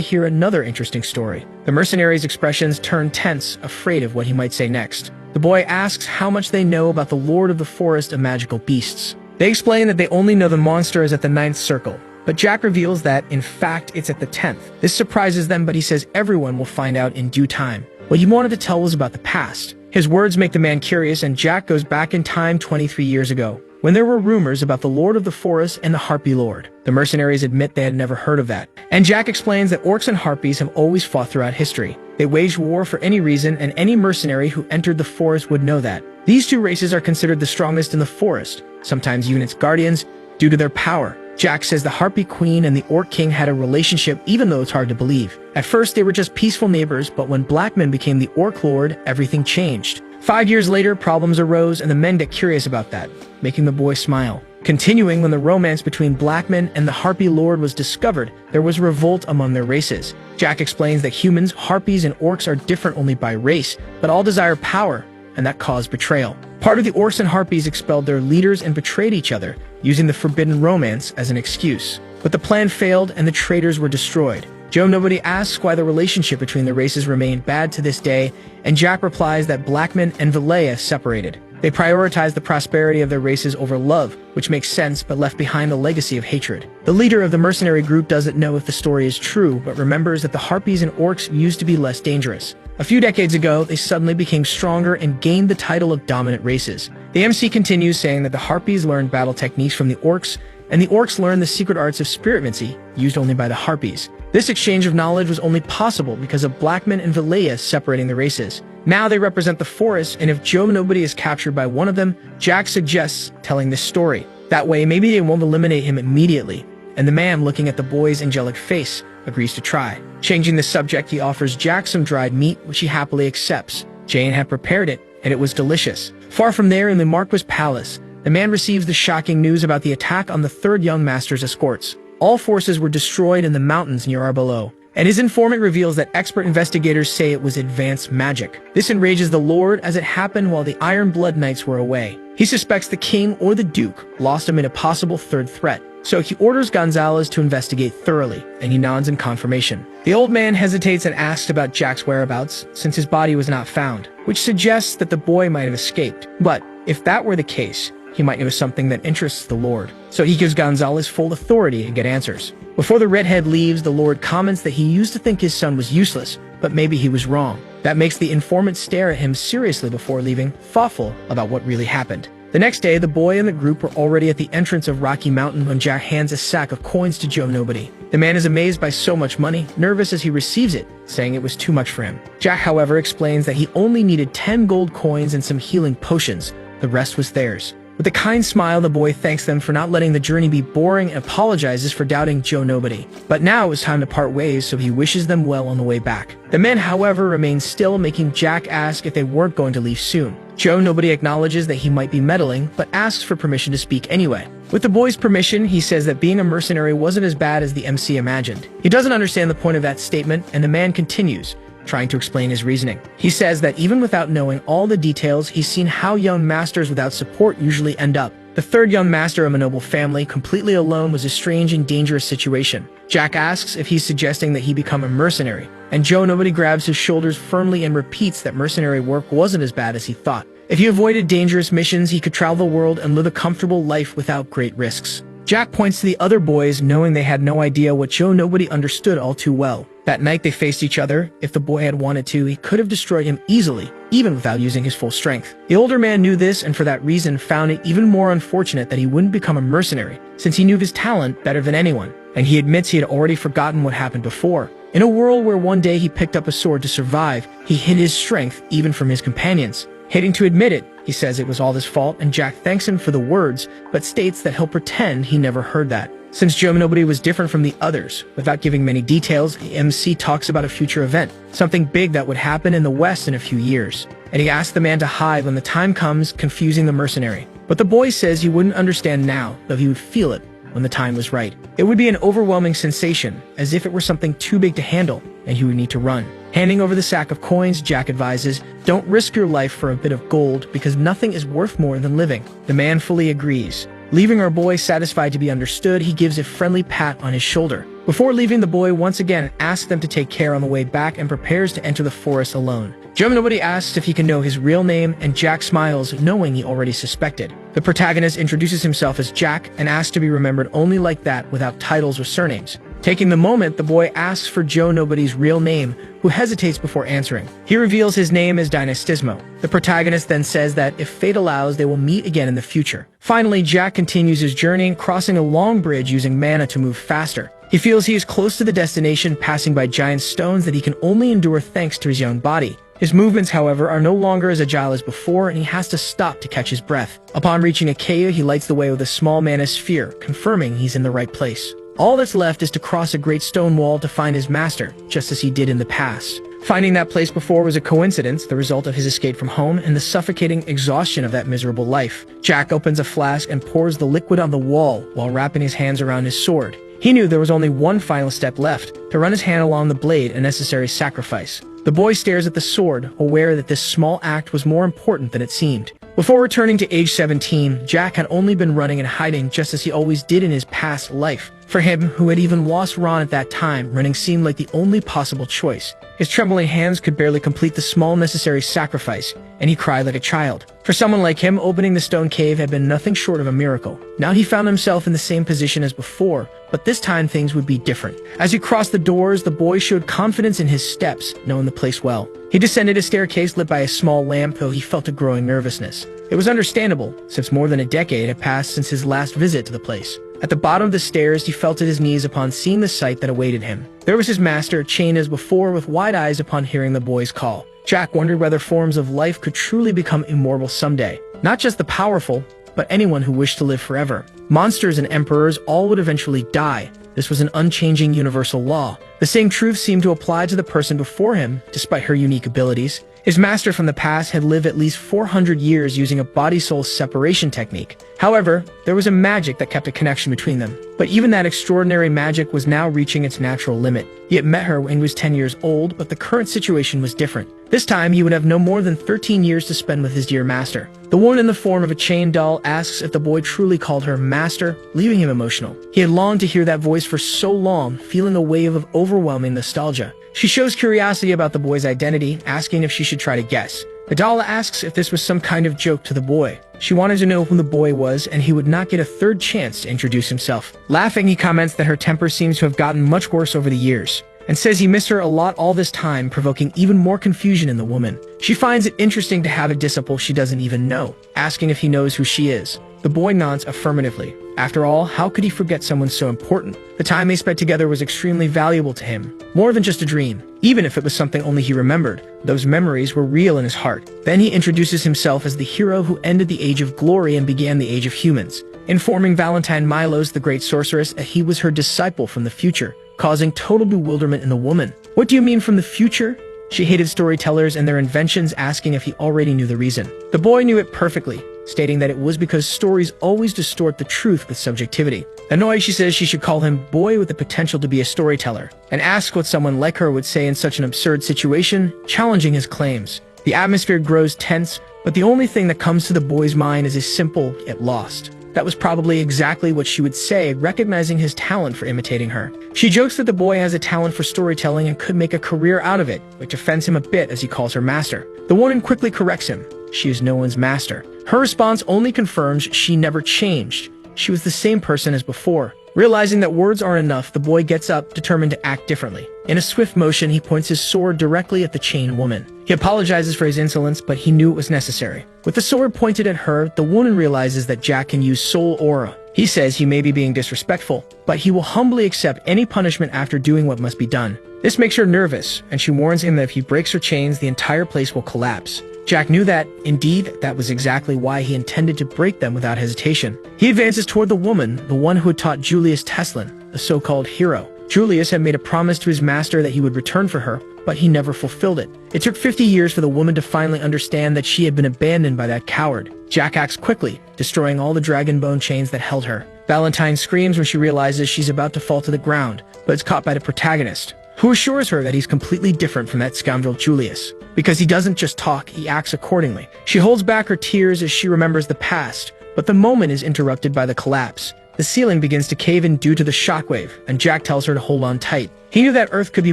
hear another interesting story. The mercenaries' expressions turn tense, afraid of what he might say next. The boy asks how much they know about the Lord of the Forest of Magical Beasts. They explain that they only know the monster is at the 9th circle, but Jack reveals that, in fact, it's at the 10th. This surprises them, but he says everyone will find out in due time. What he wanted to tell was about the past. His words make the man curious, and Jack goes back in time 23 years ago, when there were rumors about the Lord of the Forest and the Harpy Lord. The mercenaries admit they had never heard of that. And Jack explains that orcs and harpies have always fought throughout history. They waged war for any reason, and any mercenary who entered the forest would know that. These 2 races are considered the strongest in the forest, sometimes even its guardians, due to their power. Jack says the Harpy Queen and the Orc King had a relationship, even though it's hard to believe. At first, they were just peaceful neighbors, but when Blackman became the Orc Lord, everything changed. 5 years later, problems arose, and the men get curious about that, making the boy smile. Continuing, when the romance between Blackman and the Harpy Lord was discovered, there was revolt among their races. Jack explains that humans, harpies, and orcs are different only by race, but all desire power, and that caused betrayal. Part of the orcs and harpies expelled their leaders and betrayed each other, using the forbidden romance as an excuse. But the plan failed, and the traitors were destroyed. Joe Nobody asks why the relationship between the races remained bad to this day, and Jack replies that Blackman and Valea separated. They prioritized the prosperity of their races over love, which makes sense, but left behind a legacy of hatred. The leader of the mercenary group doesn't know if the story is true, but remembers that the harpies and orcs used to be less dangerous. A few decades ago, they suddenly became stronger and gained the title of dominant races. The MC continues, saying that the harpies learned battle techniques from the orcs, and the orcs learned the secret arts of spiritmancy, used only by the harpies. This exchange of knowledge was only possible because of Blackman and Valea separating the races. Now they represent the forest, and if Joe Nobody is captured by one of them, Jack suggests telling this story. That way, maybe they won't eliminate him immediately. And the man, looking at the boy's angelic face, agrees to try. Changing the subject, he offers Jack some dried meat, which he happily accepts. Jane had prepared it, and it was delicious. Far from there, in the Marquis' palace, the man receives the shocking news about the attack on the third young master's escorts. All forces were destroyed in the mountains near Arbelo, and his informant reveals that expert investigators say it was advanced magic. This enrages the Lord, as it happened while the Iron Blood Knights were away. He suspects the king or the duke lost him in a possible third threat, so he orders Gonzalez to investigate thoroughly, and he nods in confirmation. The old man hesitates and asks about Jack's whereabouts, since his body was not found, which suggests that the boy might have escaped. But if that were the case, he might know something that interests the Lord. So he gives Gonzalez full authority to get answers. Before the redhead leaves, the Lord comments that he used to think his son was useless, but maybe he was wrong. That makes the informant stare at him seriously before leaving, thoughtful about what really happened. The next day, the boy and the group were already at the entrance of Rocky Mountain when Jack hands a sack of coins to Joe Nobody. The man is amazed by so much money, nervous as he receives it, saying it was too much for him. Jack, however, explains that he only needed 10 gold coins and some healing potions. The rest was theirs. With a kind smile, the boy thanks them for not letting the journey be boring and apologizes for doubting Joe Nobody. But now it was time to part ways, so he wishes them well on the way back. The men, however, remain still, making Jack ask if they weren't going to leave soon. Joe Nobody acknowledges that he might be meddling, but asks for permission to speak anyway. With the boy's permission, he says that being a mercenary wasn't as bad as the MC imagined. He doesn't understand the point of that statement, and the man continues, trying to explain his reasoning. He says that even without knowing all the details, he's seen how young masters without support usually end up. The third young master of a noble family, completely alone, was a strange and dangerous situation. Jack asks if he's suggesting that he become a mercenary, and Joe Nobody grabs his shoulders firmly and repeats that mercenary work wasn't as bad as he thought. If he avoided dangerous missions, he could travel the world and live a comfortable life without great risks. Jack points to the other boys, knowing they had no idea what Joe Nobody understood all too well. That night they faced each other. If the boy had wanted to, he could have destroyed him easily, even without using his full strength. The older man knew this, and for that reason found it even more unfortunate that he wouldn't become a mercenary, since he knew his talent better than anyone, and he admits he had already forgotten what happened before. In a world where one day he picked up a sword to survive, he hid his strength even from his companions. Hating to admit it, he says it was all his fault, and Jack thanks him for the words, but states that he'll pretend he never heard that. Since Joe Nobody was different from the others, without giving many details, the MC talks about a future event, something big that would happen in the West in a few years, and he asks the man to hide when the time comes, confusing the mercenary. But the boy says he wouldn't understand now, though he would feel it when the time was right. It would be an overwhelming sensation, as if it were something too big to handle, and he would need to run. Handing over the sack of coins, Jack advises, "Don't risk your life for a bit of gold, because nothing is worth more than living." The man fully agrees. Leaving our boy satisfied to be understood, he gives a friendly pat on his shoulder. Before leaving, the boy once again asks them to take care on the way back and prepares to enter the forest alone. Joe Nobody asks if he can know his real name, and Jack smiles, knowing he already suspected. The protagonist introduces himself as Jack and asks to be remembered only like that, without titles or surnames. Taking the moment, the boy asks for Joe Nobody's real name, who hesitates before answering. He reveals his name is Dynastismo. The protagonist then says that if fate allows, they will meet again in the future. Finally, Jack continues his journey, crossing a long bridge using mana to move faster. He feels he is close to the destination, passing by giant stones that he can only endure thanks to his young body. His movements, however, are no longer as agile as before, and he has to stop to catch his breath. Upon reaching a cave, he lights the way with a small mana sphere, confirming he's in the right place. All that's left is to cross a great stone wall to find his master, just as he did in the past. Finding that place before was a coincidence, the result of his escape from home and the suffocating exhaustion of that miserable life. Jack opens a flask and pours the liquid on the wall while wrapping his hands around his sword. He knew there was only one final step left, to run his hand along the blade, a necessary sacrifice. The boy stares at the sword, aware that this small act was more important than it seemed. Before returning to age 17, Jack had only been running and hiding just as he always did in his past life. For him, who had even lost Ron at that time, running seemed like the only possible choice. His trembling hands could barely complete the small necessary sacrifice, and he cried like a child. For someone like him, opening the stone cave had been nothing short of a miracle. Now he found himself in the same position as before, but this time things would be different. As he crossed the doors, the boy showed confidence in his steps, knowing the place well. He descended a staircase lit by a small lamp, though he felt a growing nervousness. It was understandable, since more than a decade had passed since his last visit to the place. At the bottom of the stairs, he fell at his knees upon seeing the sight that awaited him. There was his master, chained as before, with wide eyes upon hearing the boy's call. Jack wondered whether forms of life could truly become immortal someday. Not just the powerful, but anyone who wished to live forever. Monsters and emperors all would eventually die. This was an unchanging universal law. The same truth seemed to apply to the person before him, despite her unique abilities. His master from the past had lived at least 400 years using a body-soul separation technique. However, there was a magic that kept a connection between them. But even that extraordinary magic was now reaching its natural limit. He had met her when he was 10 years old, but the current situation was different. This time, he would have no more than 13 years to spend with his dear master. The woman in the form of a chain doll asks if the boy truly called her master, leaving him emotional. He had longed to hear that voice for so long, feeling a wave of overwhelming nostalgia. She shows curiosity about the boy's identity, asking if she should try to guess. The doll asks if this was some kind of joke to the boy. She wanted to know who the boy was, and he would not get a third chance to introduce himself. Laughing, he comments that her temper seems to have gotten much worse over the years, and says he missed her a lot all this time, provoking even more confusion in the woman. She finds it interesting to have a disciple she doesn't even know, asking if he knows who she is. The boy nods affirmatively. After all, how could he forget someone so important? The time they spent together was extremely valuable to him, more than just a dream. Even if it was something only he remembered, those memories were real in his heart. Then he introduces himself as the hero who ended the age of glory and began the age of humans, informing Valentine Milos, the great sorceress, that he was her disciple from the future, causing total bewilderment in the woman. What do you mean from the future? She hated storytellers and their inventions, asking if he already knew the reason. The boy knew it perfectly, stating that it was because stories always distort the truth with subjectivity. Annoyed, she says she should call him boy with the potential to be a storyteller, and asks what someone like her would say in such an absurd situation, challenging his claims. The atmosphere grows tense, but the only thing that comes to the boy's mind is a simple yet lost. That was probably exactly what she would say, recognizing his talent for imitating her. She jokes that the boy has a talent for storytelling and could make a career out of it, which offends him a bit as he calls her master. The woman quickly corrects him. She is no one's master. Her response only confirms she never changed. She was the same person as before. Realizing that words aren't enough, the boy gets up, determined to act differently. In a swift motion, he points his sword directly at the chain woman. He apologizes for his insolence, but he knew it was necessary. With the sword pointed at her, the woman realizes that Jack can use soul aura. He says he may be being disrespectful, but he will humbly accept any punishment after doing what must be done. This makes her nervous, and she warns him that if he breaks her chains, the entire place will collapse. Jack knew that, indeed, that was exactly why he intended to break them without hesitation. He advances toward the woman, the one who had taught Julius Teslin, the so-called hero. Julius had made a promise to his master that he would return for her, but he never fulfilled it. It took 50 years for the woman to finally understand that she had been abandoned by that coward. Jack acts quickly, destroying all the dragon bone chains that held her. Valentine screams when she realizes she's about to fall to the ground, but is caught by the protagonist, who assures her that he's completely different from that scoundrel Julius. Because he doesn't just talk, he acts accordingly. She holds back her tears as she remembers the past, but the moment is interrupted by the collapse. The ceiling begins to cave in due to the shockwave, and Jack tells her to hold on tight. He knew that Earth could be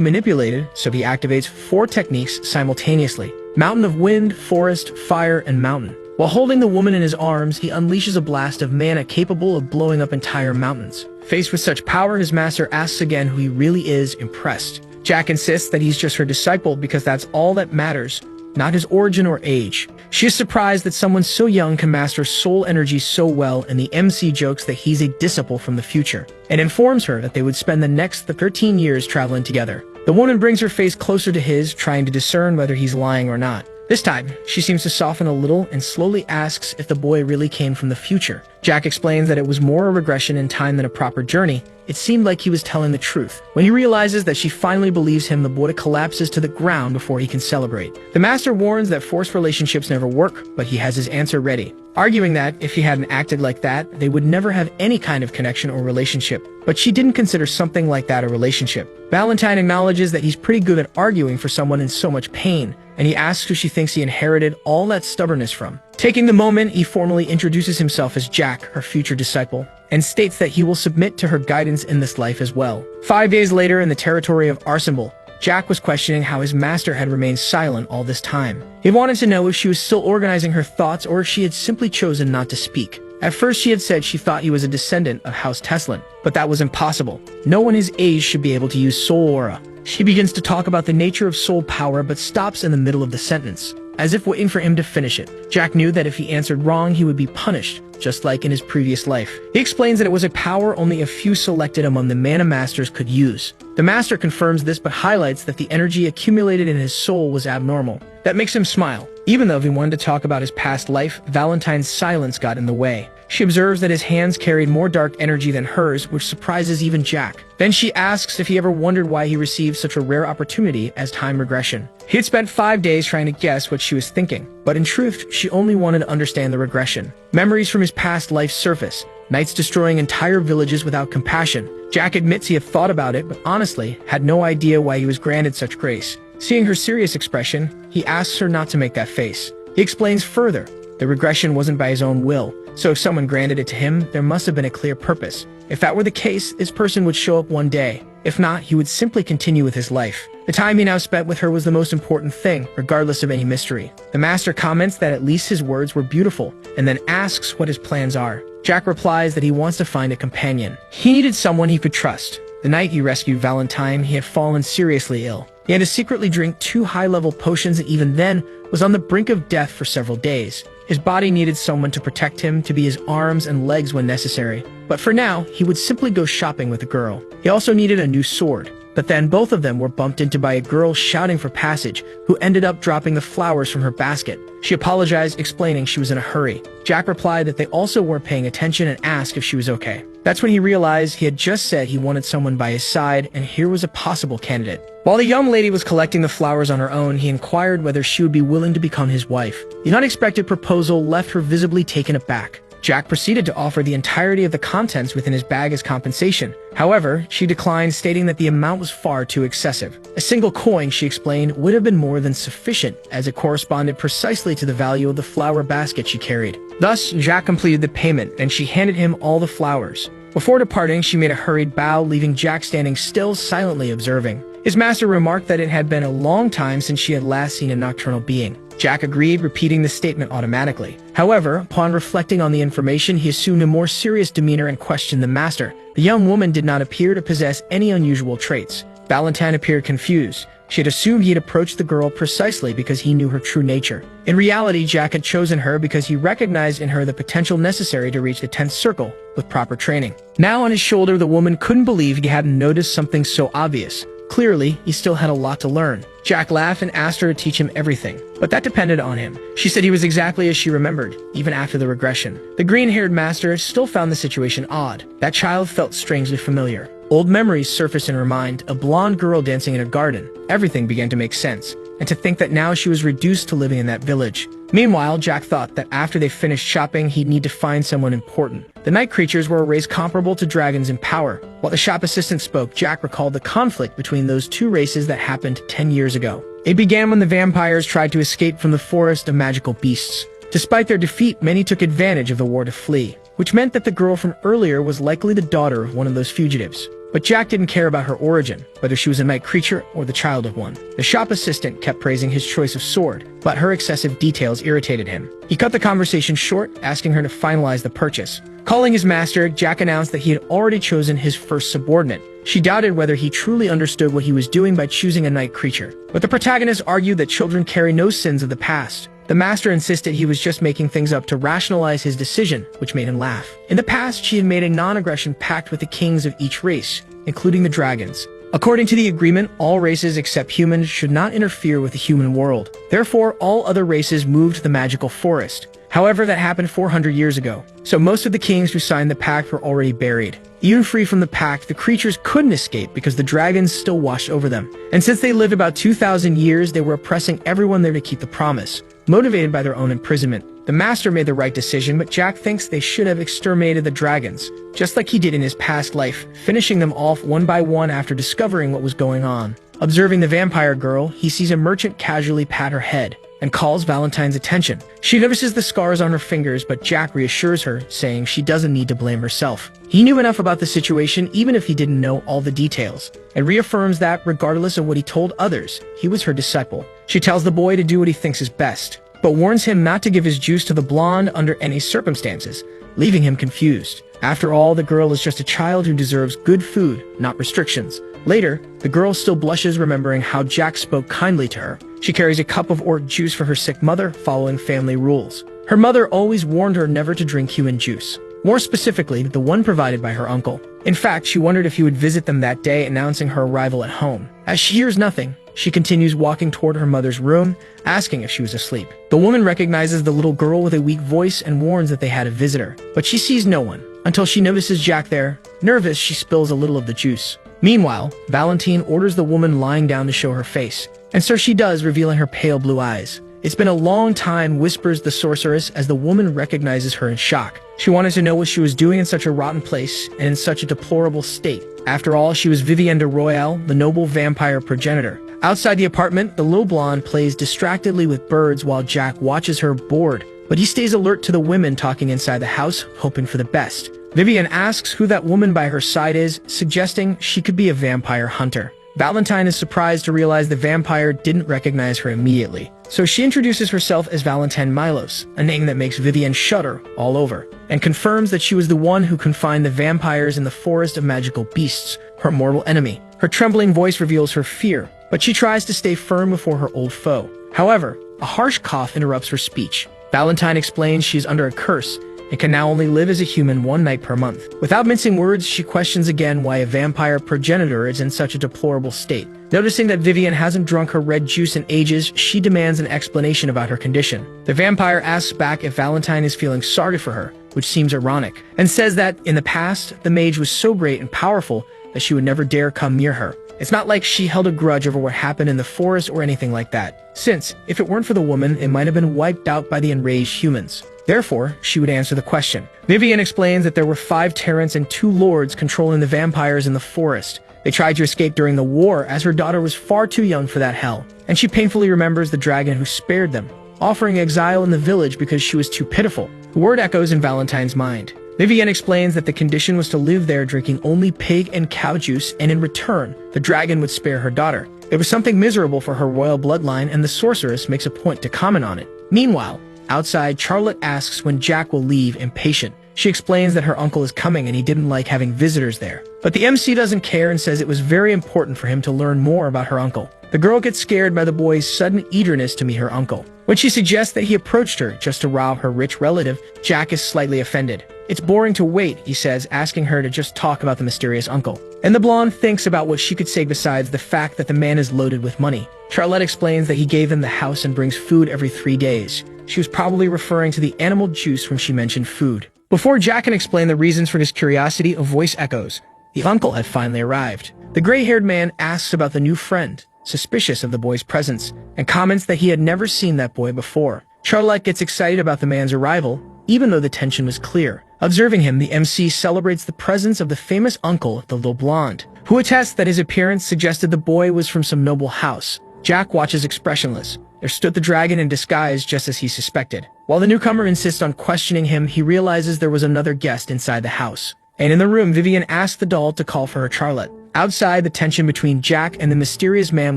manipulated, so he activates 4 techniques simultaneously: Mountain of Wind, Forest, Fire, and Mountain. While holding the woman in his arms, he unleashes a blast of mana capable of blowing up entire mountains. Faced with such power, his master asks again who he really is, impressed. Jack insists that he's just her disciple because that's all that matters, not his origin or age. She is surprised that someone so young can master soul energy so well, and the MC jokes that he's a disciple from the future, and informs her that they would spend the next 13 years traveling together. The woman brings her face closer to his, trying to discern whether he's lying or not. This time, she seems to soften a little and slowly asks if the boy really came from the future. Jack explains that it was more a regression in time than a proper journey. It seemed like he was telling the truth. When he realizes that she finally believes him, the boy collapses to the ground before he can celebrate. The master warns that forced relationships never work, but he has his answer ready, arguing that if he hadn't acted like that, they would never have any kind of connection or relationship. But she didn't consider something like that a relationship. Valentine acknowledges that he's pretty good at arguing for someone in so much pain, and he asks who she thinks he inherited all that stubbornness from. Taking the moment, he formally introduces himself as Jack, her future disciple, and states that he will submit to her guidance in this life as well. 5 days later, in the territory of Invincible, Jack was questioning how his master had remained silent all this time. He wanted to know if she was still organizing her thoughts or if she had simply chosen not to speak. At first, she had said she thought he was a descendant of House Teslin, but that was impossible. No one his age should be able to use soul aura. She begins to talk about the nature of soul power, but stops in the middle of the sentence, as if waiting for him to finish it. Jack knew that if he answered wrong, he would be punished, just like in his previous life. He explains that it was a power only a few selected among the mana masters could use. The master confirms this, but highlights that the energy accumulated in his soul was abnormal. That makes him smile. Even though he wanted to talk about his past life, Valentine's silence got in the way. She observes that his hands carried more dark energy than hers, which surprises even Jack. Then she asks if he ever wondered why he received such a rare opportunity as time regression. He had spent 5 days trying to guess what she was thinking, but in truth, she only wanted to understand the regression. Memories from his past life surface, nights destroying entire villages without compassion. Jack admits he had thought about it, but honestly, had no idea why he was granted such grace. Seeing her serious expression, he asks her not to make that face. He explains further. The regression wasn't by his own will, so if someone granted it to him, there must have been a clear purpose. If that were the case, this person would show up one day. If not, he would simply continue with his life. The time he now spent with her was the most important thing, regardless of any mystery. The master comments that at least his words were beautiful, and then asks what his plans are. Jack replies that he wants to find a companion. He needed someone he could trust. The night he rescued Valentine, he had fallen seriously ill. He had to secretly drink 2 high-level potions and even then was on the brink of death for several days. His body needed someone to protect him, to be his arms and legs when necessary. But for now, he would simply go shopping with a girl. He also needed a new sword. But then both of them were bumped into by a girl shouting for passage, who ended up dropping the flowers from her basket. She apologized, explaining she was in a hurry. Jack replied that they also weren't paying attention and asked if she was okay. That's when he realized he had just said he wanted someone by his side, and here was a possible candidate. While the young lady was collecting the flowers on her own, he inquired whether she would be willing to become his wife. The unexpected proposal left her visibly taken aback. Jack proceeded to offer the entirety of the contents within his bag as compensation. However, she declined, stating that the amount was far too excessive. A single coin, she explained, would have been more than sufficient, as it corresponded precisely to the value of the flower basket she carried. Thus, Jack completed the payment, and she handed him all the flowers. Before departing, she made a hurried bow, leaving Jack standing still, silently observing. His master remarked that it had been a long time since she had last seen a nocturnal being. Jack agreed, repeating the statement automatically. However, upon reflecting on the information, he assumed a more serious demeanor and questioned the master. The young woman did not appear to possess any unusual traits. Valentine appeared confused. She had assumed he had approached the girl precisely because he knew her true nature. In reality, Jack had chosen her because he recognized in her the potential necessary to reach the 10th circle with proper training. Now on his shoulder, the woman couldn't believe he hadn't noticed something so obvious. Clearly, he still had a lot to learn. Jack laughed and asked her to teach him everything, but that depended on him. She said he was exactly as she remembered, even after the regression. The green-haired master still found the situation odd. That child felt strangely familiar. Old memories surfaced in her mind, a blonde girl dancing in a garden. Everything began to make sense, and to think that now she was reduced to living in that village. Meanwhile, Jack thought that after they finished shopping, he'd need to find someone important. The night creatures were a race comparable to dragons in power. While the shop assistant spoke, Jack recalled the conflict between those two races that happened 10 years ago. It began when the vampires tried to escape from the forest of magical beasts. Despite their defeat, many took advantage of the war to flee, which meant that the girl from earlier was likely the daughter of one of those fugitives. But Jack didn't care about her origin, whether she was a night creature or the child of one. The shop assistant kept praising his choice of sword, but her excessive details irritated him. He cut the conversation short, asking her to finalize the purchase. Calling his master, Jack announced that he had already chosen his first subordinate. She doubted whether he truly understood what he was doing by choosing a night creature. But the protagonist argued that children carry no sins of the past. The master insisted he was just making things up to rationalize his decision, which made him laugh. In the past, she had made a non-aggression pact with the kings of each race, including the dragons. According to the agreement, all races except humans should not interfere with the human world. Therefore, all other races moved to the magical forest. However, that happened 400 years ago, so most of the kings who signed the pact were already buried. Even free from the pact, the creatures couldn't escape because the dragons still watched over them. And since they lived about 2,000 years, they were oppressing everyone there to keep the promise. Motivated by their own imprisonment, the master made the right decision, but Jack thinks they should have exterminated the dragons, just like he did in his past life, finishing them off one by one after discovering what was going on. Observing the vampire girl, he sees a merchant casually pat her head and calls Valentine's attention. She notices the scars on her fingers, but Jack reassures her, saying she doesn't need to blame herself. He knew enough about the situation even if he didn't know all the details, and reaffirms that, regardless of what he told others, he was her disciple. She tells the boy to do what he thinks is best, but warns him not to give his juice to the blonde under any circumstances, leaving him confused. After all, the girl is just a child who deserves good food, not restrictions. Later, the girl still blushes, remembering how Jack spoke kindly to her. She carries a cup of orc juice for her sick mother, following family rules. Her mother always warned her never to drink human juice, more specifically, the one provided by her uncle. In fact, she wondered if he would visit them that day, announcing her arrival at home. As she hears nothing, She continues walking toward her mother's room, asking if she was asleep. The woman recognizes the little girl with a weak voice and warns that they had a visitor, but she sees no one until she notices Jack there. Nervous, she spills a little of the juice. Meanwhile, Valentine orders the woman lying down to show her face, and so she does, revealing her pale blue eyes. "It's been a long time," whispers the sorceress as the woman recognizes her in shock. She wanted to know what she was doing in such a rotten place and in such a deplorable state. After all, she was Vivienne de Royale, the noble vampire progenitor. Outside the apartment, the little blonde plays distractedly with birds while Jack watches her bored, but he stays alert to the women talking inside the house, hoping for the best. Vivienne asks who that woman by her side is, suggesting she could be a vampire hunter. Valentine is surprised to realize the vampire didn't recognize her immediately, so she introduces herself as Valentine Milos, a name that makes Vivienne shudder all over, and confirms that she was the one who confined the vampires in the forest of magical beasts, her mortal enemy. Her trembling voice reveals her fear, but she tries to stay firm before her old foe. However, a harsh cough interrupts her speech. Valentine explains she is under a curse and can now only live as a human one night per month. Without mincing words, she questions again why a vampire progenitor is in such a deplorable state. Noticing that Vivienne hasn't drunk her red juice in ages, she demands an explanation about her condition. The vampire asks back if Valentine is feeling sorry for her, which seems ironic, and says that, in the past, the mage was so great and powerful that she would never dare come near her. It's not like she held a grudge over what happened in the forest or anything like that, since, if it weren't for the woman, it might have been wiped out by the enraged humans. Therefore, she would answer the question. Vivienne explains that there were 5 tyrants and 2 lords controlling the vampires in the forest. They tried to escape during the war, as her daughter was far too young for that hell, and she painfully remembers the dragon who spared them, offering exile in the village because she was too pitiful. The word echoes in Valentine's mind. Vivienne explains that the condition was to live there drinking only pig and cow juice, and in return, the dragon would spare her daughter. It was something miserable for her royal bloodline, and the sorceress makes a point to comment on it. Meanwhile, outside, Charlotte asks when Jack will leave, impatient. She explains that her uncle is coming and he didn't like having visitors there. But the MC doesn't care and says it was very important for him to learn more about her uncle. The girl gets scared by the boy's sudden eagerness to meet her uncle. When she suggests that he approached her just to rob her rich relative, Jack is slightly offended. "It's boring to wait," he says, asking her to just talk about the mysterious uncle. And the blonde thinks about what she could say besides the fact that the man is loaded with money. Charlotte explains that he gave them the house and brings food every 3 days. She was probably referring to the animal juice when she mentioned food. Before Jack can explain the reasons for his curiosity, a voice echoes. The uncle had finally arrived. The gray-haired man asks about the new friend, suspicious of the boy's presence, and comments that he had never seen that boy before. Charlotte gets excited about the man's arrival, even though the tension was clear. Observing him, the MC celebrates the presence of the famous uncle, the little blonde, who attests that his appearance suggested the boy was from some noble house. Jack watches expressionless. There stood the dragon in disguise just as he suspected. While the newcomer insists on questioning him, he realizes there was another guest inside the house. And in the room, Vivienne asks the doll to call for her Charlotte. Outside, the tension between Jack and the mysterious man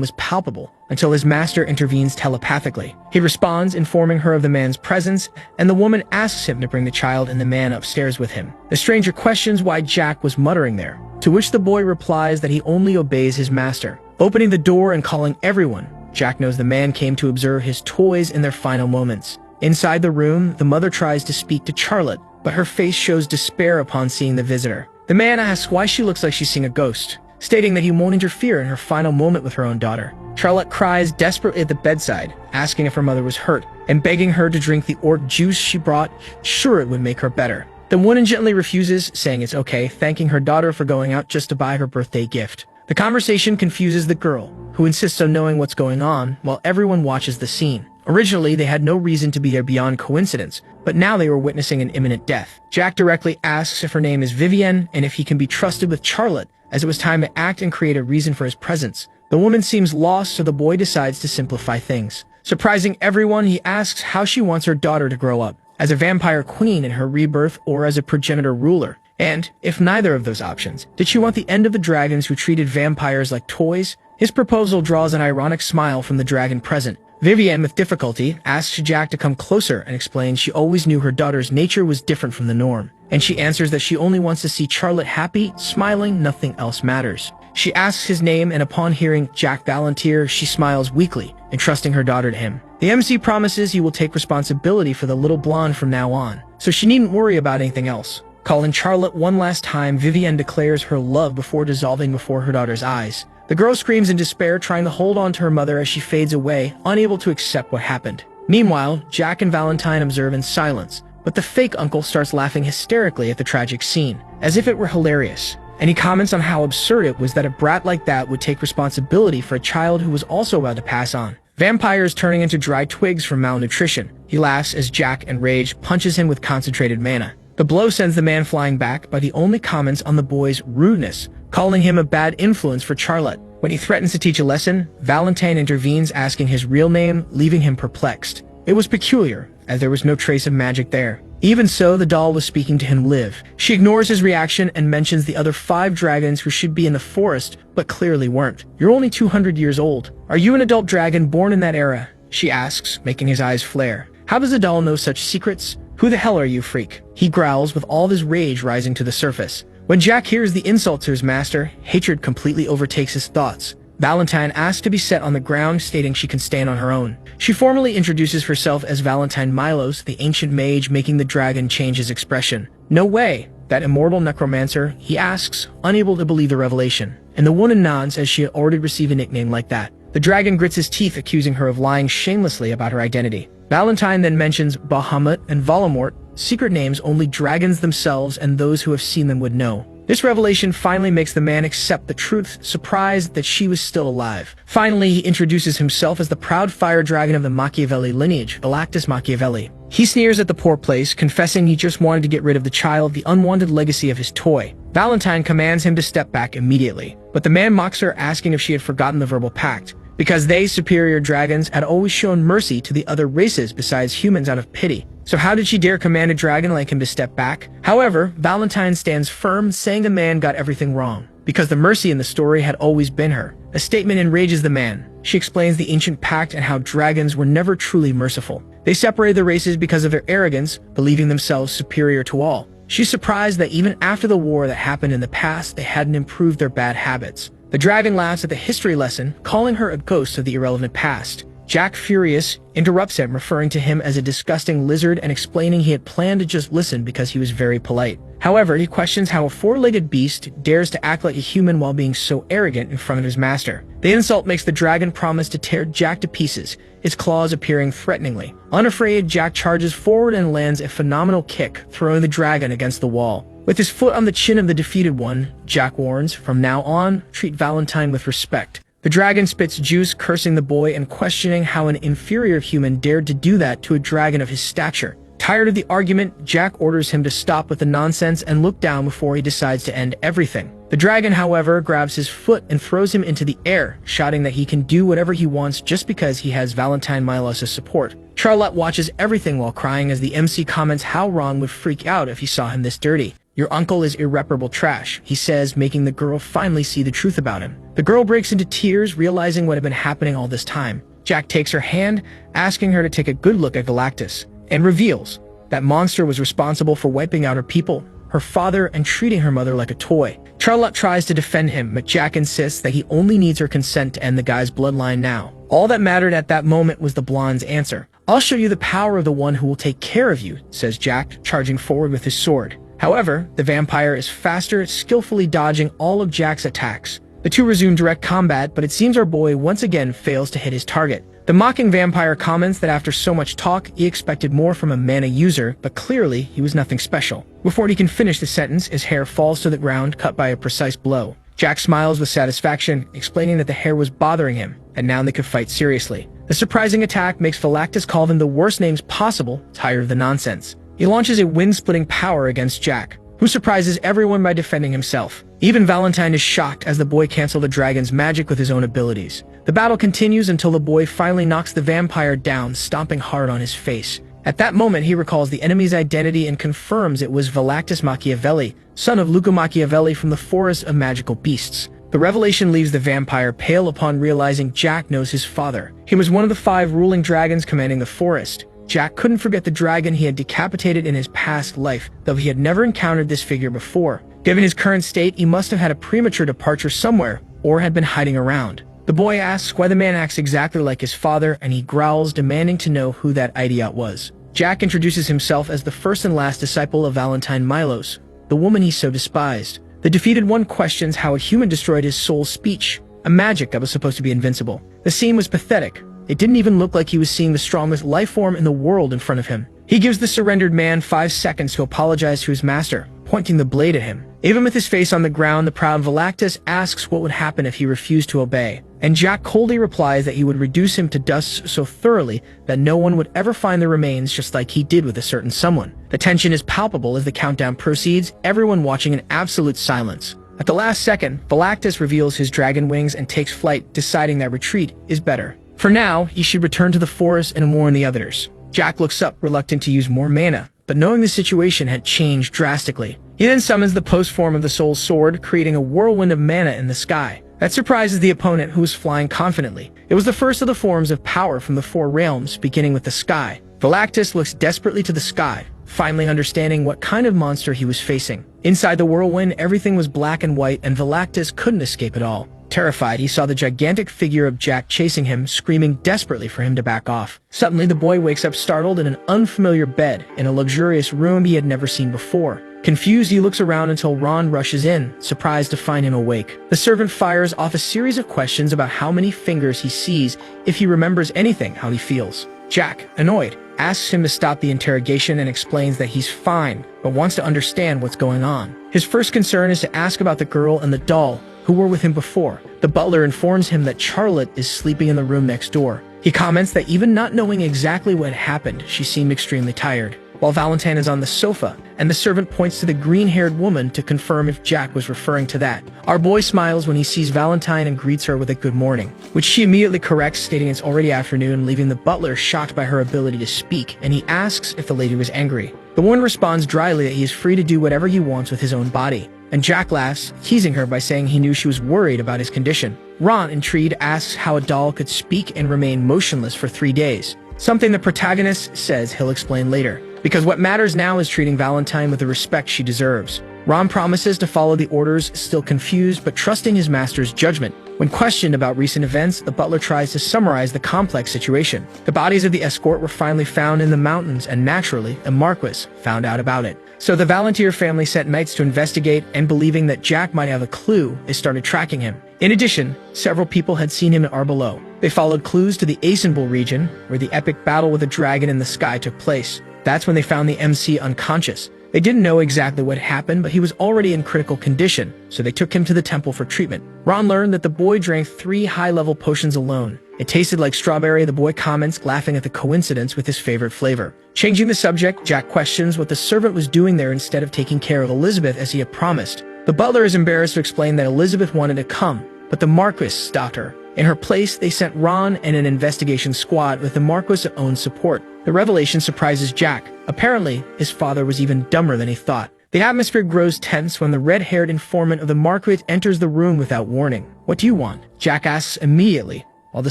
was palpable until his master intervenes telepathically. He responds, informing her of the man's presence, and the woman asks him to bring the child and the man upstairs with him. The stranger questions why Jack was muttering there, to which the boy replies that he only obeys his master. Opening the door and calling everyone, Jack knows the man came to observe his toys in their final moments. Inside the room, the mother tries to speak to Charlotte, but her face shows despair upon seeing the visitor. The man asks why she looks like she's seeing a ghost, stating that he won't interfere in her final moment with her own daughter. Charlotte cries desperately at the bedside, asking if her mother was hurt, and begging her to drink the orc juice she brought, sure it would make her better. The woman gently refuses, saying it's okay, thanking her daughter for going out just to buy her birthday gift. The conversation confuses the girl, who insists on knowing what's going on, while everyone watches the scene. Originally, they had no reason to be there beyond coincidence, but now they were witnessing an imminent death. Jack directly asks if her name is Vivienne, and if he can be trusted with Charlotte, as it was time to act and create a reason for his presence. The woman seems lost, so the boy decides to simplify things. Surprising everyone, he asks how she wants her daughter to grow up, as a vampire queen in her rebirth or as a progenitor ruler. And, if neither of those options, did she want the end of the dragons who treated vampires like toys? His proposal draws an ironic smile from the dragon present. Vivienne, with difficulty, asks Jack to come closer and explains she always knew her daughter's nature was different from the norm. And she answers that she only wants to see Charlotte happy, smiling, nothing else matters. She asks his name, and upon hearing Jack Valantier, she smiles weakly, entrusting her daughter to him. The MC promises he will take responsibility for the little blonde from now on, so she needn't worry about anything else. Calling Charlotte one last time, Vivienne declares her love before dissolving before her daughter's eyes. The girl screams in despair, trying to hold on to her mother as she fades away, unable to accept what happened. Meanwhile, Jack and Valentine observe in silence, but the fake uncle starts laughing hysterically at the tragic scene, as if it were hilarious. And he comments on how absurd it was that a brat like that would take responsibility for a child who was also about to pass on. Vampires turning into dry twigs from malnutrition. He laughs as Jack, enraged, punches him with concentrated mana. The blow sends the man flying back, but he only comments on the boy's rudeness, calling him a bad influence for Charlotte. When he threatens to teach a lesson, Valentine intervenes, asking his real name, leaving him perplexed. It was peculiar, as there was no trace of magic there. Even so, the doll was speaking to him live. She ignores his reaction and mentions the other 5 dragons who should be in the forest, but clearly weren't. "You're only 200 years old. Are you an adult dragon born in that era?" she asks, making his eyes flare. How does the doll know such secrets? "Who the hell are you, freak?" he growls, with all of his rage rising to the surface. When Jack hears the insult to his master, hatred completely overtakes his thoughts. Valentine asks to be set on the ground, stating she can stand on her own. She formally introduces herself as Valentine Milos, the ancient mage, making the dragon change his expression. "No way! That immortal necromancer?" he asks, unable to believe the revelation. And the woman nods, as she had already received a nickname like that. The dragon grits his teeth, accusing her of lying shamelessly about her identity. Valentine then mentions Bahamut and Voldemort, secret names only dragons themselves and those who have seen them would know. This revelation finally makes the man accept the truth, surprised that she was still alive. Finally, he introduces himself as the proud fire dragon of the Machiavelli lineage, Galactus Machiavelli. He sneers at the poor place, confessing he just wanted to get rid of the child, the unwanted legacy of his toy. Valentine commands him to step back immediately, but the man mocks her, asking if she had forgotten the verbal pact, because they, superior dragons, had always shown mercy to the other races besides humans out of pity. So how did she dare command a dragon like him to step back? However, Valentine stands firm, saying the man got everything wrong, because the mercy in the story had always been her. A statement enrages the man. She explains the ancient pact and how dragons were never truly merciful. They separated the races because of their arrogance, believing themselves superior to all. She's surprised that even after the war that happened in the past, they hadn't improved their bad habits. The dragon laughs at the history lesson, calling her a ghost of the irrelevant past. Jack, furious, interrupts him, referring to him as a disgusting lizard and explaining he had planned to just listen because he was very polite. However, he questions how a 4-legged beast dares to act like a human while being so arrogant in front of his master. The insult makes the dragon promise to tear Jack to pieces, its claws appearing threateningly. Unafraid, Jack charges forward and lands a phenomenal kick, throwing the dragon against the wall. With his foot on the chin of the defeated one, Jack warns, from now on, treat Valentine with respect. The dragon spits juice, cursing the boy and questioning how an inferior human dared to do that to a dragon of his stature. Tired of the argument, Jack orders him to stop with the nonsense and look down before he decides to end everything. The dragon, however, grabs his foot and throws him into the air, shouting that he can do whatever he wants just because he has Valentine Milos' support. Charlotte watches everything while crying as the MC comments how Ron would freak out if he saw him this dirty. "Your uncle is irreparable trash," he says, making the girl finally see the truth about him. The girl breaks into tears, realizing what had been happening all this time. Jack takes her hand, asking her to take a good look at Galactus, and reveals that monster was responsible for wiping out her people, her father, and treating her mother like a toy. Charlotte tries to defend him, but Jack insists that he only needs her consent to end the guy's bloodline now. All that mattered at that moment was the blonde's answer. "I'll show you the power of the one who will take care of you," says Jack, charging forward with his sword. However, the vampire is faster, skillfully dodging all of Jack's attacks. The two resume direct combat, but it seems our boy once again fails to hit his target. The mocking vampire comments that after so much talk, he expected more from a mana user, but clearly he was nothing special. Before he can finish the sentence, his hair falls to the ground, cut by a precise blow. Jack smiles with satisfaction, explaining that the hair was bothering him, and now they could fight seriously. The surprising attack makes Galactus call them the worst names possible, tired of the nonsense. He launches a wind-splitting power against Jack, who surprises everyone by defending himself. Even Valentine is shocked as the boy cancels the dragon's magic with his own abilities. The battle continues until the boy finally knocks the vampire down, stomping hard on his face. At that moment, he recalls the enemy's identity and confirms it was Galactus Machiavelli, son of Luca Machiavelli from the Forest of Magical Beasts. The revelation leaves the vampire pale upon realizing Jack knows his father. He was one of the 5 ruling dragons commanding the forest. Jack couldn't forget the dragon he had decapitated in his past life, though he had never encountered this figure before. Given his current state, he must have had a premature departure somewhere, or had been hiding around. The boy asks why the man acts exactly like his father, and he growls, demanding to know who that idiot was. Jack introduces himself as the first and last disciple of Valentine Milos, the woman he so despised. The defeated one questions how a human destroyed his soul's speech, a magic that was supposed to be invincible. The scene was pathetic. It didn't even look like he was seeing the strongest life form in the world in front of him. He gives the surrendered man 5 seconds to apologize to his master, pointing the blade at him. Even with his face on the ground, the proud Velactus asks what would happen if he refused to obey, and Jack coldly replies that he would reduce him to dust so thoroughly that no one would ever find the remains, just like he did with a certain someone. The tension is palpable as the countdown proceeds, everyone watching in absolute silence. At the last second, Velactus reveals his dragon wings and takes flight, deciding that retreat is better. For now, he should return to the forest and warn the others. Jack looks up, reluctant to use more mana, but knowing the situation had changed drastically. He then summons the post-form of the Soul's Sword, creating a whirlwind of mana in the sky. That surprises the opponent, who was flying confidently. It was the first of the forms of power from the 4 realms, beginning with the sky. Velactus looks desperately to the sky, finally understanding what kind of monster he was facing. Inside the whirlwind, everything was black and white, and Velactus couldn't escape at all. Terrified, he saw the gigantic figure of Jack chasing him, screaming desperately for him to back off. Suddenly, the boy wakes up startled in an unfamiliar bed in a luxurious room he had never seen before. Confused, he looks around until Ron rushes in, surprised to find him awake. The servant fires off a series of questions about how many fingers he sees, if he remembers anything, how he feels. Jack, annoyed, asks him to stop the interrogation and explains that he's fine, but wants to understand what's going on. His first concern is to ask about the girl and the doll, who were with him before. The butler informs him that Charlotte is sleeping in the room next door. He comments that even not knowing exactly what happened, she seemed extremely tired. While Valentine is on the sofa, and the servant points to the green-haired woman to confirm if Jack was referring to that. Our boy smiles when he sees Valentine and greets her with a good morning, which she immediately corrects, stating it's already afternoon, leaving the butler shocked by her ability to speak, and he asks if the lady was angry. The woman responds dryly that he is free to do whatever he wants with his own body, and Jack laughs, teasing her by saying he knew she was worried about his condition. Ron, intrigued, asks how a doll could speak and remain motionless for 3 days, something the protagonist says he'll explain later, because what matters now is treating Valentine with the respect she deserves. Ron promises to follow the orders, still confused but trusting his master's judgment. When questioned about recent events, the butler tries to summarize the complex situation. The bodies of the escort were finally found in the mountains, and naturally, a marquis found out about it. So the Valentier family sent knights to investigate, and believing that Jack might have a clue, they started tracking him. In addition, several people had seen him in Arbelo. They followed clues to the Invincible region, where the epic battle with a dragon in the sky took place. That's when they found the MC unconscious. They didn't know exactly what happened, but he was already in critical condition, so they took him to the temple for treatment. Ron learned that the boy drank 3 high-level potions alone. It tasted like strawberry. The boy comments, laughing at the coincidence with his favorite flavor. Changing the subject, Jack questions what the servant was doing there instead of taking care of Elizabeth as he had promised. The butler is embarrassed to explain that Elizabeth wanted to come, but the Marquis stopped her. In her place, they sent Ron and an investigation squad with the Marquis' own support. The revelation surprises Jack. Apparently, his father was even dumber than he thought. The atmosphere grows tense when the red-haired informant of the Marquis enters the room without warning. "What do you want?" Jack asks immediately, while the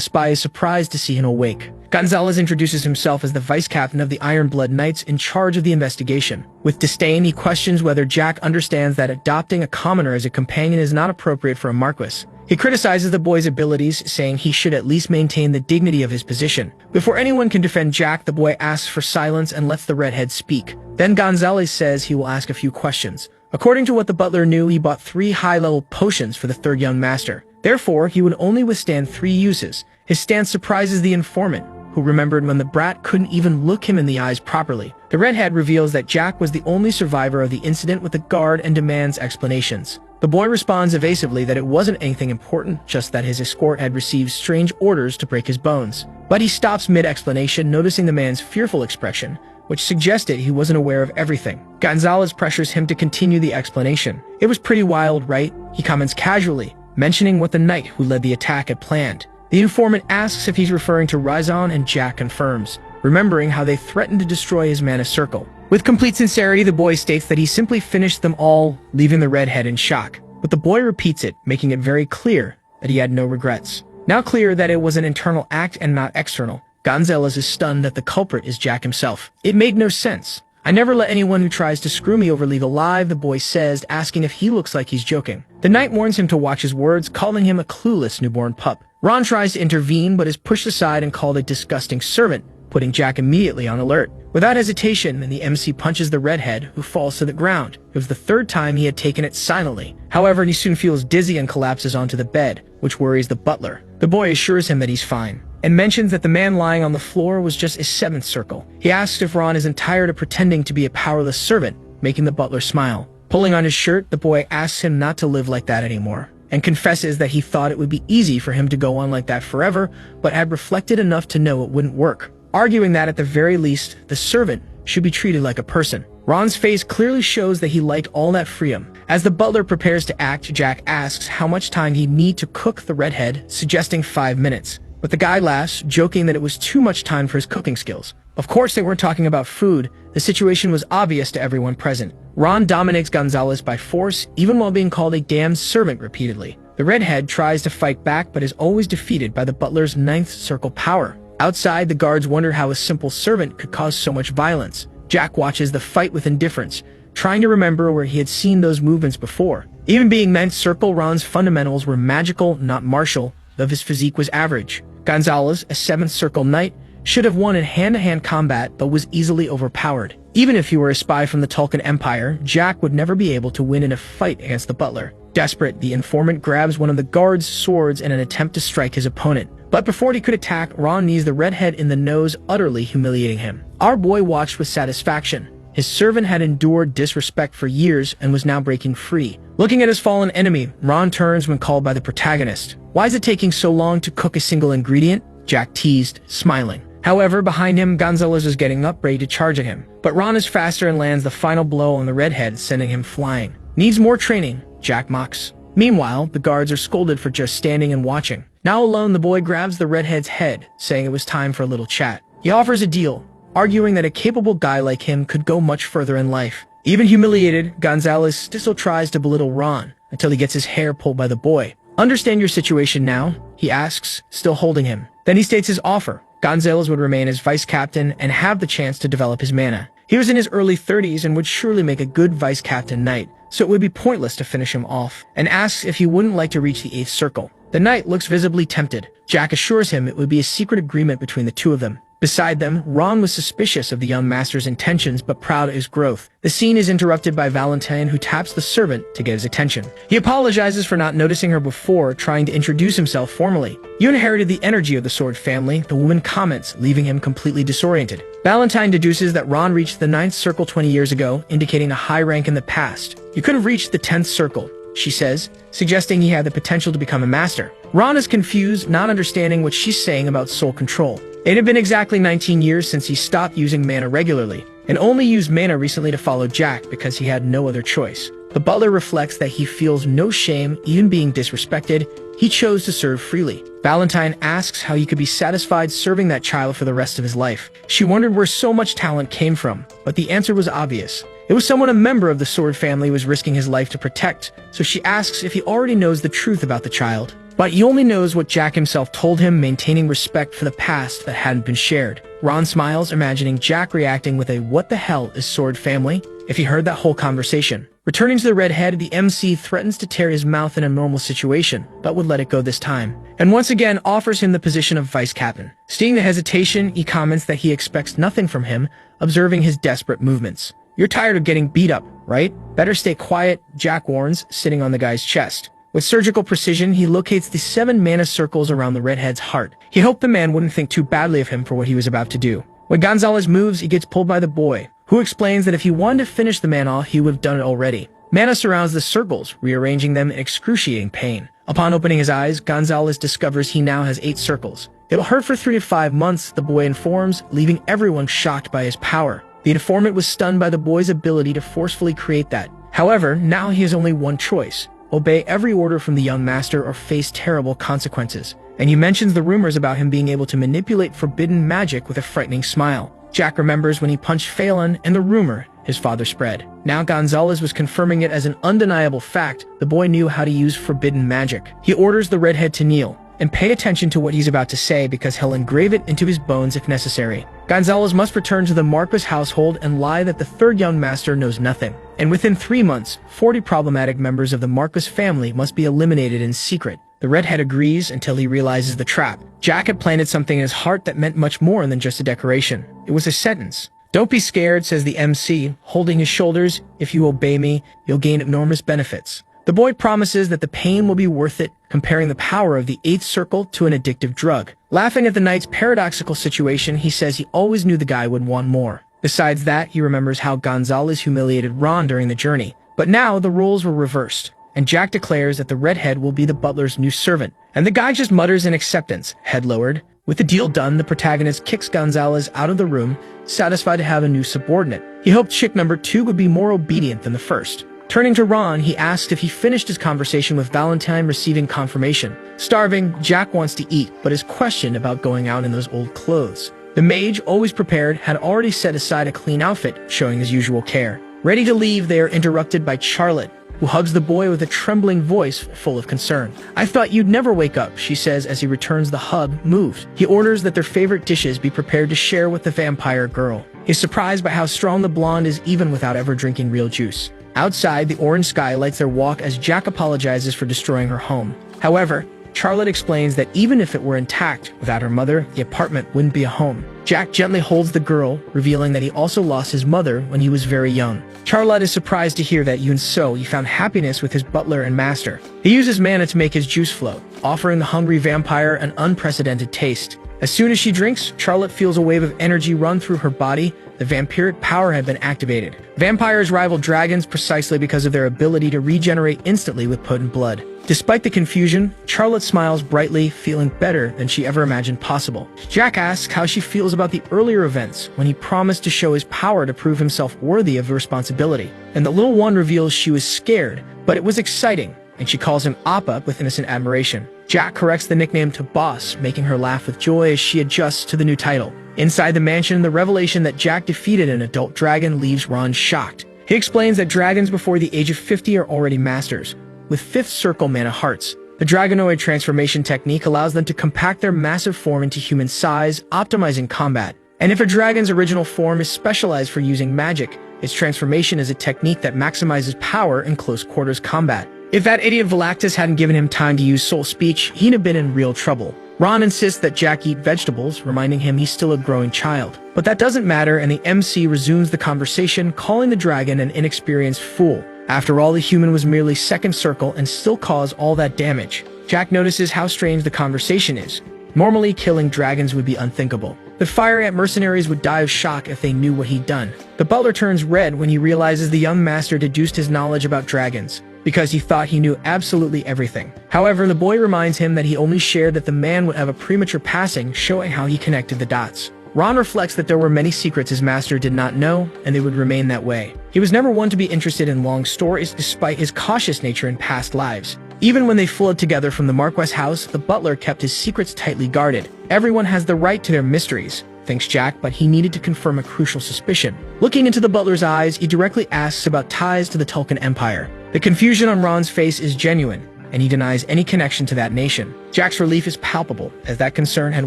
spy is surprised to see him awake. Gonzalez introduces himself as the vice-captain of the Iron Blood Knights in charge of the investigation. With disdain, he questions whether Jack understands that adopting a commoner as a companion is not appropriate for a Marquis. He criticizes the boy's abilities, saying he should at least maintain the dignity of his position. Before anyone can defend Jack, the boy asks for silence and lets the redhead speak. Then Gonzalez says he will ask a few questions. According to what the butler knew, he bought 3 high-level potions for the 3rd young master. Therefore, he would only withstand 3 uses. His stance surprises the informant, who remembered when the brat couldn't even look him in the eyes properly. The redhead reveals that Jack was the only survivor of the incident with the guard and demands explanations. The boy responds evasively that it wasn't anything important, just that his escort had received strange orders to break his bones. But he stops mid-explanation, noticing the man's fearful expression, which suggested he wasn't aware of everything. Gonzalez pressures him to continue the explanation. "It was pretty wild, right?" he comments casually, mentioning what the knight who led the attack had planned. The informant asks if he's referring to Rizon, and Jack confirms, remembering how they threatened to destroy his mana circle. With complete sincerity, the boy states that he simply finished them all, leaving the redhead in shock. But the boy repeats it, making it very clear that he had no regrets. Now clear that it was an internal act and not external, Gonzalez is stunned that the culprit is Jack himself. "It made no sense. I never let anyone who tries to screw me over leave alive," the boy says, asking if he looks like he's joking. The knight warns him to watch his words, calling him a clueless newborn pup. Ron tries to intervene, but is pushed aside and called a disgusting servant, putting Jack immediately on alert. Without hesitation, the MC punches the redhead, who falls to the ground. It was the 3rd time he had taken it silently. However, he soon feels dizzy and collapses onto the bed. which worries the butler. The boy assures him that he's fine, and mentions that the man lying on the floor was just a seventh circle. He asks if Ron isn't tired of pretending to be a powerless servant, making the butler smile. Pulling on his shirt, the boy asks him not to live like that anymore, and confesses that he thought it would be easy for him to go on like that forever, but had reflected enough to know it wouldn't work, arguing that at the very least, the servant should be treated like a person. Ron's face clearly shows that he liked all that freedom. As the butler prepares to act, Jack asks how much time he'd need to cook the redhead, suggesting 5 minutes. But the guy laughs, joking that it was too much time for his cooking skills. Of course they weren't talking about food. The situation was obvious to everyone present. Ron dominates Gonzalez by force, even while being called a damned servant repeatedly. The redhead tries to fight back, but is always defeated by the butler's ninth circle power. Outside, the guards wonder how a simple servant could cause so much violence. Jack watches the fight with indifference, trying to remember where he had seen those movements before. Even being ninth circle, Ron's fundamentals were magical, not martial, though his physique was average. Gonzalez, a seventh circle knight, should have won in hand-to-hand combat, but was easily overpowered. Even if he were a spy from the Tulkan Empire, Jack would never be able to win in a fight against the butler. Desperate, the informant grabs one of the guards' swords in an attempt to strike his opponent. But before he could attack, Ron knees the redhead in the nose, utterly humiliating him. Our boy watched with satisfaction. His servant had endured disrespect for years and was now breaking free. Looking at his fallen enemy, Ron turns when called by the protagonist. "Why is it taking so long to cook a single ingredient?" Jack teased, smiling. However, behind him, Gonzalez is getting up, ready to charge at him. But Ron is faster and lands the final blow on the redhead, sending him flying. "Needs more training," Jack mocks. Meanwhile, the guards are scolded for just standing and watching. Now alone, the boy grabs the redhead's head, saying it was time for a little chat. He offers a deal, arguing that a capable guy like him could go much further in life. Even humiliated, Gonzalez still tries to belittle Ron, until he gets his hair pulled by the boy. "Understand your situation now?" he asks, still holding him. Then he states his offer. Gonzalez would remain as vice captain and have the chance to develop his mana. He was in his early 30s and would surely make a good vice captain knight, so it would be pointless to finish him off, and asks if he wouldn't like to reach the 8th circle. The knight looks visibly tempted. Jack assures him it would be a secret agreement between the two of them. Beside them, Ron was suspicious of the young master's intentions but proud of his growth. The scene is interrupted by Valentine, who taps the servant to get his attention. He apologizes for not noticing her before, trying to introduce himself formally. "You inherited the energy of the Sword family," the woman comments, leaving him completely disoriented. Valentine deduces that Ron reached the 9th circle 20 years ago, indicating a high rank in the past. "You could have reached the 10th circle," she says, suggesting he had the potential to become a master. Ron is confused, not understanding what she's saying about soul control. It had been exactly 19 years since he stopped using mana regularly, and only used mana recently to follow Jack because he had no other choice. The butler reflects that he feels no shame, even being disrespected. He chose to serve freely. Valentine asks how he could be satisfied serving that child for the rest of his life. She wondered where so much talent came from, but the answer was obvious. It was someone a member of the Sword family was risking his life to protect, so she asks if he already knows the truth about the child. But he only knows what Jack himself told him, maintaining respect for the past that hadn't been shared. Ron smiles, imagining Jack reacting with a "what the hell is Sword family?" if he heard that whole conversation. Returning to the redhead, the MC threatens to tear his mouth in a normal situation, but would let it go this time, and once again offers him the position of vice captain. Seeing the hesitation, he comments that he expects nothing from him, observing his desperate movements. "You're tired of getting beat up, right? Better stay quiet," Jack warns, sitting on the guy's chest. With surgical precision, he locates the 7 mana circles around the redhead's heart. He hoped the man wouldn't think too badly of him for what he was about to do. When Gonzalez moves, he gets pulled by the boy, who explains that if he wanted to finish the man off, he would have done it already. Mana surrounds the circles, rearranging them in excruciating pain. Upon opening his eyes, Gonzalez discovers he now has 8 circles. "It'll hurt for 3 to 5 months, the boy informs, leaving everyone shocked by his power. The informant was stunned by the boy's ability to forcefully create that. However, now he has only one choice: obey every order from the young master or face terrible consequences. And he mentions the rumors about him being able to manipulate forbidden magic with a frightening smile. Jack remembers when he punched Phelan and the rumor his father spread. Now Gonzalez was confirming it as an undeniable fact. The boy knew how to use forbidden magic. He orders the redhead to kneel and pay attention to what he's about to say, because he'll engrave it into his bones if necessary. Gonzalez must return to the Marquis household and lie that the third young master knows nothing. And within 3 months, 40 problematic members of the Marquis family must be eliminated in secret. The redhead agrees until he realizes the trap. Jack had planted something in his heart that meant much more than just a decoration. It was a sentence. "Don't be scared," says the MC, holding his shoulders. "If you obey me, you'll gain enormous benefits. The boy promises that the pain will be worth it, comparing the power of the eighth circle to an addictive drug. Laughing at the knight's paradoxical situation, he says he always knew the guy would want more. Besides that, he remembers how Gonzalez humiliated Ron during the journey. But now the roles were reversed, and Jack declares that the redhead will be the butler's new servant. And the guy just mutters in acceptance, head lowered. With the deal done, the protagonist kicks Gonzalez out of the room, satisfied to have a new subordinate. He hoped chick number 2 would be more obedient than the first. Turning to Ron, he asks if he finished his conversation with Valentine, receiving confirmation. Starving, Jack wants to eat, but is questioned about going out in those old clothes. The mage, always prepared, had already set aside a clean outfit, showing his usual care. Ready to leave, they are interrupted by Charlotte, who hugs the boy with a trembling voice full of concern. "I thought you'd never wake up," she says as he returns the hug, moved. He orders that their favorite dishes be prepared to share with the vampire girl. He's surprised by how strong the blonde is even without ever drinking real juice. Outside, the orange sky lights their walk as Jack apologizes for destroying her home. However, Charlotte explains that even if it were intact, without her mother, the apartment wouldn't be a home. Jack gently holds the girl, revealing that he also lost his mother when he was very young. Charlotte is surprised to hear that even so, he found happiness with his butler and master. He uses mana to make his juice flow, offering the hungry vampire an unprecedented taste. As soon as she drinks, Charlotte feels a wave of energy run through her body. The vampiric power had been activated. Vampires rival dragons precisely because of their ability to regenerate instantly with potent blood. Despite the confusion, Charlotte smiles brightly, feeling better than she ever imagined possible. Jack asks how she feels about the earlier events when he promised to show his power to prove himself worthy of the responsibility. And the little one reveals she was scared, but it was exciting, and she calls him Appa with innocent admiration. Jack corrects the nickname to Boss, making her laugh with joy as she adjusts to the new title. Inside the mansion, the revelation that Jack defeated an adult dragon leaves Ron shocked. He explains that dragons before the age of 50 are already masters, with 5th circle mana hearts. The dragonoid transformation technique allows them to compact their massive form into human size, optimizing combat. And if a dragon's original form is specialized for using magic, its transformation is a technique that maximizes power in close quarters combat. If that idiot Velactus hadn't given him time to use soul speech, he'd have been in real trouble. Ron insists that Jack eat vegetables, reminding him he's still a growing child. But that doesn't matter, and the MC resumes the conversation, calling the dragon an inexperienced fool. After all, the human was merely 2nd circle and still caused all that damage. Jack notices how strange the conversation is. Normally, killing dragons would be unthinkable. The fire ant mercenaries would die of shock if they knew what he'd done. The butler turns red when he realizes the young master deduced his knowledge about dragons, because he thought he knew absolutely everything. However, the boy reminds him that he only shared that the man would have a premature passing, showing how he connected the dots. Ron reflects that there were many secrets his master did not know, and they would remain that way. He was never one to be interested in long stories, despite his cautious nature in past lives. Even when they fled together from the Marquess house, the butler kept his secrets tightly guarded. Everyone has the right to their mysteries, thinks Jack, but he needed to confirm a crucial suspicion. Looking into the butler's eyes, he directly asks about ties to the Tulkun Empire. The confusion on Ron's face is genuine, and he denies any connection to that nation. Jack's relief is palpable, as that concern had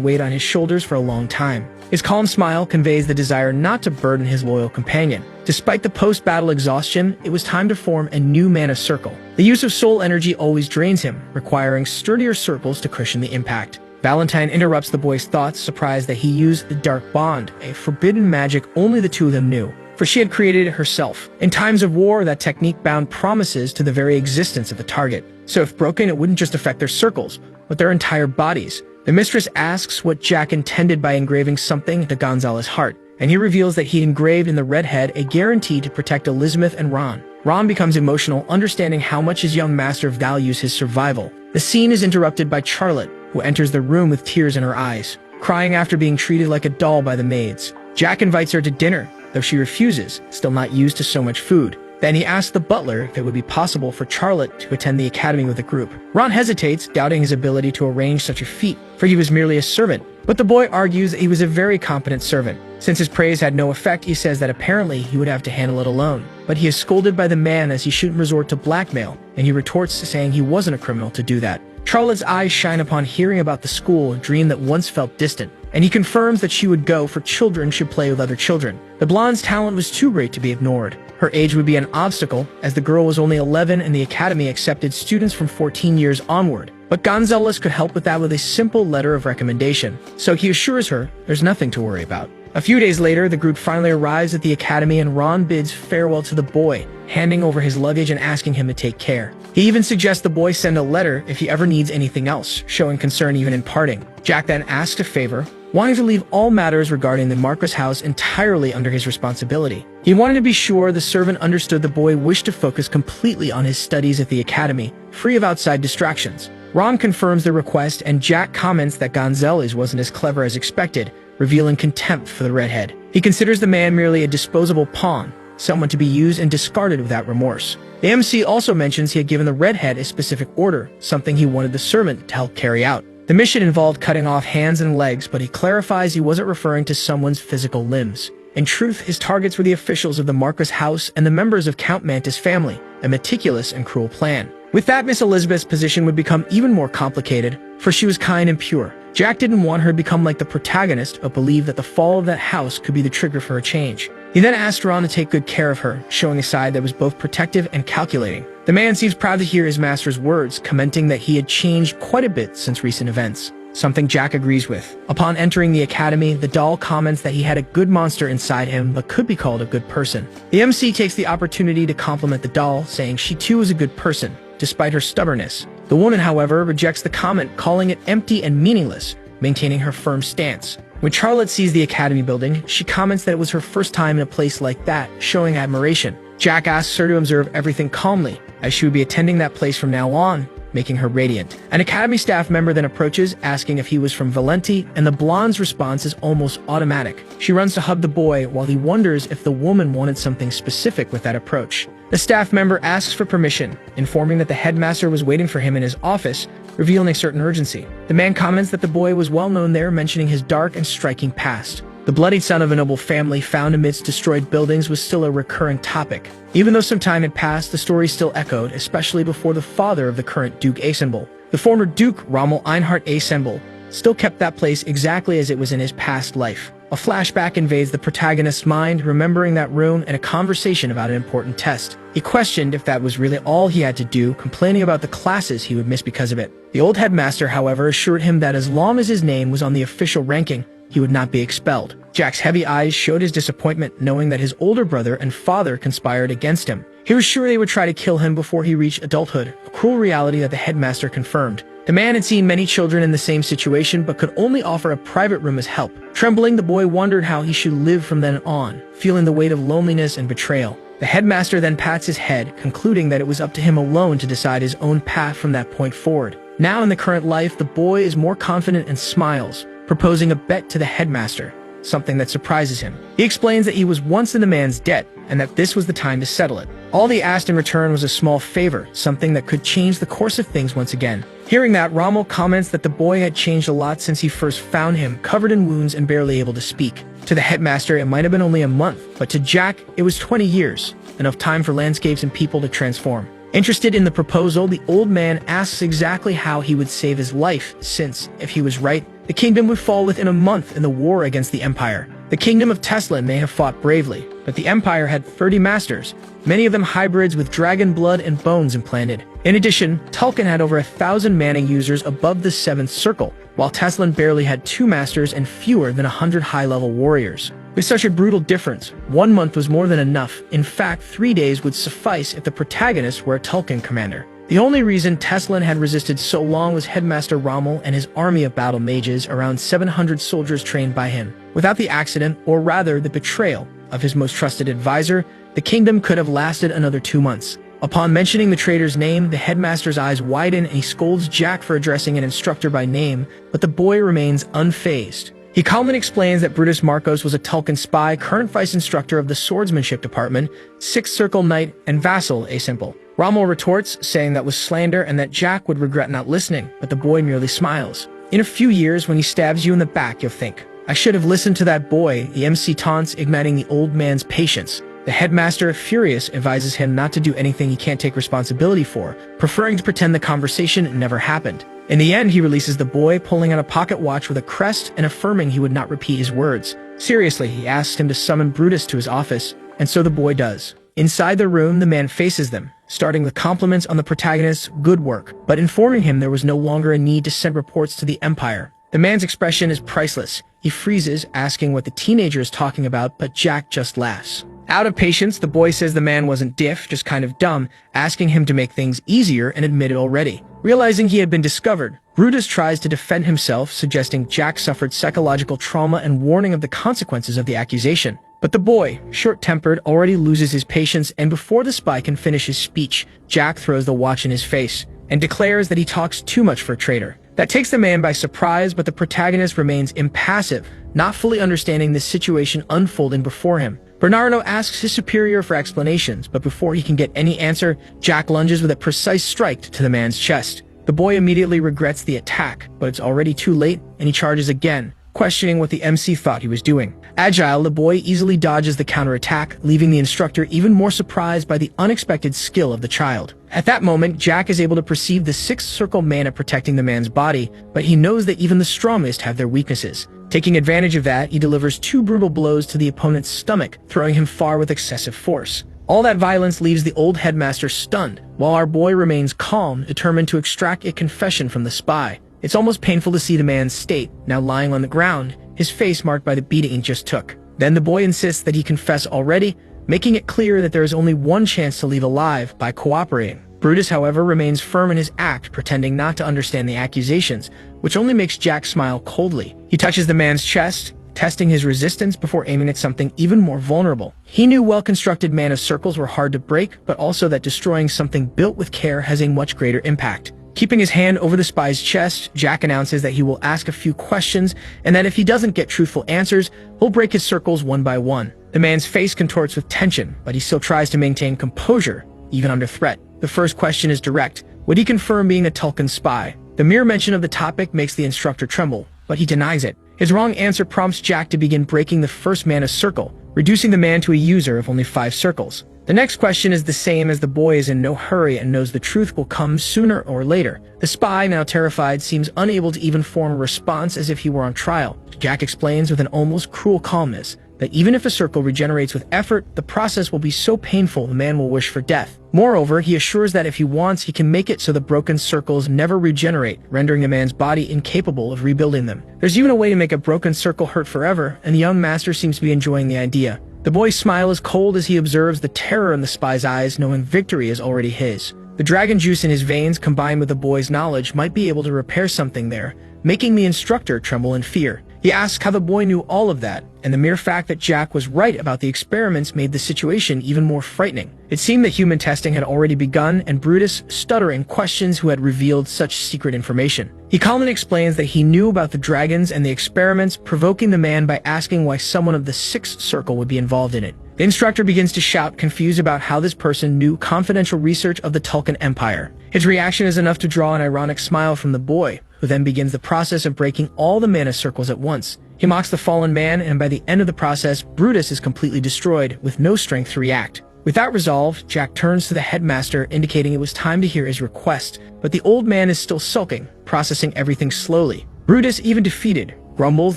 weighed on his shoulders for a long time. His calm smile conveys the desire not to burden his loyal companion. Despite the post-battle exhaustion, it was time to form a new mana circle. The use of soul energy always drains him, requiring sturdier circles to cushion the impact. Valentine interrupts the boy's thoughts, surprised that he used the Dark Bond, a forbidden magic only the two of them knew, for she had created it herself. In times of war, that technique bound promises to the very existence of the target. So if broken, it wouldn't just affect their circles, but their entire bodies. The mistress asks what Jack intended by engraving something to Gonzalez's heart, and he reveals that he engraved in the redhead a guarantee to protect Elizabeth and Ron. Ron becomes emotional, understanding how much his young master values his survival. The scene is interrupted by Charlotte, who enters the room with tears in her eyes, crying after being treated like a doll by the maids. Jack invites her to dinner, though she refuses, still not used to so much food. Then he asks the butler if it would be possible for Charlotte to attend the academy with the group. Ron hesitates, doubting his ability to arrange such a feat, for he was merely a servant. But the boy argues that he was a very competent servant. Since his praise had no effect, he says that apparently he would have to handle it alone. But he is scolded by the man as he shouldn't resort to blackmail, and he retorts saying he wasn't a criminal to do that. Charlotte's eyes shine upon hearing about the school, a dream that once felt distant, and he confirms that she would go for children should play with other children. The blonde's talent was too great to be ignored. Her age would be an obstacle, as the girl was only 11 and the academy accepted students from 14 years onward. But Gonzalez could help with that with a simple letter of recommendation, so he assures her there's nothing to worry about. A few days later, the group finally arrives at the academy and Ron bids farewell to the boy, handing over his luggage and asking him to take care. He even suggests the boy send a letter if he ever needs anything else, showing concern even in parting. Jack then asks a favor, wanting to leave all matters regarding the Marcos house entirely under his responsibility. He wanted to be sure the servant understood the boy wished to focus completely on his studies at the academy, free of outside distractions. Ron confirms the request, and Jack comments that Gonzalez wasn't as clever as expected, revealing contempt for the redhead. He considers the man merely a disposable pawn, someone to be used and discarded without remorse. The MC also mentions he had given the redhead a specific order, something he wanted the servant to help carry out. The mission involved cutting off hands and legs, but he clarifies he wasn't referring to someone's physical limbs. In truth, his targets were the officials of the Marcos house and the members of Count Mantis' family, a meticulous and cruel plan. With that, Miss Elizabeth's position would become even more complicated, for she was kind and pure. Jack didn't want her to become like the protagonist, but believed that the fall of that house could be the trigger for a change. He then asked Ron to take good care of her, showing a side that was both protective and calculating. The man seems proud to hear his master's words, commenting that he had changed quite a bit since recent events, something Jack agrees with. Upon entering the academy, the doll comments that he had a good monster inside him, but could be called a good person. The MC takes the opportunity to compliment the doll, saying she too is a good person, despite her stubbornness. The woman, however, rejects the comment, calling it empty and meaningless, maintaining her firm stance. When Charlotte sees the academy building, she comments that it was her first time in a place like that, showing admiration. Jack asks her to observe everything calmly, as she would be attending that place from now on, making her radiant. An academy staff member then approaches, asking if he was from Valenti, and the blonde's response is almost automatic. She runs to hug the boy, while he wonders if the woman wanted something specific with that approach. The staff member asks for permission, informing that the headmaster was waiting for him in his office, revealing a certain urgency. The man comments that the boy was well known there, mentioning his dark and striking past. The bloodied son of a noble family found amidst destroyed buildings was still a recurring topic. Even though some time had passed, the story still echoed, especially before the father of the current Duke Assemble. The former Duke, Rommel Einhard Assemble, still kept that place exactly as it was in his past life. A flashback invades the protagonist's mind, remembering that room and a conversation about an important test. He questioned if that was really all he had to do, complaining about the classes he would miss because of it. The old headmaster, however, assured him that as long as his name was on the official ranking, he would not be expelled. Jack's heavy eyes showed his disappointment, knowing that his older brother and father conspired against him. He was sure they would try to kill him before he reached adulthood, a cruel reality that the headmaster confirmed. The man had seen many children in the same situation, but could only offer a private room as help. Trembling, the boy wondered how he should live from then on, feeling the weight of loneliness and betrayal. The headmaster then pats his head, concluding that it was up to him alone to decide his own path from that point forward. Now in the current life, the boy is more confident and smiles, proposing a bet to the headmaster, something that surprises him. He explains that he was once in the man's debt, and that this was the time to settle it. All he asked in return was a small favor, something that could change the course of things once again. Hearing that, Rommel comments that the boy had changed a lot since he first found him, covered in wounds and barely able to speak. To the headmaster, it might have been only a month, but to Jack, it was 20 years, enough time for landscapes and people to transform. Interested in the proposal, the old man asks exactly how he would save his life, since, if he was right, the kingdom would fall within a month in the war against the Empire. The kingdom of Tesla may have fought bravely, but the Empire had 30 masters, many of them hybrids with dragon blood and bones implanted. In addition, Tulkin had over 1,000 Manning users above the 7th circle, while Teslan barely had 2 masters and fewer than 100 high-level warriors. With such a brutal difference, 1 month was more than enough. In fact, 3 days would suffice if the protagonist were a Tulkin commander. The only reason Teslan had resisted so long was Headmaster Rommel and his army of battle mages, around 700 soldiers trained by him. Without the accident, or rather the betrayal, of his most trusted advisor, the kingdom could have lasted another 2 months. Upon mentioning the traitor's name, the headmaster's eyes widen and he scolds Jack for addressing an instructor by name, but the boy remains unfazed. He calmly explains that Brutus Marcos was a Tulkin spy, current vice instructor of the swordsmanship department, 6th circle knight, and vassal Assemble. Rommel retorts, saying that was slander and that Jack would regret not listening, but the boy merely smiles. In a few years, when he stabs you in the back, you'll think, I should have listened to that boy, the MC taunts, igniting the old man's patience. The headmaster, furious, advises him not to do anything he can't take responsibility for, preferring to pretend the conversation never happened. In the end, he releases the boy, pulling out a pocket watch with a crest and affirming he would not repeat his words. Seriously, he asks him to summon Brutus to his office, and so the boy does. Inside the room, the man faces them, starting with compliments on the protagonist's good work, but informing him there was no longer a need to send reports to the Empire. The man's expression is priceless. He freezes, asking what the teenager is talking about, but Jack just laughs. Out of patience, the boy says the man wasn't diff, just kind of dumb, asking him to make things easier and admit it already. Realizing he had been discovered, Brutus tries to defend himself, suggesting Jack suffered psychological trauma and warning of the consequences of the accusation. But the boy, short-tempered, already loses his patience, and before the spy can finish his speech, Jack throws the watch in his face and declares that he talks too much for a traitor. That takes the man by surprise, but the protagonist remains impassive, not fully understanding the situation unfolding before him. Bernardo asks his superior for explanations, but before he can get any answer, Jack lunges with a precise strike to the man's chest. The boy immediately regrets the attack, but it's already too late, and he charges again, questioning what the MC thought he was doing. Agile, the boy easily dodges the counterattack, leaving the instructor even more surprised by the unexpected skill of the child. At that moment, Jack is able to perceive the sixth circle mana protecting the man's body, but he knows that even the strongest have their weaknesses. Taking advantage of that, he delivers 2 brutal blows to the opponent's stomach, throwing him far with excessive force. All that violence leaves the old headmaster stunned, while our boy remains calm, determined to extract a confession from the spy. It's almost painful to see the man's state, now lying on the ground, his face marked by the beating he just took. Then the boy insists that he confess already, making it clear that there is only one chance to leave alive by cooperating. Brutus, however, remains firm in his act, pretending not to understand the accusations, which only makes Jack smile coldly. He touches the man's chest, testing his resistance before aiming at something even more vulnerable. He knew well-constructed mana circles were hard to break, but also that destroying something built with care has a much greater impact. Keeping his hand over the spy's chest, Jack announces that he will ask a few questions, and that if he doesn't get truthful answers, he'll break his circles one by one. The man's face contorts with tension, but he still tries to maintain composure, even under threat. The first question is direct. Would he confirm being a Tulkun spy? The mere mention of the topic makes the instructor tremble, but he denies it. His wrong answer prompts Jack to begin breaking the first mana circle, reducing the man to a user of only 5 circles. The next question is the same, as the boy is in no hurry and knows the truth will come sooner or later. The spy, now terrified, seems unable to even form a response, as if he were on trial. Jack explains with an almost cruel calmness that even if a circle regenerates with effort, the process will be so painful the man will wish for death. Moreover, he assures that if he wants, he can make it so the broken circles never regenerate, rendering the man's body incapable of rebuilding them. There's even a way to make a broken circle hurt forever, and the young master seems to be enjoying the idea. The boy's smile is cold as he observes the terror in the spy's eyes, knowing victory is already his. The dragon juice in his veins, combined with the boy's knowledge, might be able to repair something there, making the instructor tremble in fear. He asks how the boy knew all of that, and the mere fact that Jack was right about the experiments made the situation even more frightening. It seemed that human testing had already begun, and Brutus, stuttering, questions who had revealed such secret information. He calmly explains that he knew about the dragons and the experiments, provoking the man by asking why someone of the 6th circle would be involved in it. The instructor begins to shout, confused about how this person knew confidential research of the Tulkun Empire. His reaction is enough to draw an ironic smile from the boy, who then begins the process of breaking all the mana circles at once. He mocks the fallen man, and by the end of the process, Brutus is completely destroyed, with no strength to react. With that resolve, Jack turns to the headmaster, indicating it was time to hear his request, but the old man is still sulking, processing everything slowly. Brutus, even defeated, grumbles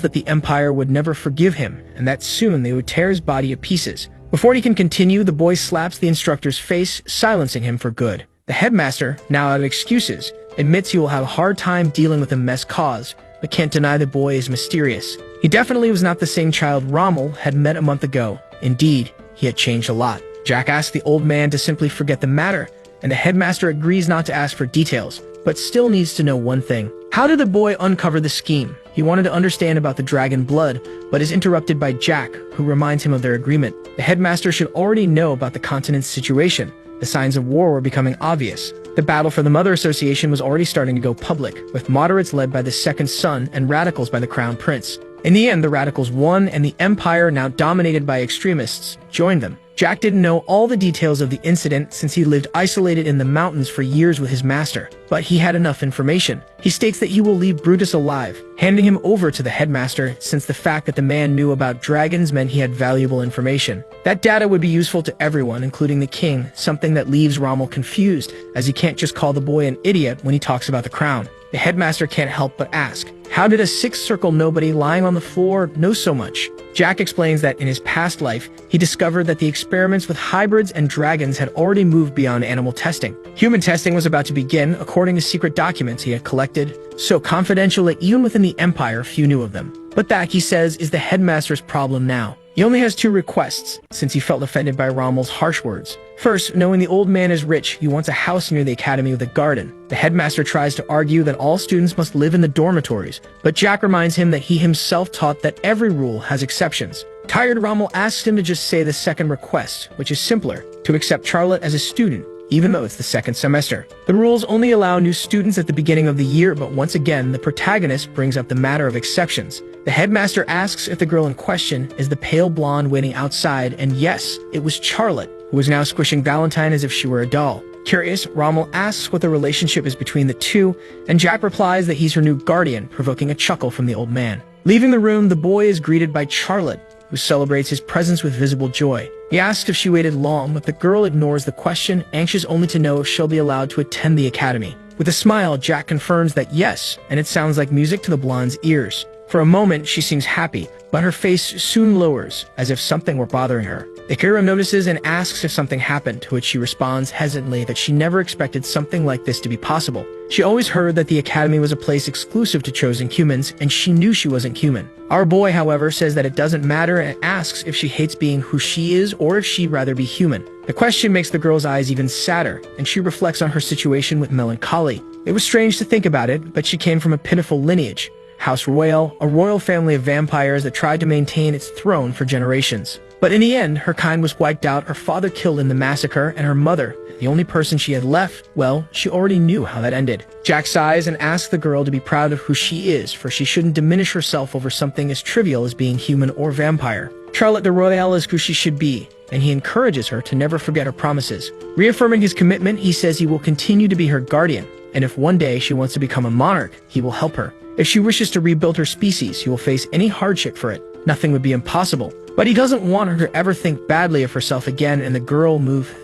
that the Empire would never forgive him, and that soon they would tear his body to pieces. Before he can continue, the boy slaps the instructor's face, silencing him for good. The headmaster, now out of excuses, admits he will have a hard time dealing with the mess caused, but can't deny the boy is mysterious. He definitely was not the same child Rommel had met a month ago. Indeed, he had changed a lot. Jack asks the old man to simply forget the matter, and the headmaster agrees not to ask for details, but still needs to know one thing. How did the boy uncover the scheme? He wanted to understand about the dragon blood, but is interrupted by Jack, who reminds him of their agreement. The headmaster should already know about the continent's situation. The signs of war were becoming obvious. The battle for the Mother Association was already starting to go public, with moderates led by the second son and radicals by the crown prince. In the end, the radicals won, and the empire, now dominated by extremists, joined them. Jack didn't know all the details of the incident since he lived isolated in the mountains for years with his master, but he had enough information. He states that he will leave Brutus alive, handing him over to the headmaster, since the fact that the man knew about dragons meant he had valuable information. That data would be useful to everyone, including the king, something that leaves Rommel confused, as he can't just call the boy an idiot when he talks about the crown. The headmaster can't help but ask, how did a 6th circle nobody lying on the floor know so much? Jack explains that in his past life, he discovered that the experiments with hybrids and dragons had already moved beyond animal testing. Human testing was about to begin, according to secret documents he had collected, so confidential that even within the Empire few knew of them. But that, he says, is the headmaster's problem now. He only has two requests, since he felt offended by Rommel's harsh words. First, knowing the old man is rich, he wants a house near the academy with a garden. The headmaster tries to argue that all students must live in the dormitories, but Jack reminds him that he himself taught that every rule has exceptions. Tired, Rommel asks him to just say the second request, which is simpler, to accept Charlotte as a student, even though it's the second semester. The rules only allow new students at the beginning of the year, but once again, the protagonist brings up the matter of exceptions. The headmaster asks if the girl in question is the pale blonde waiting outside, and yes, it was Charlotte, who was now squishing Valentine as if she were a doll. Curious, Rommel asks what the relationship is between the two, and Jack replies that he's her new guardian, provoking a chuckle from the old man. Leaving the room, the boy is greeted by Charlotte, who celebrates his presence with visible joy. He asks if she waited long, but the girl ignores the question, anxious only to know if she'll be allowed to attend the academy. With a smile, Jack confirms that yes, and it sounds like music to the blonde's ears. For a moment, she seems happy, but her face soon lowers, as if something were bothering her. Akira notices and asks if something happened, to which she responds hesitantly that she never expected something like this to be possible. She always heard that the academy was a place exclusive to chosen humans, and she knew she wasn't human. Our boy, however, says that it doesn't matter and asks if she hates being who she is or if she'd rather be human. The question makes the girl's eyes even sadder, and she reflects on her situation with melancholy. It was strange to think about it, but she came from a pitiful lineage. House Royale, a royal family of vampires that tried to maintain its throne for generations. But in the end, her kind was wiped out, her father killed in the massacre, and her mother, the only person she had left, well, she already knew how that ended. Jack sighs and asks the girl to be proud of who she is, for she shouldn't diminish herself over something as trivial as being human or vampire. Charlotte de Royale is who she should be, and he encourages her to never forget her promises. Reaffirming his commitment, he says he will continue to be her guardian, and if one day she wants to become a monarch, he will help her. If she wishes to rebuild her species, he will face any hardship for it. Nothing would be impossible. But he doesn't want her to ever think badly of herself again, and the girl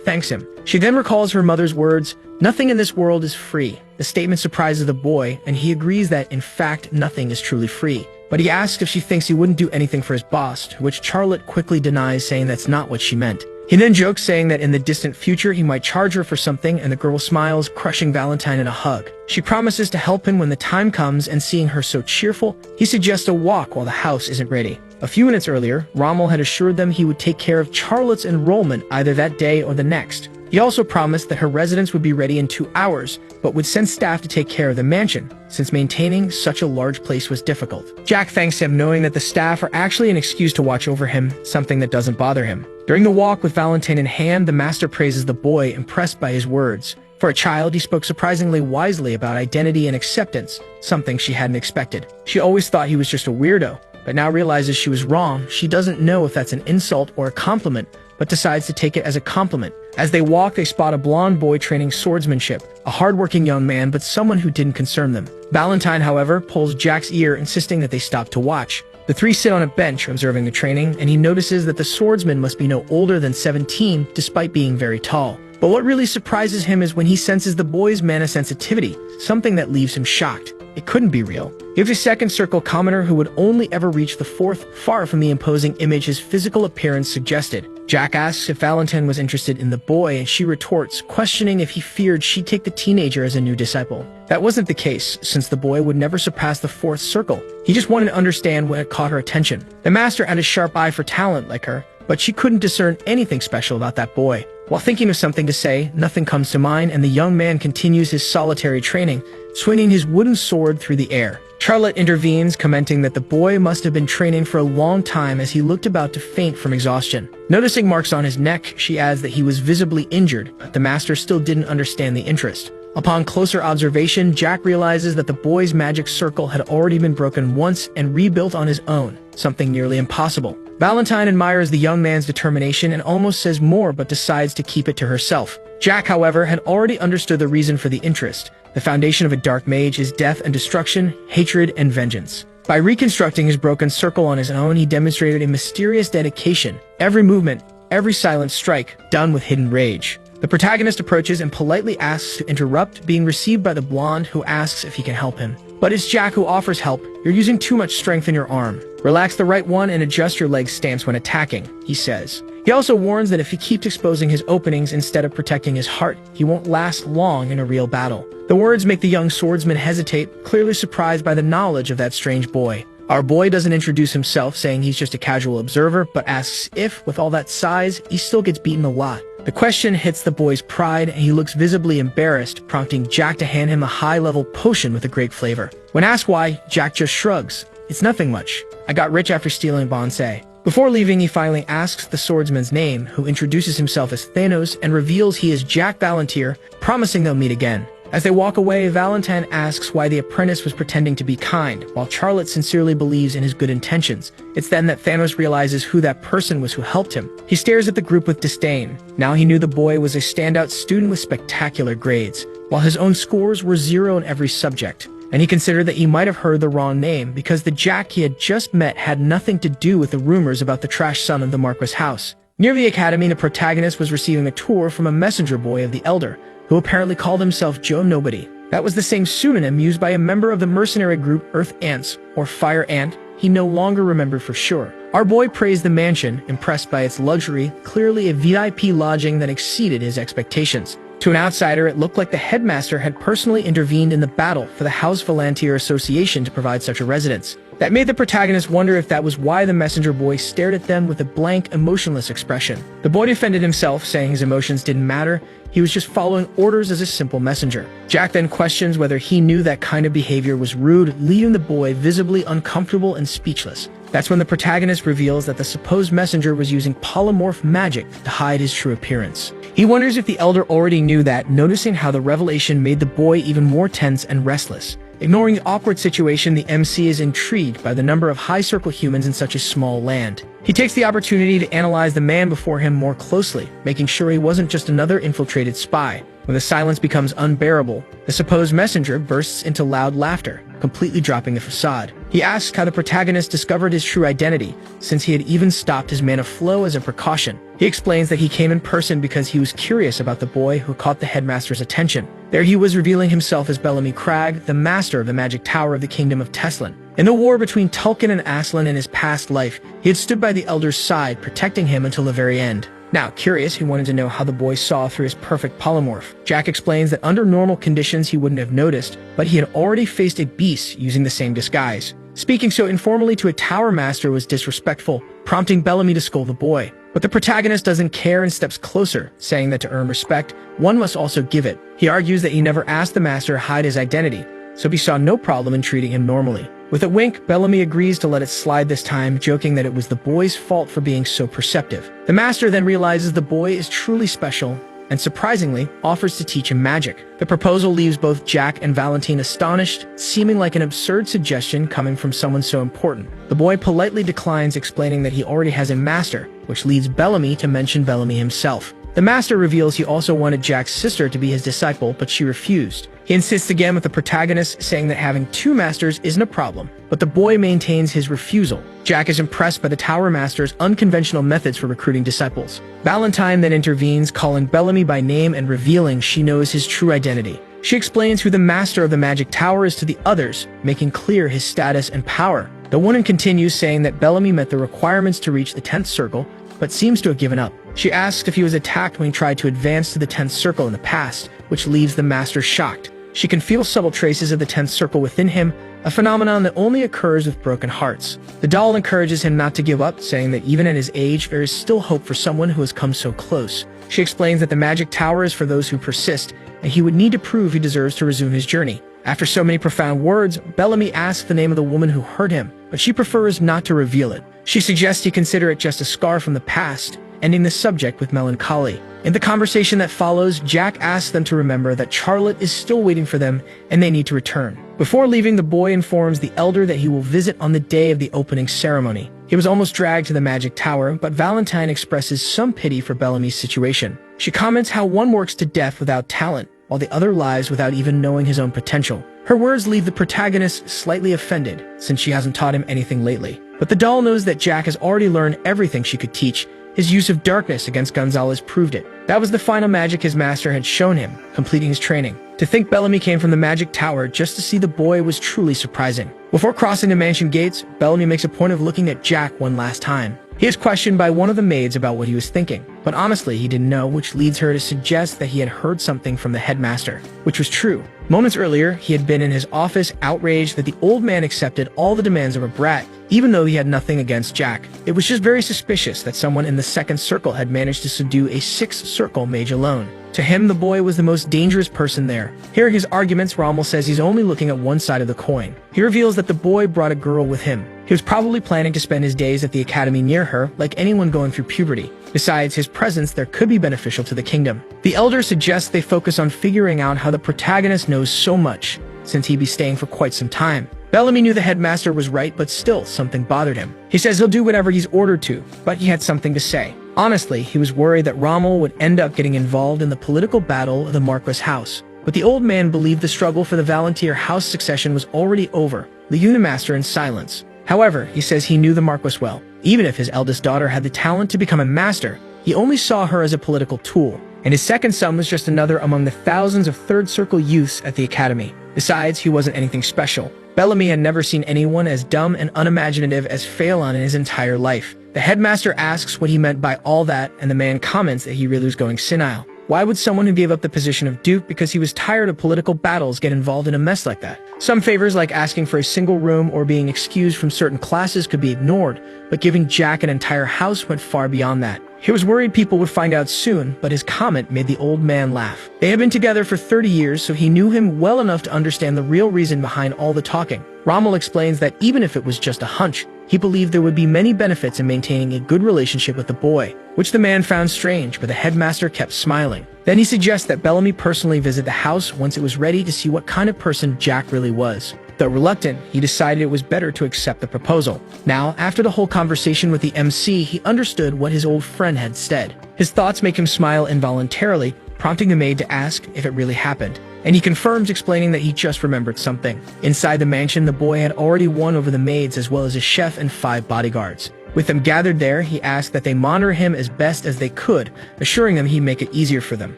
thanks him. She then recalls her mother's words, "Nothing in this world is free." The statement surprises the boy, and he agrees that, in fact, nothing is truly free. But he asks if she thinks he wouldn't do anything for his boss, to which Charlotte quickly denies, saying that's not what she meant. He then jokes, saying that in the distant future he might charge her for something, and the girl smiles, crushing Valentine in a hug. She promises to help him when the time comes, and seeing her so cheerful, he suggests a walk while the house isn't ready. A few minutes earlier, Rommel had assured them he would take care of Charlotte's enrollment either that day or the next. He also promised that her residence would be ready in 2 hours, but would send staff to take care of the mansion, since maintaining such a large place was difficult. Jack thanks him, knowing that the staff are actually an excuse to watch over him, something that doesn't bother him. During the walk with Valentine in hand, the master praises the boy, impressed by his words. For a child, he spoke surprisingly wisely about identity and acceptance, something she hadn't expected. She always thought he was just a weirdo, but now realizes she was wrong. She doesn't know if that's an insult or a compliment, but decides to take it as a compliment. As they walk, they spot a blonde boy training swordsmanship, a hardworking young man, but someone who didn't concern them. Valentine, however, pulls Jack's ear, insisting that they stop to watch. The three sit on a bench observing the training, and he notices that the swordsman must be no older than 17, despite being very tall. But what really surprises him is when he senses the boy's mana sensitivity, something that leaves him shocked. It couldn't be real. He was a second circle commoner who would only ever reach the fourth, far from the imposing image his physical appearance suggested. Jack asks if Valentine was interested in the boy, and she retorts, questioning if he feared she'd take the teenager as a new disciple. That wasn't the case, since the boy would never surpass the fourth circle. He just wanted to understand what had caught her attention. The master had a sharp eye for talent like her, but she couldn't discern anything special about that boy. While thinking of something to say, nothing comes to mind, and the young man continues his solitary training, swinging his wooden sword through the air. Charlotte intervenes, commenting that the boy must have been training for a long time as he looked about to faint from exhaustion. Noticing marks on his neck, she adds that he was visibly injured, but the master still didn't understand the interest. Upon closer observation, Jack realizes that the boy's magic circle had already been broken once and rebuilt on his own, something nearly impossible. Valentine admires the young man's determination and almost says more, but decides to keep it to herself. Jack, however, had already understood the reason for the interest. The foundation of a dark mage is death and destruction, hatred and vengeance. By reconstructing his broken circle on his own, he demonstrated a mysterious dedication. Every movement, every silent strike, done with hidden rage. The protagonist approaches and politely asks to interrupt, being received by the blonde, who asks if he can help him. But it's Jack who offers help. "You're using too much strength in your arm. Relax the right one and adjust your leg stance when attacking," he says. He also warns that if he keeps exposing his openings instead of protecting his heart, he won't last long in a real battle. The words make the young swordsman hesitate, clearly surprised by the knowledge of that strange boy. Our boy doesn't introduce himself, saying he's just a casual observer, but asks if, with all that size, he still gets beaten a lot. The question hits the boy's pride, and he looks visibly embarrassed, prompting Jack to hand him a high-level potion with a great flavor. When asked why, Jack just shrugs. It's nothing much. I got rich after stealing bonsai. Before leaving, he finally asks the swordsman's name, who introduces himself as Thanos and reveals he is Jack Valentir, promising they'll meet again. As they walk away, Valentine asks why the apprentice was pretending to be kind, while Charlotte sincerely believes in his good intentions. It's then that Thanos realizes who that person was who helped him. He stares at the group with disdain. Now he knew the boy was a standout student with spectacular grades, while his own scores were 0 in every subject. And he considered that he might have heard the wrong name because the Jack he had just met had nothing to do with the rumors about the trash son of the Marquis house. Near the academy, the protagonist was receiving a tour from a messenger boy of the Elder, who apparently called himself Joe Nobody. That was the same pseudonym used by a member of the mercenary group Earth Ants, or Fire Ant. He no longer remembered for sure. Our boy praised the mansion, impressed by its luxury, clearly a VIP lodging that exceeded his expectations. To an outsider, it looked like the headmaster had personally intervened in the battle for the House Volantier Association to provide such a residence. That made the protagonist wonder if that was why the messenger boy stared at them with a blank, emotionless expression. The boy defended himself, saying his emotions didn't matter. He was just following orders as a simple messenger. Jack then questions whether he knew that kind of behavior was rude, leaving the boy visibly uncomfortable and speechless. That's when the protagonist reveals that the supposed messenger was using polymorph magic to hide his true appearance. He wonders if the Elder already knew that, noticing how the revelation made the boy even more tense and restless. Ignoring the awkward situation, the MC is intrigued by the number of high-circle humans in such a small land. He takes the opportunity to analyze the man before him more closely, making sure he wasn't just another infiltrated spy. When the silence becomes unbearable, the supposed messenger bursts into loud laughter, completely dropping the facade. He asks how the protagonist discovered his true identity, since he had even stopped his mana flow as a precaution. He explains that he came in person because he was curious about the boy who caught the headmaster's attention. There he was revealing himself as Bellamy Cragg, the master of the magic tower of the kingdom of Teslin. In the war between Tulkin and Aslan in his past life, he had stood by the Elder's side, protecting him until the very end. Now, curious, he wanted to know how the boy saw through his perfect polymorph. Jack explains that under normal conditions he wouldn't have noticed, but he had already faced a beast using the same disguise. Speaking so informally to a tower master was disrespectful, prompting Bellamy to scold the boy. But the protagonist doesn't care and steps closer, saying that to earn respect, one must also give it. He argues that he never asked the master to hide his identity, so he saw no problem in treating him normally. With a wink, Bellamy agrees to let it slide this time, joking that it was the boy's fault for being so perceptive. The master then realizes the boy is truly special, and surprisingly, offers to teach him magic. The proposal leaves both Jack and Valentine astonished, seeming like an absurd suggestion coming from someone so important. The boy politely declines, explaining that he already has a master, which leads Bellamy to mention Bellamy himself. The master reveals he also wanted Jack's sister to be his disciple, but she refused. He insists again with the protagonist, saying that having two masters isn't a problem, but the boy maintains his refusal. Jack is impressed by the Tower Master's unconventional methods for recruiting disciples. Valentine then intervenes, calling Bellamy by name and revealing she knows his true identity. She explains who the master of the magic tower is to the others, making clear his status and power. The woman continues, saying that Bellamy met the requirements to reach the 10th circle, but seems to have given up. She asks if he was attacked when he tried to advance to the 10th circle in the past, which leaves the master shocked. She can feel subtle traces of the 10th circle within him, a phenomenon that only occurs with broken hearts. The doll encourages him not to give up, saying that even at his age, there is still hope for someone who has come so close. She explains that the magic tower is for those who persist, and he would need to prove he deserves to resume his journey. After so many profound words, Bellamy asks the name of the woman who hurt him, but she prefers not to reveal it. She suggests he consider it just a scar from the past, ending the subject with melancholy. In the conversation that follows, Jack asks them to remember that Charlotte is still waiting for them and they need to return. Before leaving, the boy informs the Elder that he will visit on the day of the opening ceremony. He was almost dragged to the magic tower, but Valentine expresses some pity for Bellamy's situation. She comments how one works to death without talent, while the other lives without even knowing his own potential. Her words leave the protagonist slightly offended, since she hasn't taught him anything lately. But the doll knows that Jack has already learned everything she could teach. His use of darkness against Gonzalez proved it. That was the final magic his master had shown him, completing his training. To think Bellamy came from the magic tower just to see the boy was truly surprising. Before crossing the mansion gates, Bellamy makes a point of looking at Jack one last time. He is questioned by one of the maids about what he was thinking, but honestly he didn't know, which leads her to suggest that he had heard something from the headmaster, which was true. Moments earlier, he had been in his office outraged that the old man accepted all the demands of a brat, even though he had nothing against Jack. It was just very suspicious that someone in the second circle had managed to subdue a sixth-circle mage alone. To him, the boy was the most dangerous person there. Hearing his arguments, Rommel says he's only looking at one side of the coin. He reveals that the boy brought a girl with him. He was probably planning to spend his days at the academy near her, like anyone going through puberty. Besides, his presence there could be beneficial to the kingdom. The elder suggests they focus on figuring out how the protagonist knows so much, since he'd be staying for quite some time. Bellamy knew the headmaster was right, but still, something bothered him. He says he'll do whatever he's ordered to, but he had something to say. Honestly, he was worried that Rommel would end up getting involved in the political battle of the Marquis house. But the old man believed the struggle for the Valentier house succession was already over, leaving the master in silence. However, he says he knew the Marquis well. Even if his eldest daughter had the talent to become a master, he only saw her as a political tool, and his second son was just another among the thousands of third-circle youths at the academy. Besides, he wasn't anything special. Bellamy had never seen anyone as dumb and unimaginative as Phelan in his entire life. The headmaster asks what he meant by all that, and the man comments that he really was going senile. Why would someone who gave up the position of duke because he was tired of political battles get involved in a mess like that? Some favors like asking for a single room or being excused from certain classes could be ignored, but giving Jack an entire house went far beyond that. He was worried people would find out soon, but his comment made the old man laugh. They had been together for 30 years, so he knew him well enough to understand the real reason behind all the talking. Rommel explains that even if it was just a hunch, he believed there would be many benefits in maintaining a good relationship with the boy, which the man found strange, but the headmaster kept smiling. Then he suggests that Bellamy personally visit the house once it was ready to see what kind of person Jack really was. Though reluctant, he decided it was better to accept the proposal. Now, after the whole conversation with the MC, he understood what his old friend had said. His thoughts make him smile involuntarily, prompting the maid to ask if it really happened. And he confirms, explaining that he just remembered something. Inside the mansion, the boy had already won over the maids as well as a chef and 5 bodyguards. With them gathered there, he asked that they monitor him as best as they could, assuring them he'd make it easier for them.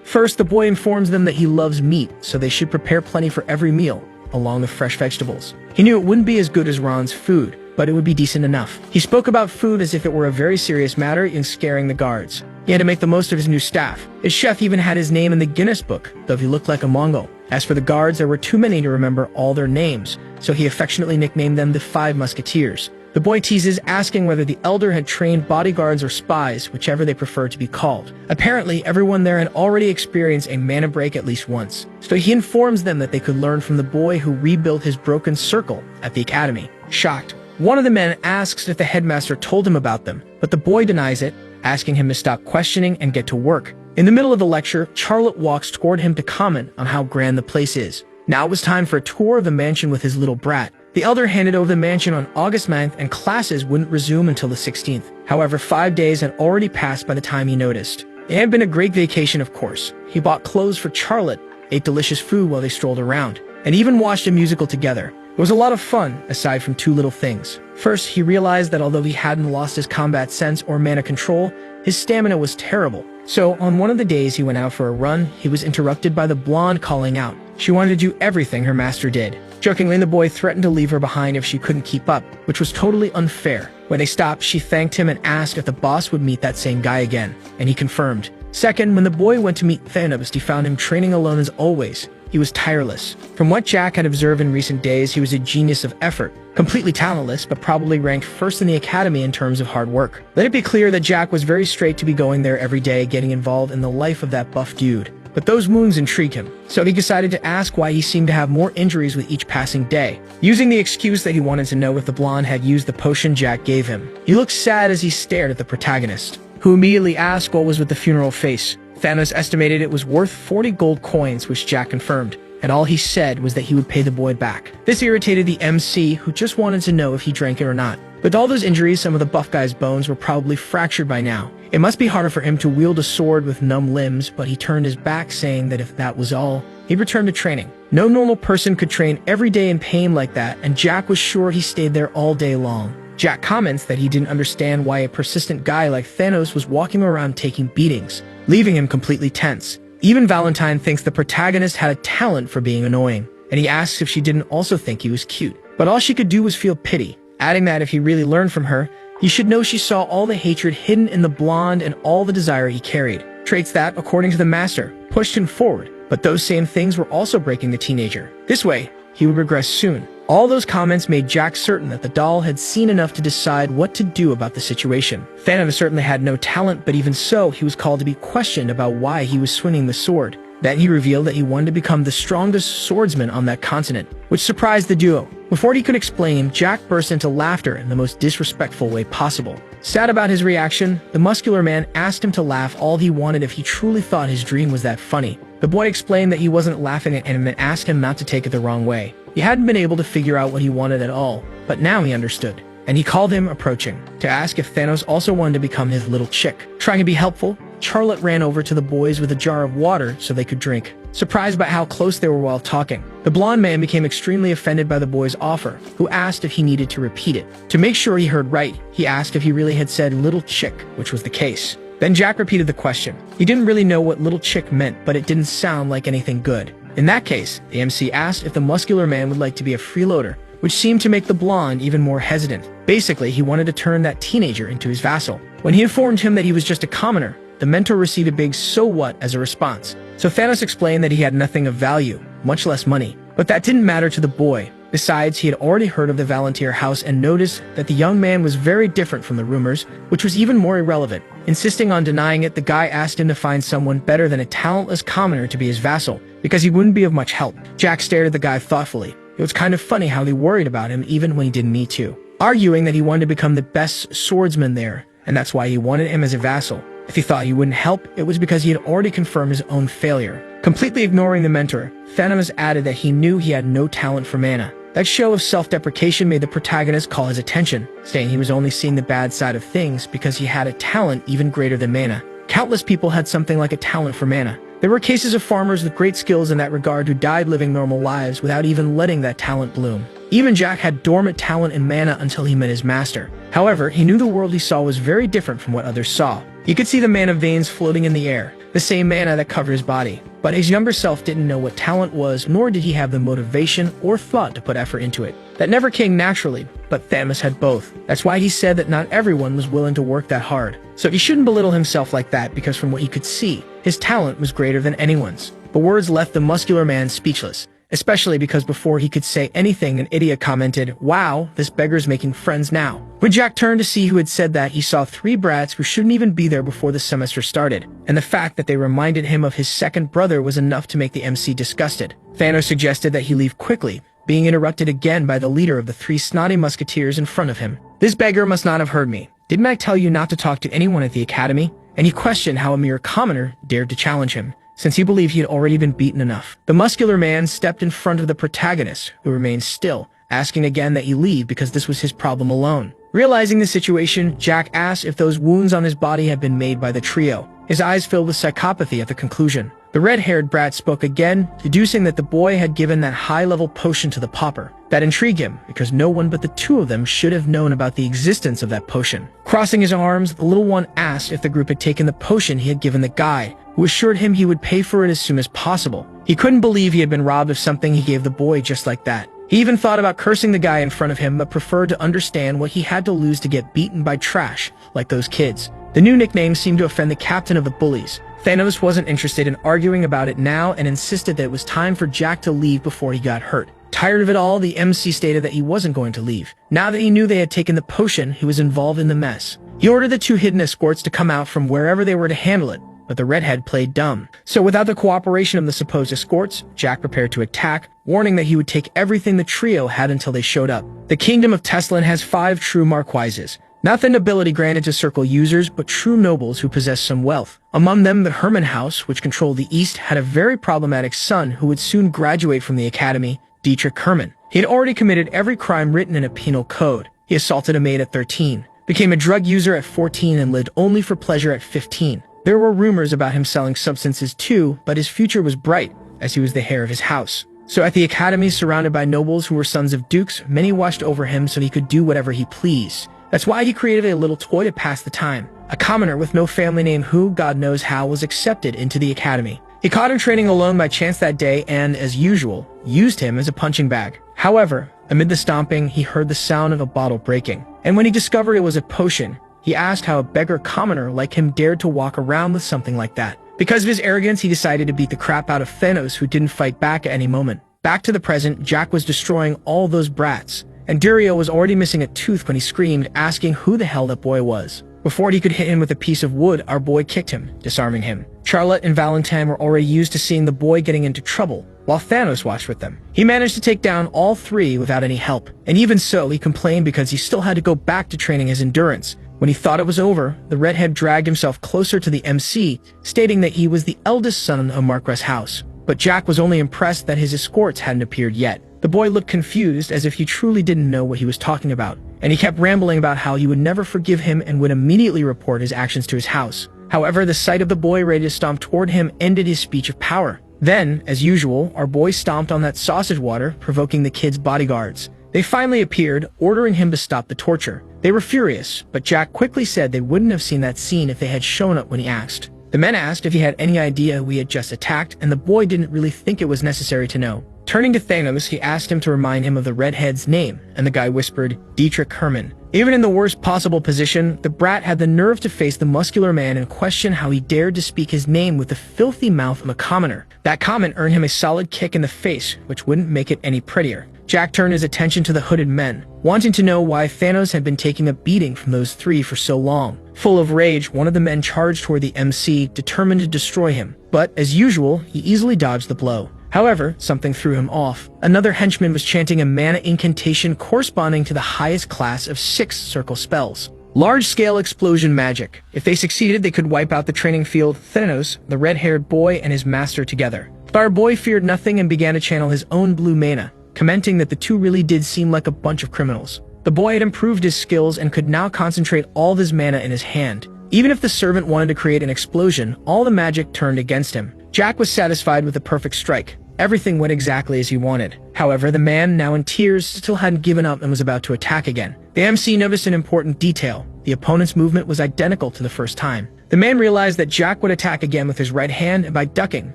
First, the boy informs them that he loves meat, so they should prepare plenty for every meal, along with fresh vegetables. He knew it wouldn't be as good as Ron's food, but it would be decent enough. He spoke about food as if it were a very serious matter in scaring the guards. He had to make the most of his new staff. His chef even had his name in the Guinness Book, though he looked like a Mongol. As for the guards, there were too many to remember all their names, so he affectionately nicknamed them the 5 Musketeers. The boy teases, asking whether the elder had trained bodyguards or spies, whichever they preferred to be called. Apparently, everyone there had already experienced a mana break at least once, so he informs them that they could learn from the boy who rebuilt his broken circle at the academy. Shocked, one of the men asks if the headmaster told him about them, but the boy denies it, asking him to stop questioning and get to work. In the middle of the lecture, Charlotte walks toward him to comment on how grand the place is. Now it was time for a tour of the mansion with his little brat. The elder handed over the mansion on August 9th, and classes wouldn't resume until the 16th. However, 5 days had already passed by the time he noticed. It had been a great vacation, of course. He bought clothes for Charlotte, ate delicious food while they strolled around, and even watched a musical together. It was a lot of fun, aside from 2 little things. First, he realized that although he hadn't lost his combat sense or mana control, his stamina was terrible. So, on one of the days he went out for a run, he was interrupted by the blonde calling out. She wanted to do everything her master did. Jokingly, the boy threatened to leave her behind if she couldn't keep up, which was totally unfair. When they stopped, she thanked him and asked if the boss would meet that same guy again, and he confirmed. Second, when the boy went to meet Thanos, he found him training alone as always. He was tireless. From what Jack had observed in recent days, he was a genius of effort. Completely talentless, but probably ranked first in the academy in terms of hard work. Let it be clear that Jack was very straight to be going there every day, getting involved in the life of that buff dude. But those wounds intrigued him, so he decided to ask why he seemed to have more injuries with each passing day, using the excuse that he wanted to know if the blonde had used the potion Jack gave him. He looked sad as he stared at the protagonist, who immediately asked what was with the funeral face. Thanos estimated it was worth 40 gold coins, which Jack confirmed, and all he said was that he would pay the boy back. This irritated the MC, who just wanted to know if he drank it or not. With all those injuries, some of the buff guy's bones were probably fractured by now. It must be harder for him to wield a sword with numb limbs, but he turned his back, saying that if that was all, he'd return to training. No normal person could train every day in pain like that, and Jack was sure he stayed there all day long. Jack comments that he didn't understand why a persistent guy like Thanos was walking around taking beatings, leaving him completely tense. Even Valentine thinks the protagonist had a talent for being annoying, and he asks if she didn't also think he was cute. But all she could do was feel pity, adding that if he really learned from her, You should know she saw all the hatred hidden in the blonde and all the desire he carried. Traits that, according to the master, pushed him forward, but those same things were also breaking the teenager. This way, he would regress soon. All those comments made Jack certain that the doll had seen enough to decide what to do about the situation. Thanos certainly had no talent, but even so, he was called to be questioned about why he was swinging the sword. Then he revealed that he wanted to become the strongest swordsman on that continent, which surprised the duo. Before he could explain, Jack burst into laughter in the most disrespectful way possible. Sad about his reaction, the muscular man asked him to laugh all he wanted if he truly thought his dream was that funny. The boy explained that he wasn't laughing at him and asked him not to take it the wrong way. He hadn't been able to figure out what he wanted at all, but now he understood. And he called him approaching, to ask if Thanos also wanted to become his little chick. Trying to be helpful, Charlotte ran over to the boys with a jar of water so they could drink. Surprised by how close they were while talking, the blonde man became extremely offended by the boy's offer, who asked if he needed to repeat it. To make sure he heard right, he asked if he really had said little chick, which was the case. Then Jack repeated the question. He didn't really know what little chick meant, but it didn't sound like anything good. In that case, the MC asked if the muscular man would like to be a freeloader, which seemed to make the blonde even more hesitant. Basically, he wanted to turn that teenager into his vassal. When he informed him that he was just a commoner, the mentor received a big "so what" as a response. So Thanos explained that he had nothing of value, much less money. But that didn't matter to the boy. Besides, he had already heard of the Volunteer House and noticed that the young man was very different from the rumors, which was even more irrelevant. Insisting on denying it, the guy asked him to find someone better than a talentless commoner to be his vassal, because he wouldn't be of much help. Jack stared at the guy thoughtfully. It was kind of funny how they worried about him even when he didn't need to, arguing that he wanted to become the best swordsman there, and that's why he wanted him as a vassal. If he thought he wouldn't help, it was because he had already confirmed his own failure. Completely ignoring the mentor, Thanos added that he knew he had no talent for mana. That show of self-deprecation made the protagonist call his attention, saying he was only seeing the bad side of things because he had a talent even greater than mana. Countless people had something like a talent for mana. There were cases of farmers with great skills in that regard who died living normal lives without even letting that talent bloom. Even Jack had dormant talent in mana until he met his master. However, he knew the world he saw was very different from what others saw. He could see the mana veins floating in the air, the same mana that covered his body. But his younger self didn't know what talent was, nor did he have the motivation or thought to put effort into it. That never came naturally, but Thanos had both. That's why he said that not everyone was willing to work that hard. So he shouldn't belittle himself like that, because from what he could see, his talent was greater than anyone's. The words left the muscular man speechless, especially because before he could say anything, an idiot commented, "Wow, this beggar's making friends now." When Jack turned to see who had said that, he saw three brats who shouldn't even be there before the semester started, and the fact that they reminded him of his second brother was enough to make the MC disgusted. Thanos suggested that he leave quickly, being interrupted again by the leader of the three snotty musketeers in front of him. "This beggar must not have heard me. Didn't I tell you not to talk to anyone at the academy?" And he questioned how a mere commoner dared to challenge him, since he believed he had already been beaten enough. The muscular man stepped in front of the protagonist, who remained still, asking again that he leave because this was his problem alone. Realizing the situation, Jack asked if those wounds on his body had been made by the trio. His eyes filled with psychopathy at the conclusion. The red-haired brat spoke again, deducing that the boy had given that high-level potion to the pauper. That intrigued him, because no one but the two of them should have known about the existence of that potion. Crossing his arms, the little one asked if the group had taken the potion he had given the guy, who assured him he would pay for it as soon as possible. He couldn't believe he had been robbed of something he gave the boy just like that. He even thought about cursing the guy in front of him, but preferred to understand what he had to lose to get beaten by trash, like those kids. The new nickname seemed to offend the captain of the bullies. Thanos wasn't interested in arguing about it now and insisted that it was time for Jack to leave before he got hurt. Tired of it all, the MC stated that he wasn't going to leave. Now that he knew they had taken the potion, he was involved in the mess. He ordered the two hidden escorts to come out from wherever they were to handle it, but the redhead played dumb. So without the cooperation of the supposed escorts, Jack prepared to attack, warning that he would take everything the trio had until they showed up. The kingdom of Teslan has 5 true Marquises. Not the nobility granted to circle users, but true nobles who possess some wealth. Among them, the Herman House, which controlled the East, had a very problematic son who would soon graduate from the academy, Dietrich Herman. He had already committed every crime written in a penal code. He assaulted a maid at 13, became a drug user at 14, and lived only for pleasure at 15. There were rumors about him selling substances too, but his future was bright, as he was the heir of his house. So at the academy, surrounded by nobles who were sons of dukes, many watched over him so he could do whatever he pleased. That's why he created a little toy to pass the time. A commoner with no family name who, God knows how, was accepted into the academy. He caught him training alone by chance that day and, as usual, used him as a punching bag. However, Amid the stomping, he heard the sound of a bottle breaking. And when he discovered it was a potion, he asked how a beggar commoner like him dared to walk around with something like that. Because of his arrogance, he decided to beat the crap out of Thanos, who didn't fight back at any moment. Back to the present, Jack was destroying all those brats, and Dario was already missing a tooth when he screamed, asking who the hell that boy was. Before he could hit him with a piece of wood, our boy kicked him, disarming him. Charlotte and Valentine were already used to seeing the boy getting into trouble, while Thanos watched with them. He managed to take down all three without any help, and even so, he complained because he still had to go back to training his endurance. When he thought it was over, the redhead dragged himself closer to the MC, stating that he was the eldest son of Marquess House. But Jack was only impressed that his escorts hadn't appeared yet. The boy looked confused, as if he truly didn't know what he was talking about, and he kept rambling about how he would never forgive him and would immediately report his actions to his house. However, the sight of the boy ready to stomp toward him ended his speech of power. Then, as usual, our boy stomped on that sausage water, provoking the kid's bodyguards. They finally appeared, ordering him to stop the torture. They were furious, but Jack quickly said they wouldn't have seen that scene if they had shown up when he asked. The men asked if he had any idea we had just attacked, and the boy didn't really think it was necessary to know. Turning to Thanos, he asked him to remind him of the redhead's name, and the guy whispered, Dietrich Herman. Even in the worst possible position, the brat had the nerve to face the muscular man and question how he dared to speak his name with the filthy mouth of a commoner. That comment earned him a solid kick in the face, which wouldn't make it any prettier. Jack turned his attention to the hooded men, wanting to know why Thanos had been taking a beating from those three for so long. Full of rage, one of the men charged toward the MC, determined to destroy him. But, as usual, he easily dodged the blow. However, something threw him off. Another henchman was chanting a mana incantation corresponding to the highest class of 6 circle spells. Large-scale explosion magic. If they succeeded, they could wipe out the training field, Thanos, the red-haired boy, and his master together. But our boy feared nothing and began to channel his own blue mana, commenting that the two really did seem like a bunch of criminals. The boy had improved his skills and could now concentrate all of his mana in his hand. Even if the servant wanted to create an explosion, all the magic turned against him. Jack was satisfied with the perfect strike. Everything went exactly as he wanted. However, the man, now in tears, still hadn't given up and was about to attack again. The MC noticed an important detail. The opponent's movement was identical to the first time. The man realized that Jack would attack again with his right hand and by ducking,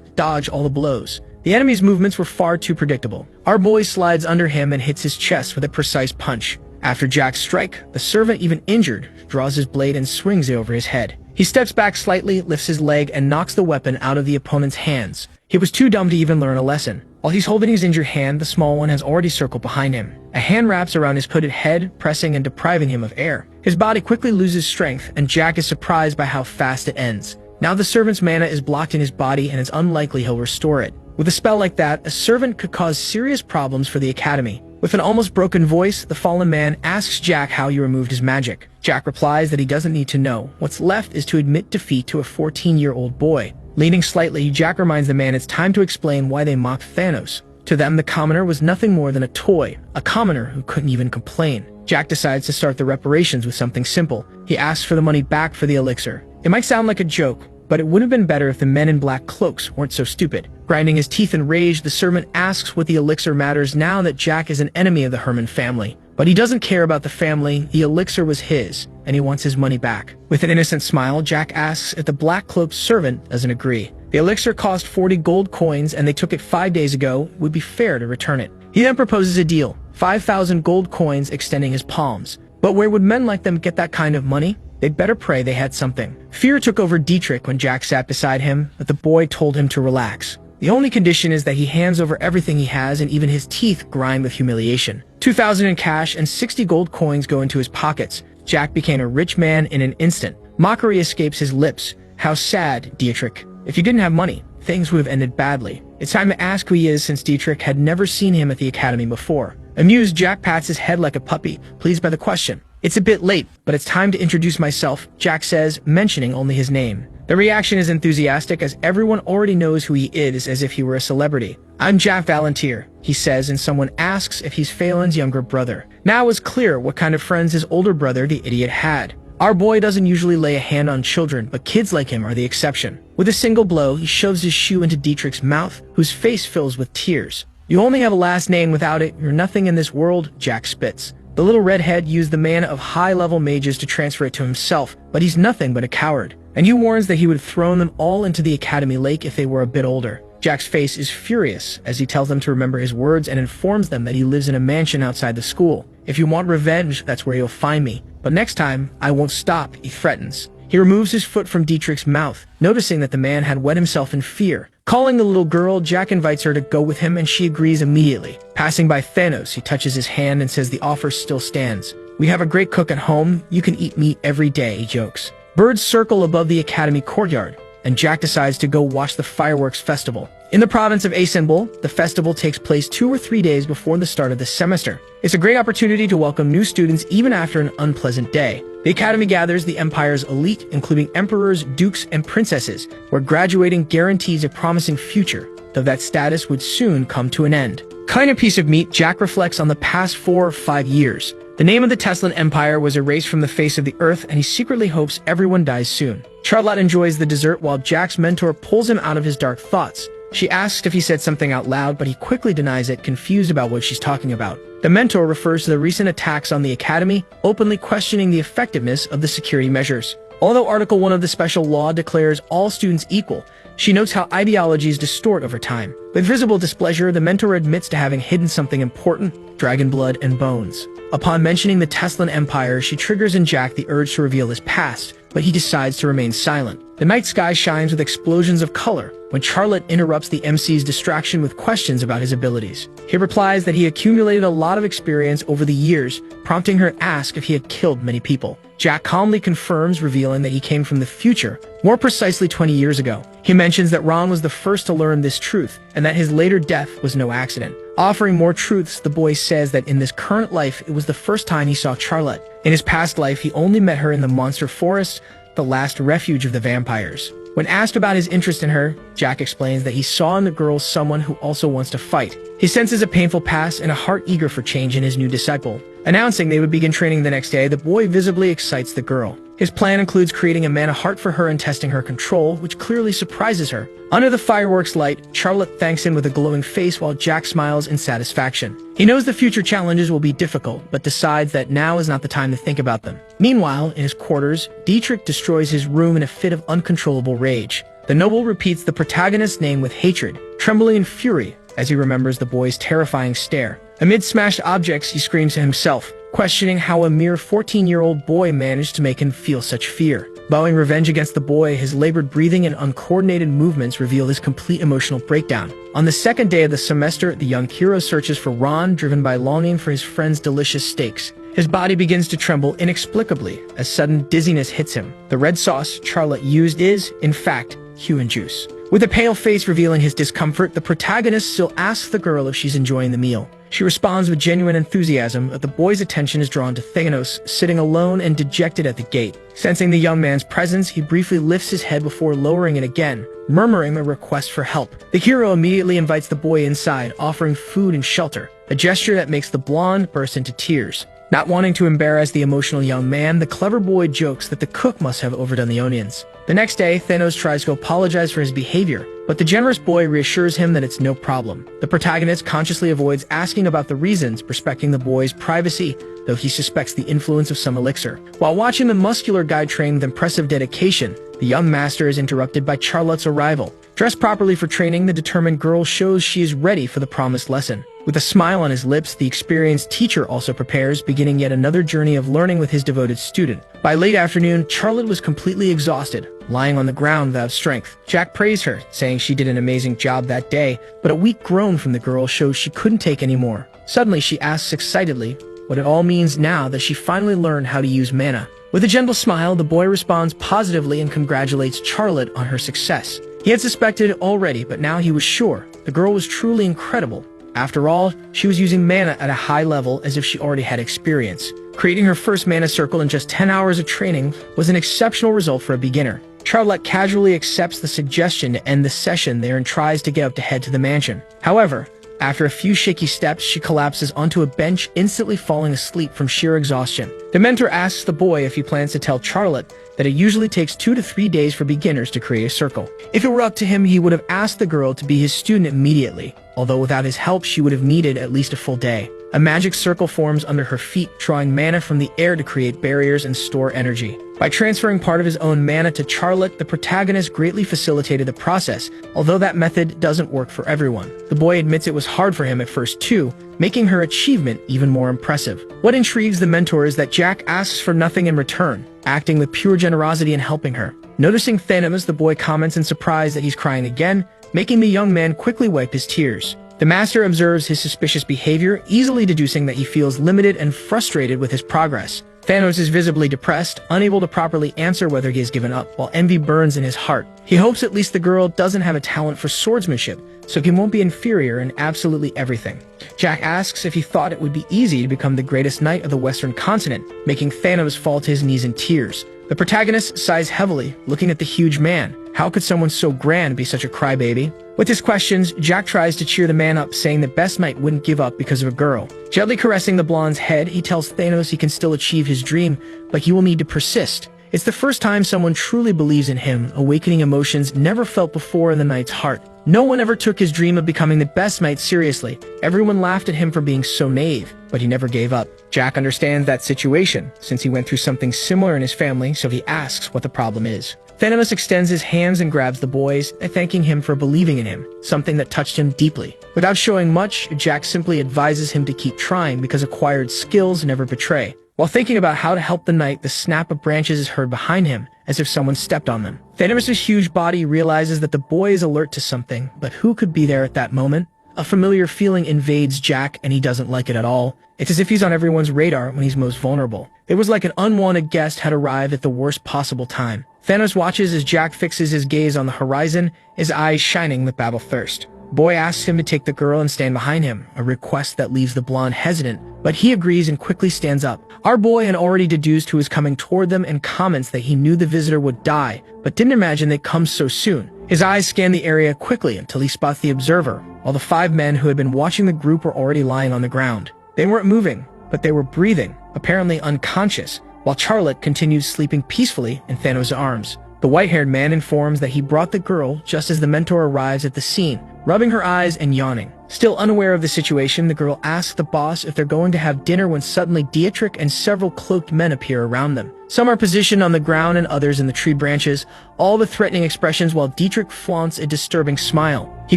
dodge all the blows. The enemy's movements were far too predictable. Our boy slides under him and hits his chest with a precise punch. After Jack's strike, the servant, even injured, draws his blade and swings it over his head. He steps back slightly, lifts his leg, and knocks the weapon out of the opponent's hands. He was too dumb to even learn a lesson. While he's holding his injured hand, the small one has already circled behind him. A hand wraps around his hooded head, pressing and depriving him of air. His body quickly loses strength, and Jack is surprised by how fast it ends. Now the servant's mana is blocked in his body, and it's unlikely he'll restore it. With a spell like that, a servant could cause serious problems for the Academy. With an almost broken voice, the fallen man asks Jack how he removed his magic. Jack replies that he doesn't need to know. What's left is to admit defeat to a 14-year-old boy. Leaning slightly, Jack reminds the man it's time to explain why they mocked Thanos. To them, the commoner was nothing more than a toy, a commoner who couldn't even complain. Jack decides to start the reparations with something simple. He asks for the money back for the elixir. It might sound like a joke, but it would have been better if the men in black cloaks weren't so stupid. Grinding his teeth in rage, the servant asks what the elixir matters now that Jack is an enemy of the Herman family. But he doesn't care about the family. The elixir was his, and he wants his money back. With an innocent smile, Jack asks if the black-cloaked servant doesn't agree. The elixir cost 40 gold coins, and they took it 5 days ago. It would be fair to return it. He then proposes a deal, 5,000 gold coins extending his palms. But where would men like them get that kind of money? They'd better pray they had something. Fear took over Dietrich when Jack sat beside him, but the boy told him to relax. The only condition is that he hands over everything he has, and even his teeth grind with humiliation. 2,000 in cash and 60 gold coins go into his pockets. Jack became a rich man in an instant. Mockery escapes his lips. How sad, Dietrich. If you didn't have money, things would have ended badly. It's time to ask who he is, since Dietrich had never seen him at the Academy before. Amused, Jack pats his head like a puppy, pleased by the question. It's a bit late, but it's time to introduce myself, Jack says, mentioning only his name. The reaction is enthusiastic, as everyone already knows who he is, as if he were a celebrity. I'm Jack Valentier, he says, and someone asks if he's Phelan's younger brother. Now it's clear what kind of friends his older brother, the idiot, had. Our boy doesn't usually lay a hand on children, but kids like him are the exception. With a single blow, he shoves his shoe into Dietrich's mouth, whose face fills with tears. You only have a last name. Without it, you're nothing in this world, Jack spits. The little redhead used the mana of high-level mages to transfer it to himself, but he's nothing but a coward. And he warns that he would have thrown them all into the Academy Lake if they were a bit older. Jack's face is furious as he tells them to remember his words and informs them that he lives in a mansion outside the school. If you want revenge, that's where you'll find me. But next time, I won't stop, he threatens. He removes his foot from Dietrich's mouth, noticing that the man had wet himself in fear. Calling the little girl, Jack invites her to go with him and she agrees immediately. Passing by Thanos, he touches his hand and says the offer still stands. We have a great cook at home. You can eat meat every day, he jokes. Birds circle above the academy courtyard, and Jack decides to go watch the fireworks festival. In the province of Invincible, the festival takes place 2 or 3 days before the start of the semester. It's a great opportunity to welcome new students even after an unpleasant day. The academy gathers the empire's elite, including emperors, dukes, and princesses, where graduating guarantees a promising future, though that status would soon come to an end. Cutting a piece of meat, Jack reflects on the past 4 or 5 years. The name of the Teslan Empire was erased from the face of the earth, and he secretly hopes everyone dies soon. Charlotte enjoys the dessert while Jack's mentor pulls him out of his dark thoughts. She asks if he said something out loud, but he quickly denies it, confused about what she's talking about. The mentor refers to the recent attacks on the academy, openly questioning the effectiveness of the security measures. Although Article 1 of the special law declares all students equal, she notes how ideologies distort over time. With visible displeasure, the mentor admits to having hidden something important: dragon blood and bones. Upon mentioning the Teslan Empire, she triggers in Jack the urge to reveal his past, but he decides to remain silent. The night sky shines with explosions of color when Charlotte interrupts the MC's distraction with questions about his abilities. He replies that he accumulated a lot of experience over the years, prompting her to ask if he had killed many people. Jack calmly confirms, revealing that he came from the future, more precisely 20 years ago. He mentions that Ron was the first to learn this truth, and that his later death was no accident. Offering more truths, the boy says that in this current life, it was the first time he saw Charlotte. In his past life, he only met her in the monster forest, the last refuge of the vampires. When asked about his interest in her, Jack explains that he saw in the girl someone who also wants to fight. He senses a painful past and a heart eager for change in his new disciple. Announcing they would begin training the next day, the boy visibly excites the girl. His plan includes creating a mana heart for her and testing her control, which clearly surprises her. Under the fireworks light, Charlotte thanks him with a glowing face while Jack smiles in satisfaction. He knows the future challenges will be difficult, but decides that now is not the time to think about them. Meanwhile, in his quarters, Dietrich destroys his room in a fit of uncontrollable rage. The noble repeats the protagonist's name with hatred, trembling in fury as he remembers the boy's terrifying stare. Amid smashed objects, he screams to himself, questioning how a mere 14-year-old boy managed to make him feel such fear. Vowing revenge against the boy, his labored breathing and uncoordinated movements reveal his complete emotional breakdown. On the second day of the semester, the young hero searches for Ron, driven by longing for his friend's delicious steaks. His body begins to tremble inexplicably as sudden dizziness hits him. The red sauce Charlotte used is, in fact, human juice. With a pale face revealing his discomfort, the protagonist still asks the girl if she's enjoying the meal. She responds with genuine enthusiasm, but the boy's attention is drawn to Thanos, sitting alone and dejected at the gate. Sensing the young man's presence, he briefly lifts his head before lowering it again, murmuring a request for help. The hero immediately invites the boy inside, offering food and shelter, a gesture that makes the blonde burst into tears. Not wanting to embarrass the emotional young man, the clever boy jokes that the cook must have overdone the onions. The next day, Thanos tries to apologize for his behavior, but the generous boy reassures him that it's no problem. The protagonist consciously avoids asking about the reasons, respecting the boy's privacy, though he suspects the influence of some elixir. While watching the muscular guy train with impressive dedication, the young master is interrupted by Charlotte's arrival. Dressed properly for training, the determined girl shows she is ready for the promised lesson. With a smile on his lips, the experienced teacher also prepares, beginning yet another journey of learning with his devoted student. By late afternoon, Charlotte was completely exhausted, lying on the ground without strength. Jack praised her, saying she did an amazing job that day, but a weak groan from the girl shows she couldn't take any more. Suddenly, she asks excitedly what it all means now that she finally learned how to use mana. With a gentle smile, the boy responds positively and congratulates Charlotte on her success. He had suspected it already, but now he was sure. The girl was truly incredible. After all, she was using mana at a high level as if she already had experience. Creating her first mana circle in just 10 hours of training was an exceptional result for a beginner. Charlotte casually accepts the suggestion to end the session there and tries to get up to head to the mansion. However, after a few shaky steps, she collapses onto a bench, instantly falling asleep from sheer exhaustion. The mentor asks the boy if he plans to tell Charlotte that it usually takes 2 to 3 days for beginners to create a circle. If it were up to him, he would have asked the girl to be his student immediately. although without his help she would have needed at least a full day. A magic circle forms under her feet, drawing mana from the air to create barriers and store energy. By transferring part of his own mana to Charlotte, the protagonist greatly facilitated the process, although that method doesn't work for everyone. The boy admits it was hard for him at first too, making her achievement even more impressive. What intrigues the mentor is that Jack asks for nothing in return, acting with pure generosity and helping her. Noticing Thanos, the boy comments in surprise that he's crying again, making the young man quickly wipe his tears. The master observes his suspicious behavior, easily deducing that he feels limited and frustrated with his progress. Thanos is visibly depressed, unable to properly answer whether he has given up, while envy burns in his heart. He hopes at least the girl doesn't have a talent for swordsmanship, so he won't be inferior in absolutely everything. Jack asks if he thought it would be easy to become the greatest knight of the Western continent, making Thanos fall to his knees in tears. The protagonist sighs heavily, looking at the huge man. How could someone so grand be such a crybaby? With his questions, Jack tries to cheer the man up, saying that Best Knight wouldn't give up because of a girl. Gently caressing the blonde's head, he tells Thanos he can still achieve his dream, but he will need to persist. It's the first time someone truly believes in him, awakening emotions never felt before in the knight's heart. No one ever took his dream of becoming the best knight seriously. Everyone laughed at him for being so naive, but he never gave up. Jack understands that situation, since he went through something similar in his family, so he asks what the problem is. Thanos extends his hands and grabs the boy's, thanking him for believing in him, something that touched him deeply. Without showing much, Jack simply advises him to keep trying because acquired skills never betray. While thinking about how to help the knight, the snap of branches is heard behind him, as if someone stepped on them. Thanos' huge body realizes that the boy is alert to something, but who could be there at that moment? A familiar feeling invades Jack, and he doesn't like it at all. It's as if he's on everyone's radar when he's most vulnerable. It was like an unwanted guest had arrived at the worst possible time. Thanos watches as Jack fixes his gaze on the horizon, his eyes shining with battle thirst. Boy asks him to take the girl and stand behind him, a request that leaves the blonde hesitant, but he agrees and quickly stands up. Our boy had already deduced who was coming toward them and comments that he knew the visitor would die, but didn't imagine they'd come so soon. His eyes scan the area quickly until he spots the observer, while the 5 men who had been watching the group were already lying on the ground. They weren't moving, but they were breathing, apparently unconscious, while Charlotte continues sleeping peacefully in Thanos' arms. The white-haired man informs that he brought the girl just as the mentor arrives at the scene, rubbing her eyes and yawning. Still unaware of the situation, the girl asks the boss if they're going to have dinner when suddenly Dietrich and several cloaked men appear around them. Some are positioned on the ground and others in the tree branches, all with threatening expressions while Dietrich flaunts a disturbing smile. He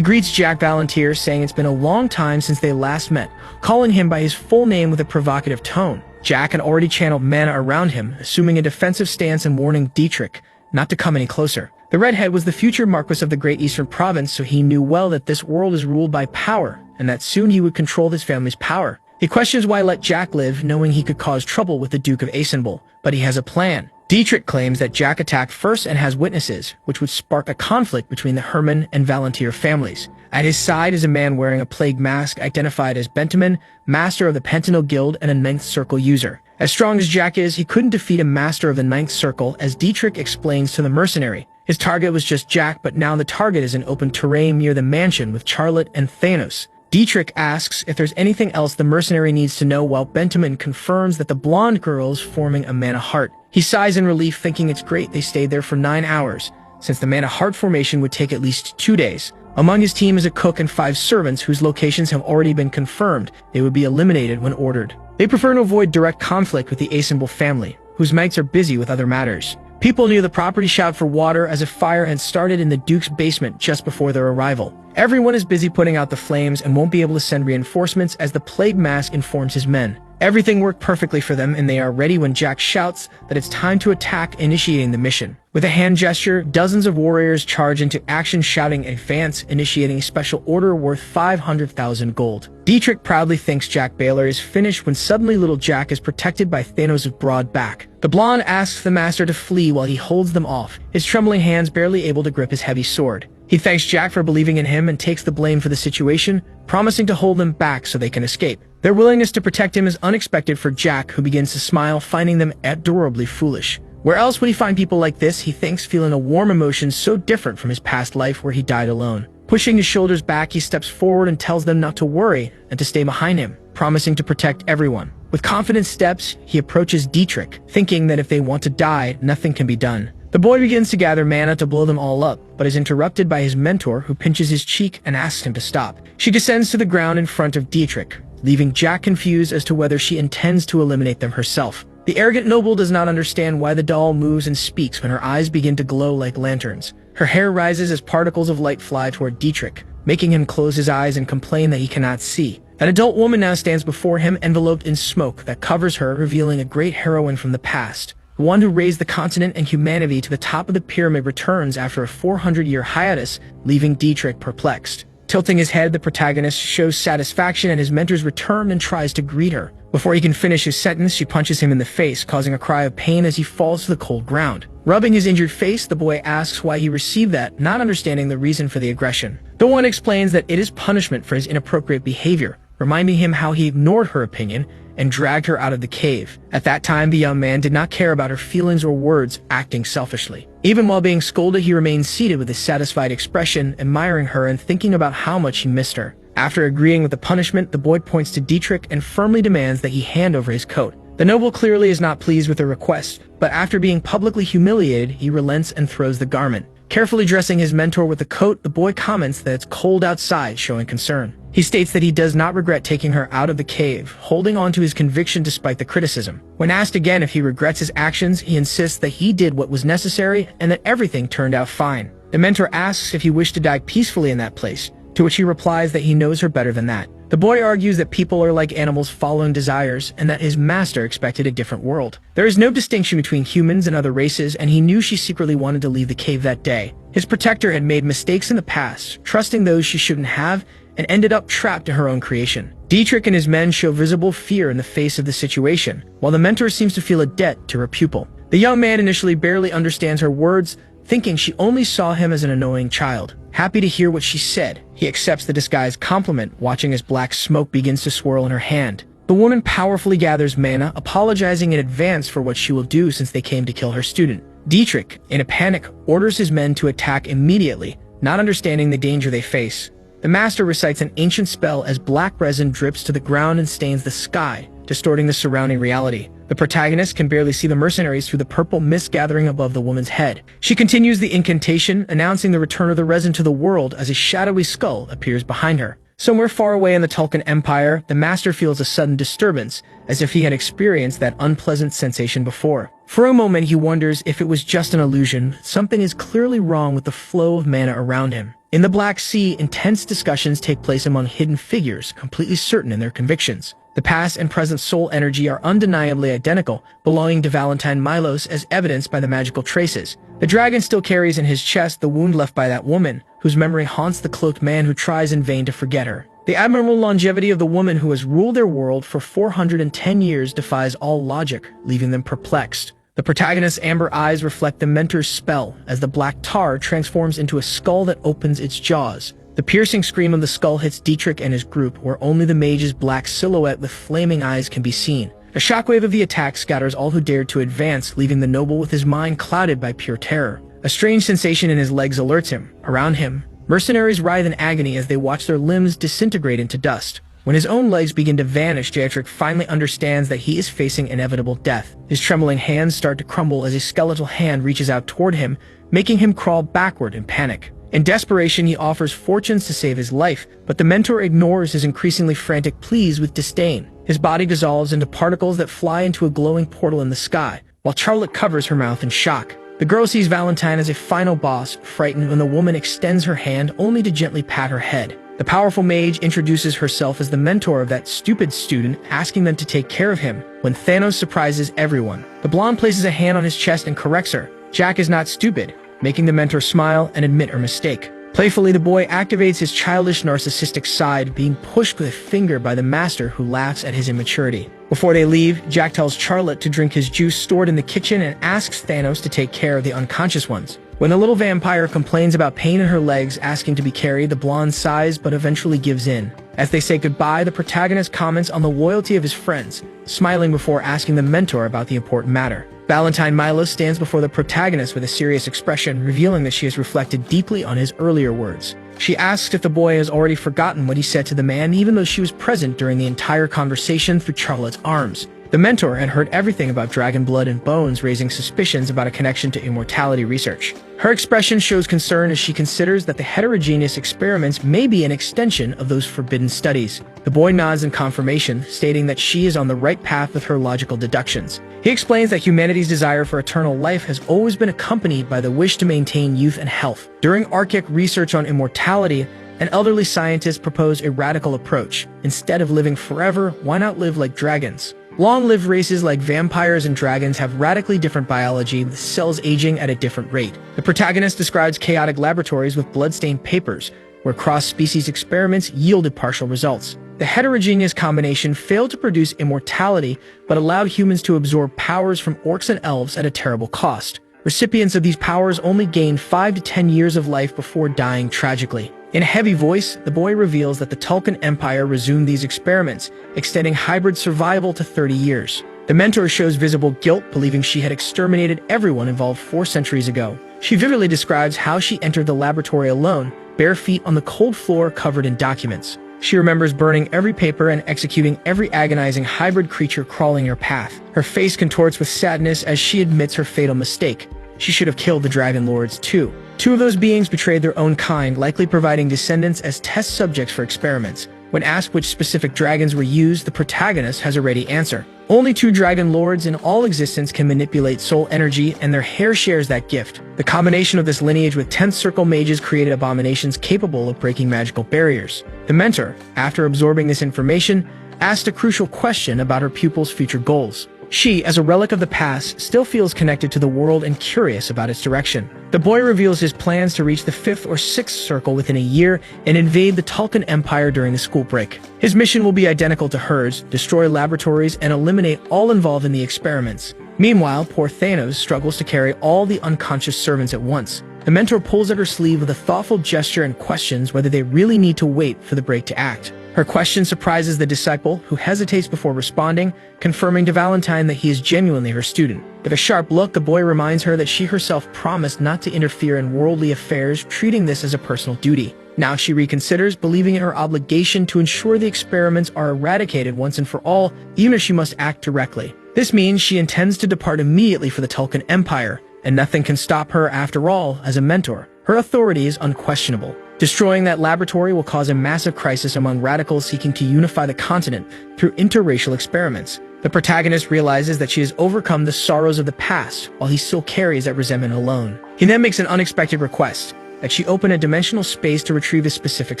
greets Jack Valantier, saying it's been a long time since they last met, calling him by his full name with a provocative tone. Jack had already channeled mana around him, assuming a defensive stance and warning Dietrich not to come any closer. The redhead was the future Marquis of the Great Eastern Province, so he knew well that this world is ruled by power, and that soon he would control his family's power. He questions why let Jack live, knowing he could cause trouble with the Duke of Invincible, but he has a plan. Dietrich claims that Jack attacked first and has witnesses, which would spark a conflict between the Herman and Valantier families. At his side is a man wearing a plague mask identified as Bentaman, master of the Pentanil Guild and a Ninth Circle user. As strong as Jack is, he couldn't defeat a master of the Ninth Circle, as Dietrich explains to the mercenary. His target was just Jack, but now the target is in open terrain near the mansion with Charlotte and Thanos. Dietrich asks if there's anything else the mercenary needs to know, while Bentaman confirms that the blonde girl is forming a mana heart. He sighs in relief, thinking it's great they stayed there for 9 hours, since the mana heart formation would take at least 2 days. Among his team is a cook and 5 servants whose locations have already been confirmed. They would be eliminated when ordered. They prefer to avoid direct conflict with the Invincible family, whose mates are busy with other matters. People near the property shout for water as a fire had started in the Duke's basement just before their arrival. Everyone is busy putting out the flames and won't be able to send reinforcements as the plague mask informs his men. Everything worked perfectly for them, and they are ready when Jack shouts that it's time to attack, initiating the mission. With a hand gesture, dozens of warriors charge into action, shouting advance, initiating a special order worth 500,000 gold. Dietrich proudly thinks Jack Baylor is finished when suddenly little Jack is protected by Thanos' broad back. The blonde asks the master to flee while he holds them off, his trembling hands barely able to grip his heavy sword. He thanks Jack for believing in him and takes the blame for the situation, promising to hold them back so they can escape. Their willingness to protect him is unexpected for Jack, who begins to smile, finding them adorably foolish. Where else would he find people like this, he thinks, feeling a warm emotion so different from his past life where he died alone. Pushing his shoulders back, he steps forward and tells them not to worry and to stay behind him, promising to protect everyone. With confident steps, he approaches Dietrich, thinking that if they want to die, nothing can be done. The boy begins to gather mana to blow them all up, but is interrupted by his mentor, who pinches his cheek and asks him to stop. She descends to the ground in front of Dietrich, leaving Jack confused as to whether she intends to eliminate them herself. The arrogant noble does not understand why the doll moves and speaks when her eyes begin to glow like lanterns. Her hair rises as particles of light fly toward Dietrich, making him close his eyes and complain that he cannot see. An adult woman now stands before him, enveloped in smoke that covers her, revealing a great heroine from the past. The one who raised the continent and humanity to the top of the pyramid returns after a 400-year hiatus, leaving Dietrich perplexed. Tilting his head, the protagonist shows satisfaction at his mentor's return and tries to greet her. Before he can finish his sentence, she punches him in the face, causing a cry of pain as he falls to the cold ground. Rubbing his injured face, the boy asks why he received that, not understanding the reason for the aggression. The one explains that it is punishment for his inappropriate behavior, reminding him how he ignored her opinion and dragged her out of the cave. At that time, the young man did not care about her feelings or words, acting selfishly. Even while being scolded, he remained seated with a satisfied expression, admiring her and thinking about how much he missed her. After agreeing with the punishment, the boy points to Dietrich and firmly demands that he hand over his coat. The noble clearly is not pleased with the request, but after being publicly humiliated, he relents and throws the garment. Carefully dressing his mentor with the coat, the boy comments that it's cold outside, showing concern. He states that he does not regret taking her out of the cave, holding on to his conviction despite the criticism. When asked again if he regrets his actions, he insists that he did what was necessary and that everything turned out fine. The mentor asks if he wished to die peacefully in that place, to which he replies that he knows her better than that. The boy argues that people are like animals following desires and that his master expected a different world. There is no distinction between humans and other races, and he knew she secretly wanted to leave the cave that day. His protector had made mistakes in the past, trusting those she shouldn't have, and ended up trapped in her own creation. Dietrich and his men show visible fear in the face of the situation, while the mentor seems to feel a debt to her pupil. The young man initially barely understands her words, thinking she only saw him as an annoying child. Happy to hear what she said, he accepts the disguised compliment, watching as black smoke begins to swirl in her hand. The woman powerfully gathers mana, apologizing in advance for what she will do since they came to kill her student. Dietrich, in a panic, orders his men to attack immediately, not understanding the danger they face. The master recites an ancient spell as black resin drips to the ground and stains the sky, distorting the surrounding reality. The protagonist can barely see the mercenaries through the purple mist gathering above the woman's head. She continues the incantation, announcing the return of the resin to the world as a shadowy skull appears behind her. Somewhere far away in the Tulkan Empire, the master feels a sudden disturbance, as if he had experienced that unpleasant sensation before. For a moment, he wonders if it was just an illusion. Something is clearly wrong with the flow of mana around him. In the Black Sea, intense discussions take place among hidden figures, completely certain in their convictions. The past and present soul energy are undeniably identical, belonging to Valentine Milos as evidenced by the magical traces. The dragon still carries in his chest the wound left by that woman, whose memory haunts the cloaked man who tries in vain to forget her. The admirable longevity of the woman who has ruled their world for 410 years defies all logic, leaving them perplexed. The protagonist's amber eyes reflect the mentor's spell as the black tar transforms into a skull that opens its jaws. The piercing scream of the skull hits Dietrich and his group, where only the mage's black silhouette with flaming eyes can be seen. A shockwave of the attack scatters all who dared to advance, leaving the noble with his mind clouded by pure terror. A strange sensation in his legs alerts him. Around him, mercenaries writhe in agony as they watch their limbs disintegrate into dust. When his own legs begin to vanish, Dietrich finally understands that he is facing inevitable death. His trembling hands start to crumble as a skeletal hand reaches out toward him, making him crawl backward in panic. In desperation, he offers fortunes to save his life, but the mentor ignores his increasingly frantic pleas with disdain. His body dissolves into particles that fly into a glowing portal in the sky, while Charlotte covers her mouth in shock. The girl sees Valentine as a final boss, frightened when the woman extends her hand only to gently pat her head. The powerful mage introduces herself as the mentor of that stupid student, asking them to take care of him, when Thanos surprises everyone. The blonde places a hand on his chest and corrects her. Jack is not stupid, making the mentor smile and admit her mistake. Playfully, the boy activates his childish narcissistic side, being pushed with a finger by the master, who laughs at his immaturity. Before they leave, Jack tells Charlotte to drink his juice stored in the kitchen and asks Thanos to take care of the unconscious ones. When the little vampire complains about pain in her legs, asking to be carried, the blonde sighs but eventually gives in. As they say goodbye, the protagonist comments on the loyalty of his friends, smiling before asking the mentor about the important matter. Valentine Milos stands before the protagonist with a serious expression, revealing that she has reflected deeply on his earlier words. She asks if the boy has already forgotten what he said to the man, even though she was present during the entire conversation through Charlotte's arms. The mentor had heard everything about dragon blood and bones, raising suspicions about a connection to immortality research. Her expression shows concern as she considers that the heterogeneous experiments may be an extension of those forbidden studies. The boy nods in confirmation, stating that she is on the right path with her logical deductions. He explains that humanity's desire for eternal life has always been accompanied by the wish to maintain youth and health. During Archaic research on immortality, an elderly scientist proposed a radical approach. Instead of living forever, why not live like dragons? Long-lived races like vampires and dragons have radically different biology, with cells aging at a different rate. The protagonist describes chaotic laboratories with blood-stained papers, where cross-species experiments yielded partial results. The heterogeneous combination failed to produce immortality, but allowed humans to absorb powers from orcs and elves at a terrible cost. Recipients of these powers only gained 5 to 10 years of life before dying tragically. In a heavy voice, the boy reveals that the Tulkun Empire resumed these experiments, extending hybrid survival to 30 years. The mentor shows visible guilt, believing she had exterminated everyone involved 4 centuries ago. She vividly describes how she entered the laboratory alone, bare feet on the cold floor covered in documents. She remembers burning every paper and executing every agonizing hybrid creature crawling her path. Her face contorts with sadness as she admits her fatal mistake. She should have killed the Dragon Lords too. 2 of those beings betrayed their own kind, likely providing descendants as test subjects for experiments. When asked which specific dragons were used, the protagonist has a ready answer. Only 2 Dragon Lords in all existence can manipulate soul energy, and their hair shares that gift. The combination of this lineage with 10th Circle mages created abominations capable of breaking magical barriers. The mentor, after absorbing this information, asked a crucial question about her pupil's future goals. She, as a relic of the past, still feels connected to the world and curious about its direction. The boy reveals his plans to reach the 5th or 6th Circle within a year and invade the Tulkun Empire during the school break. His mission will be identical to hers: destroy laboratories and eliminate all involved in the experiments. Meanwhile, poor Thanos struggles to carry all the unconscious servants at once. The mentor pulls at her sleeve with a thoughtful gesture and questions whether they really need to wait for the break to act. Her question surprises the disciple, who hesitates before responding, confirming to Valentine that he is genuinely her student. With a sharp look, the boy reminds her that she herself promised not to interfere in worldly affairs, treating this as a personal duty. Now she reconsiders, believing in her obligation to ensure the experiments are eradicated once and for all, even if she must act directly. This means she intends to depart immediately for the Tulkun Empire, and nothing can stop her after all. As a mentor, her authority is unquestionable. Destroying that laboratory will cause a massive crisis among radicals seeking to unify the continent through interracial experiments. The protagonist realizes that she has overcome the sorrows of the past, while he still carries that resentment alone. He then makes an unexpected request, that she open a dimensional space to retrieve a specific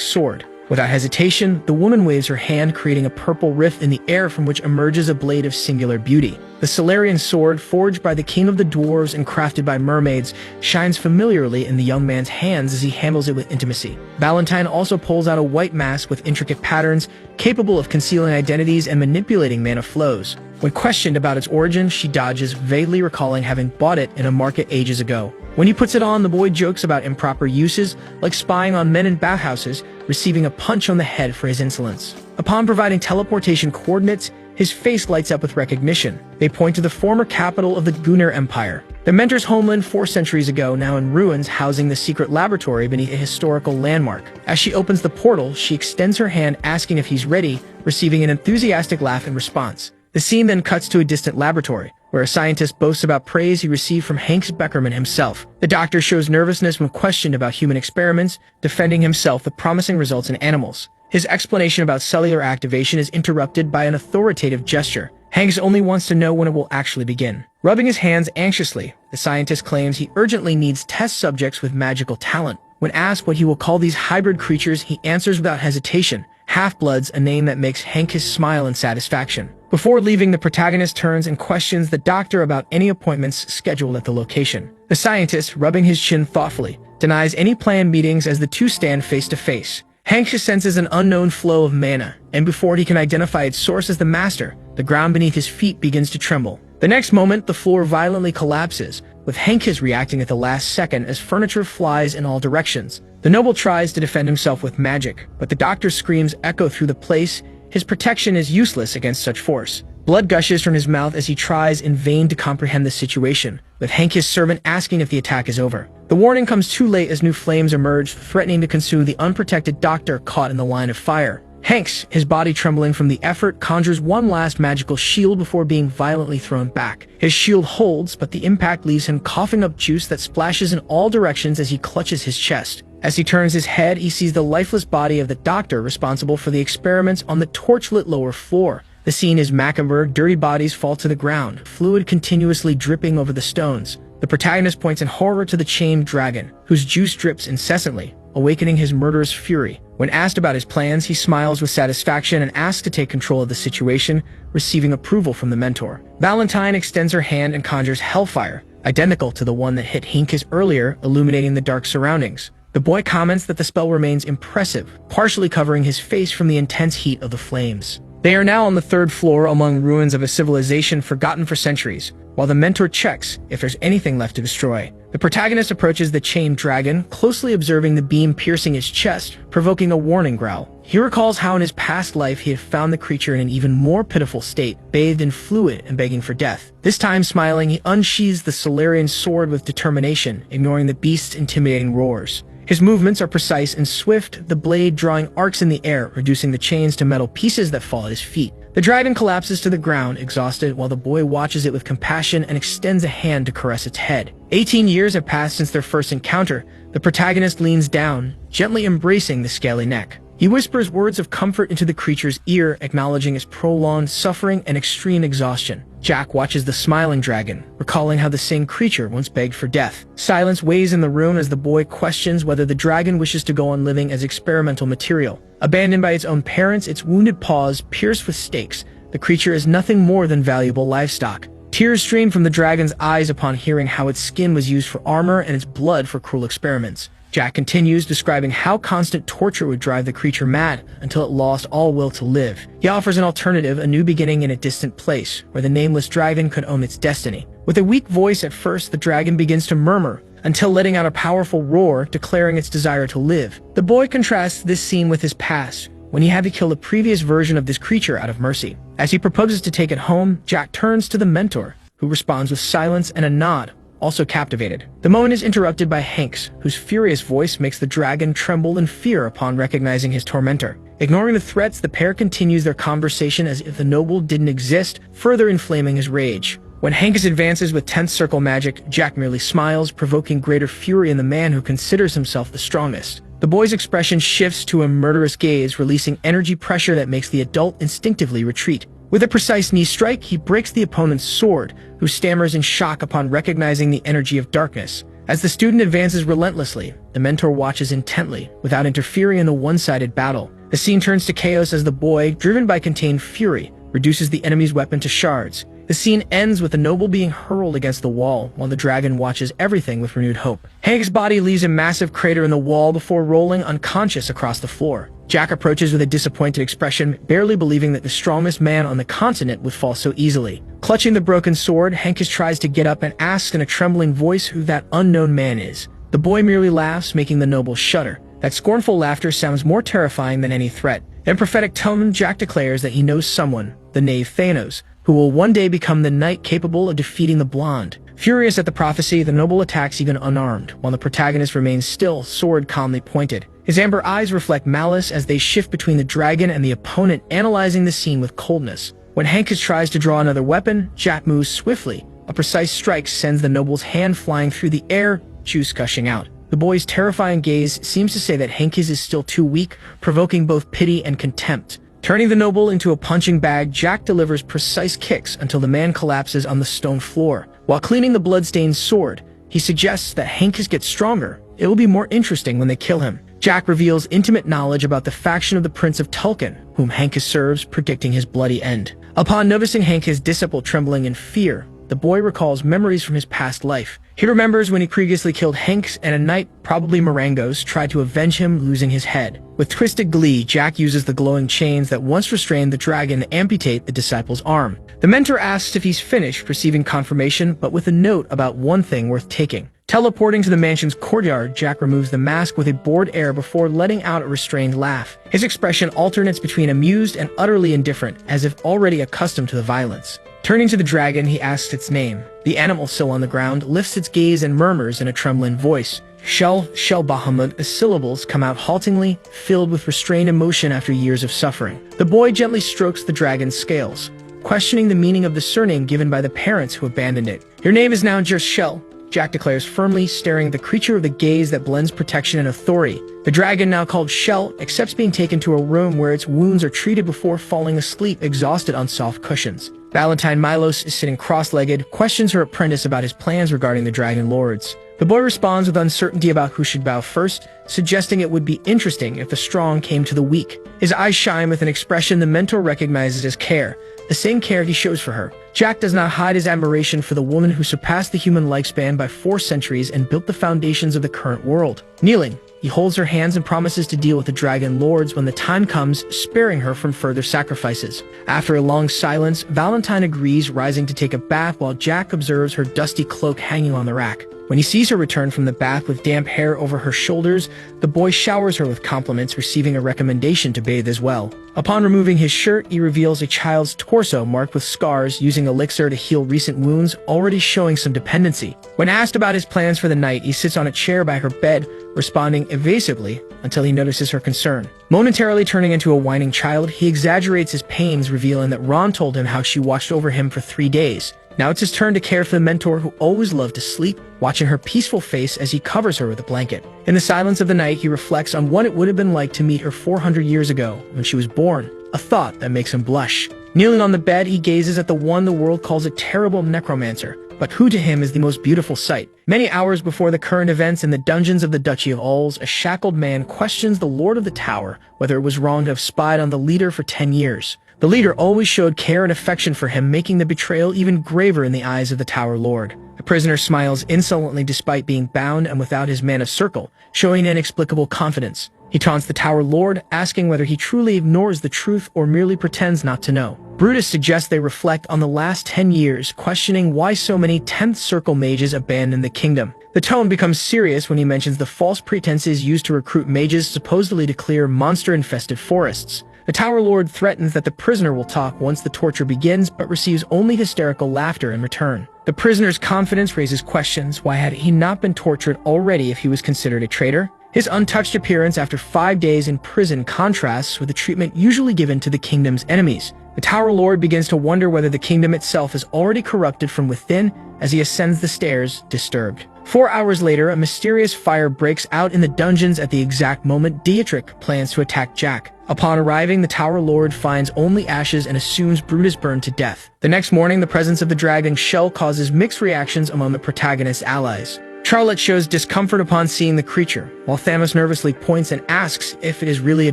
sword. Without hesitation, the woman waves her hand, creating a purple rift in the air from which emerges a blade of singular beauty. The Solarian sword, forged by the king of the dwarves and crafted by mermaids, shines familiarly in the young man's hands as he handles it with intimacy. Valentine also pulls out a white mask with intricate patterns, capable of concealing identities and manipulating mana flows. When questioned about its origin, she dodges, vaguely recalling having bought it in a market ages ago. When he puts it on, the boy jokes about improper uses, like spying on men in bathhouses, receiving a punch on the head for his insolence. Upon providing teleportation coordinates, his face lights up with recognition. They point to the former capital of the Gunnar Empire, the mentor's homeland 4 centuries ago, now in ruins, housing the secret laboratory beneath a historical landmark. As she opens the portal, she extends her hand, asking if he's ready, receiving an enthusiastic laugh in response. The scene then cuts to a distant laboratory, where a scientist boasts about praise he received from Hank Beckerman himself. The doctor shows nervousness when questioned about human experiments, defending himself with promising results in animals. His explanation about cellular activation is interrupted by an authoritative gesture. Hanks only wants to know when it will actually begin. Rubbing his hands anxiously, the scientist claims he urgently needs test subjects with magical talent. When asked what he will call these hybrid creatures, he answers without hesitation: Half-Bloods, a name that makes Hank smile in satisfaction. Before leaving, the protagonist turns and questions the doctor about any appointments scheduled at the location. The scientist, rubbing his chin thoughtfully, denies any planned meetings as the two stand face to face. Hank senses an unknown flow of mana, and before he can identify its source as the master, the ground beneath his feet begins to tremble. The next moment, the floor violently collapses, with Hank reacting at the last second as furniture flies in all directions. The noble tries to defend himself with magic, but the doctor's screams echo through the place. His protection is useless against such force. Blood gushes from his mouth as he tries in vain to comprehend the situation, with Hank, his servant, asking if the attack is over. The warning comes too late as new flames emerge, threatening to consume the unprotected doctor caught in the line of fire. Hanks, his body trembling from the effort, conjures one last magical shield before being violently thrown back. His shield holds, but the impact leaves him coughing up juice that splashes in all directions as he clutches his chest. As he turns his head, he sees the lifeless body of the doctor responsible for the experiments on the torchlit lower floor. The scene is macabre. Dirty bodies fall to the ground, fluid continuously dripping over the stones. The protagonist points in horror to the chained dragon, whose juice drips incessantly, awakening his murderous fury. When asked about his plans, he smiles with satisfaction and asks to take control of the situation, receiving approval from the mentor. Valentine extends her hand and conjures hellfire, identical to the one that hit Hinkes earlier, illuminating the dark surroundings. The boy comments that the spell remains impressive, partially covering his face from the intense heat of the flames. They are now on the third floor among ruins of a civilization forgotten for centuries, while the mentor checks if there's anything left to destroy. The protagonist approaches the chained dragon, closely observing the beam piercing his chest, provoking a warning growl. He recalls how in his past life he had found the creature in an even more pitiful state, bathed in fluid and begging for death. This time, smiling, he unsheathes the Solarian sword with determination, ignoring the beast's intimidating roars. His movements are precise and swift, the blade drawing arcs in the air, reducing the chains to metal pieces that fall at his feet. The dragon collapses to the ground, exhausted, while the boy watches it with compassion and extends a hand to caress its head. 18 years have passed since their first encounter. The protagonist leans down, gently embracing the scaly neck. He whispers words of comfort into the creature's ear, acknowledging his prolonged suffering and extreme exhaustion. Jack watches the smiling dragon, recalling how the same creature once begged for death. Silence weighs in the room as the boy questions whether the dragon wishes to go on living as experimental material. Abandoned by its own parents, its wounded paws pierced with stakes, the creature is nothing more than valuable livestock. Tears stream from the dragon's eyes upon hearing how its skin was used for armor and its blood for cruel experiments. Jack continues, describing how constant torture would drive the creature mad until it lost all will to live. He offers an alternative, a new beginning in a distant place, where the nameless dragon could own its destiny. With a weak voice at first, the dragon begins to murmur, until letting out a powerful roar, declaring its desire to live. The boy contrasts this scene with his past, when he had to kill the previous version of this creature out of mercy. As he proposes to take it home, Jack turns to the mentor, who responds with silence and a nod, also captivated. The moment is interrupted by Hanks, whose furious voice makes the dragon tremble in fear upon recognizing his tormentor. Ignoring the threats, the pair continues their conversation as if the noble didn't exist, further inflaming his rage. When Hanks advances with 10th circle magic, Jack merely smiles, provoking greater fury in the man who considers himself the strongest. The boy's expression shifts to a murderous gaze, releasing energy pressure that makes the adult instinctively retreat. With a precise knee strike, he breaks the opponent's sword, who stammers in shock upon recognizing the energy of darkness. As the student advances relentlessly, the mentor watches intently, without interfering in the one-sided battle. The scene turns to chaos as the boy, driven by contained fury, reduces the enemy's weapon to shards. The scene ends with the noble being hurled against the wall, while the dragon watches everything with renewed hope. Hank's body leaves a massive crater in the wall before rolling unconscious across the floor. Jack approaches with a disappointed expression, barely believing that the strongest man on the continent would fall so easily. Clutching the broken sword, Hankus tries to get up and asks in a trembling voice who that unknown man is. The boy merely laughs, making the noble shudder. That scornful laughter sounds more terrifying than any threat. In prophetic tone, Jack declares that he knows someone, the knave Thanos, who will one day become the knight capable of defeating the blonde. Furious at the prophecy, the noble attacks even unarmed, while the protagonist remains still, sword calmly pointed. His amber eyes reflect malice as they shift between the dragon and the opponent, analyzing the scene with coldness. When Hankus tries to draw another weapon, Jack moves swiftly. A precise strike sends the noble's hand flying through the air, juice gushing out. The boy's terrifying gaze seems to say that Hankus is still too weak, provoking both pity and contempt. Turning the noble into a punching bag, Jack delivers precise kicks until the man collapses on the stone floor. While cleaning the blood-stained sword, he suggests that Hankus gets stronger. It will be more interesting when they kill him. Jack reveals intimate knowledge about the faction of the Prince of Tulkin, whom Hankus serves, predicting his bloody end. Upon noticing Hankus' disciple trembling in fear, the boy recalls memories from his past life. He remembers when he previously killed Hanks and a knight, probably Marangos, tried to avenge him, losing his head. With twisted glee, Jack uses the glowing chains that once restrained the dragon to amputate the disciple's arm. The mentor asks if he's finished, receiving confirmation, but with a note about one thing worth taking. Teleporting to the mansion's courtyard, Jack removes the mask with a bored air before letting out a restrained laugh. His expression alternates between amused and utterly indifferent, as if already accustomed to the violence. Turning to the dragon, he asks its name. The animal, still on the ground, lifts its gaze and murmurs in a trembling voice. Shell Bahamut, the syllables come out haltingly, filled with restrained emotion after years of suffering. The boy gently strokes the dragon's scales, questioning the meaning of the surname given by the parents who abandoned it. Your name is now just Shell, Jack declares firmly, staring at the creature with a gaze that blends protection and authority. The dragon, now called Shell, accepts being taken to a room where its wounds are treated before falling asleep exhausted on soft cushions. Valentine Milos is sitting cross-legged, questions her apprentice about his plans regarding the Dragon Lords. The boy responds with uncertainty about who should bow first, suggesting it would be interesting if the strong came to the weak. His eyes shine with an expression the mentor recognizes as care, the same care he shows for her. Jack does not hide his admiration for the woman who surpassed the human lifespan by 4 centuries and built the foundations of the current world. Kneeling, he holds her hands and promises to deal with the Dragon Lords when the time comes, sparing her from further sacrifices. After a long silence, Valentine agrees, rising to take a bath while Jack observes her dusty cloak hanging on the rack. When he sees her return from the bath with damp hair over her shoulders, the boy showers her with compliments, receiving a recommendation to bathe as well. Upon removing his shirt, he reveals a child's torso marked with scars, using elixir to heal recent wounds, already showing some dependency. When asked about his plans for the night, he sits on a chair by her bed, responding evasively until he notices her concern. Momentarily turning into a whining child, he exaggerates his pains, revealing that Ron told him how she watched over him for 3 days. Now it's his turn to care for the mentor who always loved to sleep, watching her peaceful face as he covers her with a blanket. In the silence of the night, he reflects on what it would have been like to meet her 400 years ago when she was born, a thought that makes him blush. Kneeling on the bed, he gazes at the one the world calls a terrible necromancer, but who to him is the most beautiful sight. Many hours before the current events in the dungeons of the Duchy of Ulz, a shackled man questions the Lord of the Tower whether it was wrong to have spied on the leader for 10 years. The leader always showed care and affection for him, making the betrayal even graver in the eyes of the Tower Lord. The prisoner smiles insolently despite being bound and without his man of circle, showing inexplicable confidence. He taunts the Tower Lord, asking whether he truly ignores the truth or merely pretends not to know. Brutus suggests they reflect on the last 10 years, questioning why so many 10th Circle mages abandoned the kingdom. The tone becomes serious when he mentions the false pretenses used to recruit mages supposedly to clear monster-infested forests. The Tower Lord threatens that the prisoner will talk once the torture begins, but receives only hysterical laughter in return. The prisoner's confidence raises questions. Why had he not been tortured already if he was considered a traitor? His untouched appearance after 5 days in prison contrasts with the treatment usually given to the kingdom's enemies. The Tower Lord begins to wonder whether the kingdom itself is already corrupted from within as he ascends the stairs, disturbed. 4 hours later, a mysterious fire breaks out in the dungeons at the exact moment Dietrich plans to attack Jack. Upon arriving, the Tower Lord finds only ashes and assumes Brutus burned to death. The next morning, the presence of the dragon Shell causes mixed reactions among the protagonist's allies. Charlotte shows discomfort upon seeing the creature, while Thanos nervously points and asks if it is really a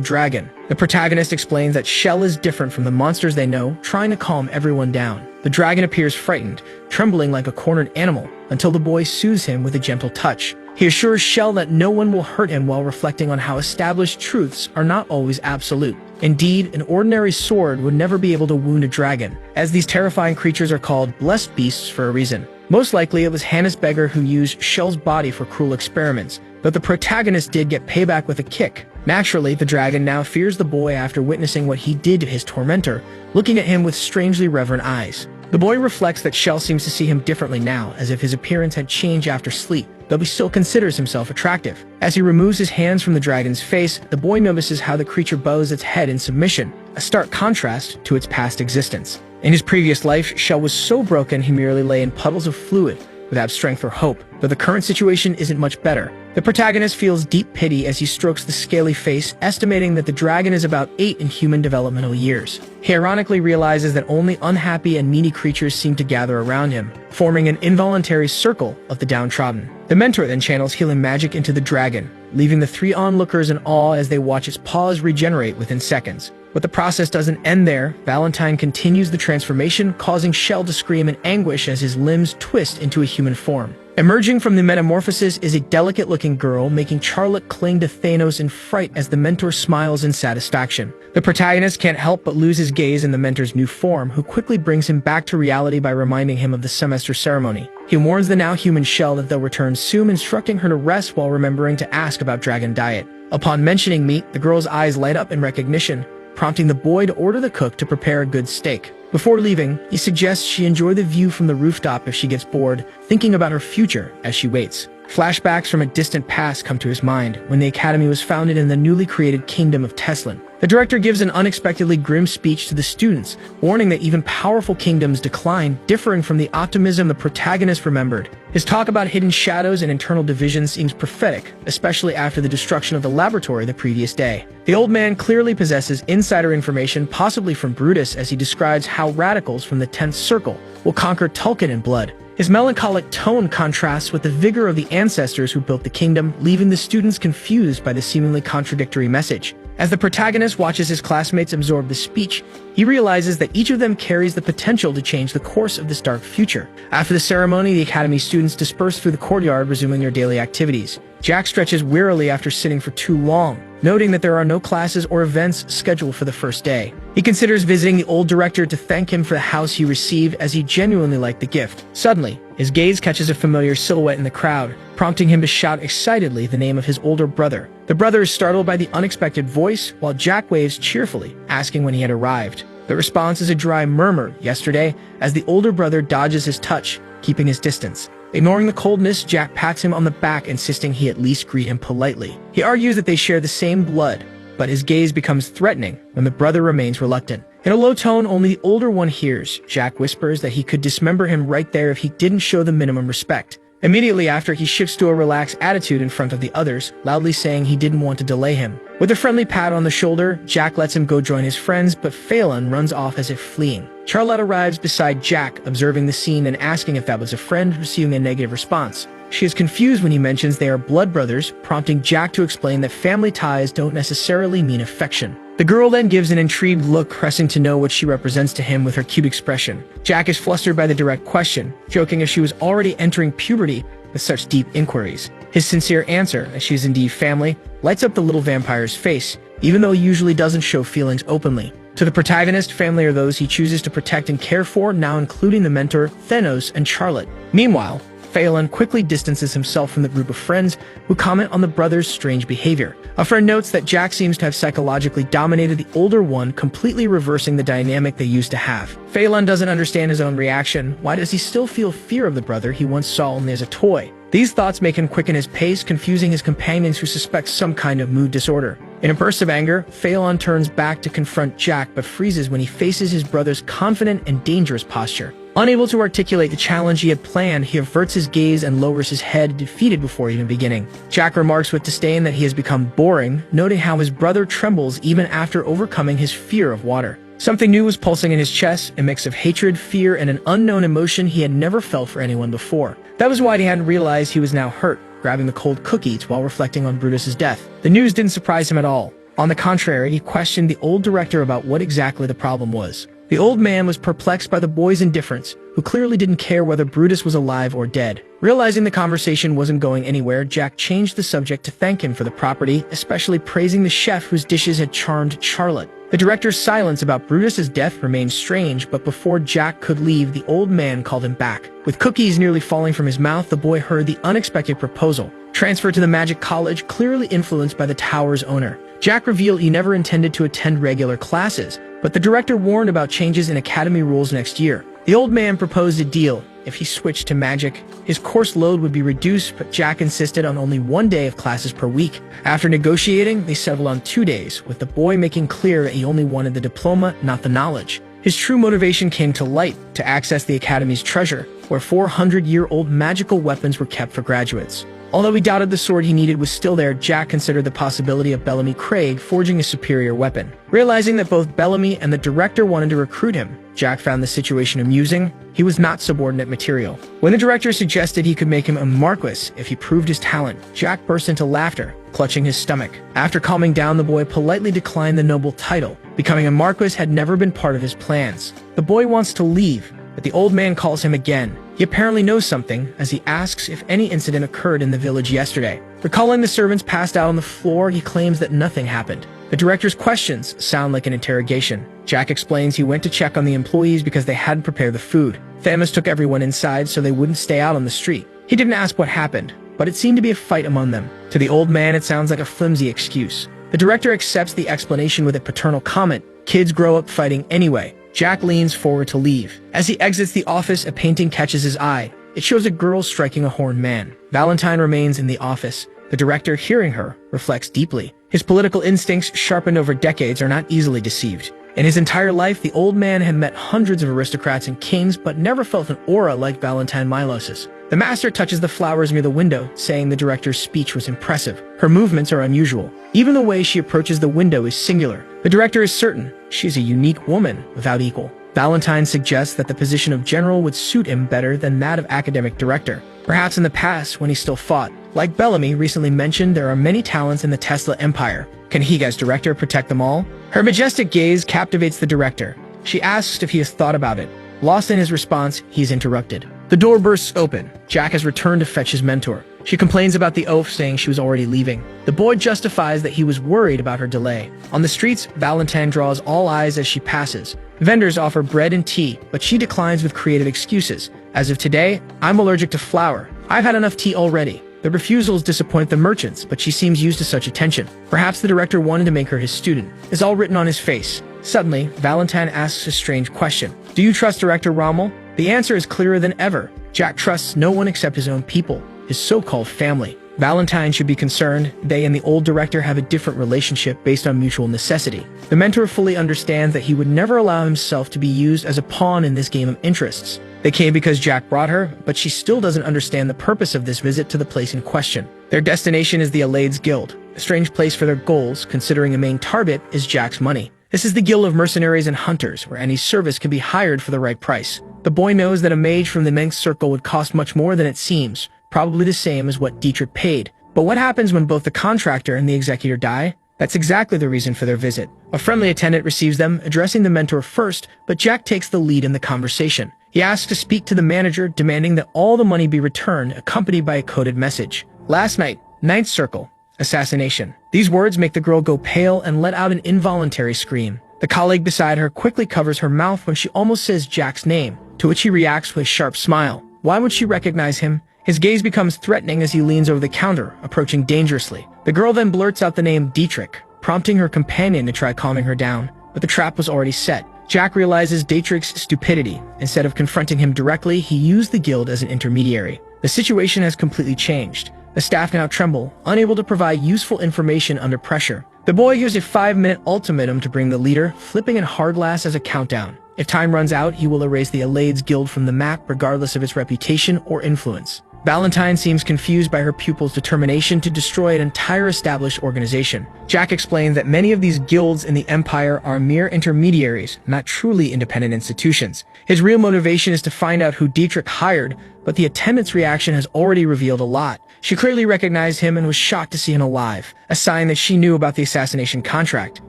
dragon. The protagonist explains that Shell is different from the monsters they know, trying to calm everyone down. The dragon appears frightened, trembling like a cornered animal, until the boy soothes him with a gentle touch. He assures Shell that no one will hurt him while reflecting on how established truths are not always absolute. Indeed, an ordinary sword would never be able to wound a dragon, as these terrifying creatures are called blessed beasts for a reason. Most likely it was Hannes Beggar who used Shell's body for cruel experiments, but the protagonist did get payback with a kick. Naturally, the dragon now fears the boy after witnessing what he did to his tormentor, looking at him with strangely reverent eyes. The boy reflects that Shell seems to see him differently now, as if his appearance had changed after sleep, though he still considers himself attractive. As he removes his hands from the dragon's face, the boy notices how the creature bows its head in submission, a stark contrast to its past existence. In his previous life, Shell was so broken he merely lay in puddles of fluid, without strength or hope, but the current situation isn't much better. The protagonist feels deep pity as he strokes the scaly face, estimating that the dragon is about 8 in human developmental years. He ironically realizes that only unhappy and needy creatures seem to gather around him, forming an involuntary circle of the downtrodden. The mentor then channels healing magic into the dragon, leaving the 3 onlookers in awe as they watch its paws regenerate within seconds. But the process doesn't end there. Valentine continues the transformation, causing Shell to scream in anguish as his limbs twist into a human form. Emerging from the metamorphosis is a delicate-looking girl, making Charlotte cling to Thanos in fright as the mentor smiles in satisfaction. The protagonist can't help but lose his gaze in the mentor's new form, who quickly brings him back to reality by reminding him of the semester ceremony. He warns the now human Shell that they'll return soon, instructing her to rest while remembering to ask about dragon diet. Upon mentioning meat, the girl's eyes light up in recognition, prompting the boy to order the cook to prepare a good steak. Before leaving, he suggests she enjoy the view from the rooftop if she gets bored, thinking about her future as she waits. Flashbacks from a distant past come to his mind when the academy was founded in the newly created kingdom of Teslin. The director gives an unexpectedly grim speech to the students, warning that even powerful kingdoms decline, differing from the optimism the protagonist remembered. His talk about hidden shadows and internal divisions seems prophetic, especially after the destruction of the laboratory the previous day. The old man clearly possesses insider information, possibly from Brutus, as he describes how radicals from the 10th Circle will conquer Tulkun in blood. His melancholic tone contrasts with the vigor of the ancestors who built the kingdom, leaving the students confused by the seemingly contradictory message. As the protagonist watches his classmates absorb the speech, he realizes that each of them carries the potential to change the course of this dark future. After the ceremony, the academy students disperse through the courtyard, resuming their daily activities. Jack stretches wearily after sitting for too long, noting that there are no classes or events scheduled for the first day. He considers visiting the old director to thank him for the house he received, as he genuinely liked the gift. Suddenly, his gaze catches a familiar silhouette in the crowd, prompting him to shout excitedly the name of his older brother. The brother is startled by the unexpected voice, while Jack waves cheerfully, asking when he had arrived. The response is a dry murmur, "Yesterday," as the older brother dodges his touch, keeping his distance. Ignoring the coldness, Jack pats him on the back, insisting he at least greet him politely. He argues that they share the same blood, but his gaze becomes threatening when the brother remains reluctant. In a low tone only the older one hears, Jack whispers that he could dismember him right there if he didn't show the minimum respect. Immediately after, he shifts to a relaxed attitude in front of the others, loudly saying he didn't want to delay him. With a friendly pat on the shoulder, Jack lets him go join his friends, but Phelan runs off as if fleeing. Charlotte arrives beside Jack, observing the scene and asking if that was a friend, receiving a negative response. She is confused when he mentions they are blood brothers, prompting Jack to explain that family ties don't necessarily mean affection. The girl then gives an intrigued look, pressing to know what she represents to him with her cute expression. Jack is flustered by the direct question, joking if she was already entering puberty with such deep inquiries. His sincere answer, as she is indeed family, lights up the little vampire's face, even though he usually doesn't show feelings openly. To the protagonist, family are those he chooses to protect and care for, now including the mentor, Thanos, and Charlotte. Meanwhile, Phelan quickly distances himself from the group of friends who comment on the brothers' strange behavior. A friend notes that Jack seems to have psychologically dominated the older one, completely reversing the dynamic they used to have. Phelan doesn't understand his own reaction. Why does he still feel fear of the brother he once saw only as a toy? These thoughts make him quicken his pace, confusing his companions who suspect some kind of mood disorder. In a burst of anger, Phelan turns back to confront Jack, but freezes when he faces his brother's confident and dangerous posture. Unable to articulate the challenge he had planned, he averts his gaze and lowers his head, defeated before even beginning. Jack remarks with disdain that he has become boring, noting how his brother trembles even after overcoming his fear of water. Something new was pulsing in his chest, a mix of hatred, fear, and an unknown emotion he had never felt for anyone before. That was why he hadn't realized he was now hurt, grabbing the cold cookies while reflecting on Brutus's death. The news didn't surprise him at all. On the contrary, he questioned the old director about what exactly the problem was. The old man was perplexed by the boy's indifference, who clearly didn't care whether Brutus was alive or dead. Realizing the conversation wasn't going anywhere, Jack changed the subject to thank him for the property, especially praising the chef whose dishes had charmed Charlotte. The director's silence about Brutus's death remained strange, but before Jack could leave, the old man called him back. With cookies nearly falling from his mouth, the boy heard the unexpected proposal. Transferred to the Magic College, clearly influenced by the tower's owner. Jack revealed he never intended to attend regular classes, but the director warned about changes in academy rules next year. The old man proposed a deal. If he switched to magic, his course load would be reduced, but Jack insisted on only 1 day of classes per week. After negotiating, they settled on 2 days, with the boy making clear that he only wanted the diploma, not the knowledge. His true motivation came to light: to access the academy's treasure, where 400-year-old magical weapons were kept for graduates. Although he doubted the sword he needed was still there, Jack considered the possibility of Bellamy Craig forging a superior weapon. Realizing that both Bellamy and the director wanted to recruit him, Jack found the situation amusing. He was not subordinate material. When the director suggested he could make him a marquis if he proved his talent, Jack burst into laughter, clutching his stomach. After calming down, the boy politely declined the noble title. Becoming a marquis had never been part of his plans. The boy wants to leave, but the old man calls him again. He apparently knows something, as he asks if any incident occurred in the village yesterday. Recalling the servants passed out on the floor, he claims that nothing happened. The director's questions sound like an interrogation. Jack explains he went to check on the employees because they hadn't prepared the food. Thanos took everyone inside so they wouldn't stay out on the street. He didn't ask what happened, but it seemed to be a fight among them. To the old man, it sounds like a flimsy excuse. The director accepts the explanation with a paternal comment: kids grow up fighting anyway. Jack leans forward to leave. As he exits the office, a painting catches his eye. It shows a girl striking a horned man. Valentine remains in the office. The director, hearing her, reflects deeply. His political instincts, sharpened over decades, are not easily deceived. In his entire life, the old man had met hundreds of aristocrats and kings, but never felt an aura like Valentine Milos's. The master touches the flowers near the window, saying the director's speech was impressive. Her movements are unusual. Even the way she approaches the window is singular. The director is certain she is a unique woman without equal. Valentine suggests that the position of general would suit him better than that of academic director. Perhaps in the past, when he still fought. Like Bellamy recently mentioned, there are many talents in the Tesla empire. Can he, as director, protect them all? Her majestic gaze captivates the director. She asks if he has thought about it. Lost in his response, he is interrupted. The door bursts open. Jack has returned to fetch his mentor. She complains about the oaf, saying she was already leaving. The boy justifies that he was worried about her delay. On the streets, Valentine draws all eyes as she passes. Vendors offer bread and tea, but she declines with creative excuses. As of today, I'm allergic to flour. I've had enough tea already. The refusals disappoint the merchants, but she seems used to such attention. Perhaps the director wanted to make her his student. It's all written on his face. Suddenly, Valentine asks a strange question. Do you trust Director Rommel? The answer is clearer than ever. Jack trusts no one except his own people, his so-called family. Valentine should be concerned. They and the old director have a different relationship based on mutual necessity. The mentor fully understands that he would never allow himself to be used as a pawn in this game of interests. They came because Jack brought her, but she still doesn't understand the purpose of this visit to the place in question. Their destination is the Alaides Guild, a strange place for their goals, considering the main target is Jack's money. This is the guild of mercenaries and hunters, where any service can be hired for the right price. The boy knows that a mage from the Manx Circle would cost much more than it seems, probably the same as what Dietrich paid. But what happens when both the contractor and the executor die? That's exactly the reason for their visit. A friendly attendant receives them, addressing the mentor first, but Jack takes the lead in the conversation. He asks to speak to the manager, demanding that all the money be returned, accompanied by a coded message. Last night, Ninth Circle, assassination. These words make the girl go pale and let out an involuntary scream. The colleague beside her quickly covers her mouth when she almost says Jack's name, to which he reacts with a sharp smile. Why would she recognize him? His gaze becomes threatening as he leans over the counter, approaching dangerously. The girl then blurts out the name Dietrich, prompting her companion to try calming her down, but the trap was already set. Jack realizes Dietrich's stupidity. Instead of confronting him directly, he used the guild as an intermediary. The situation has completely changed. The staff now tremble, unable to provide useful information under pressure. The boy gives a 5-minute ultimatum to bring the leader, flipping in Hardglass as a countdown. If time runs out, he will erase the Alaides Guild from the map regardless of its reputation or influence. Valentine seems confused by her pupil's determination to destroy an entire established organization. Jack explains that many of these guilds in the Empire are mere intermediaries, not truly independent institutions. His real motivation is to find out who Dietrich hired, but the attendant's reaction has already revealed a lot. She clearly recognized him and was shocked to see him alive, a sign that she knew about the assassination contract.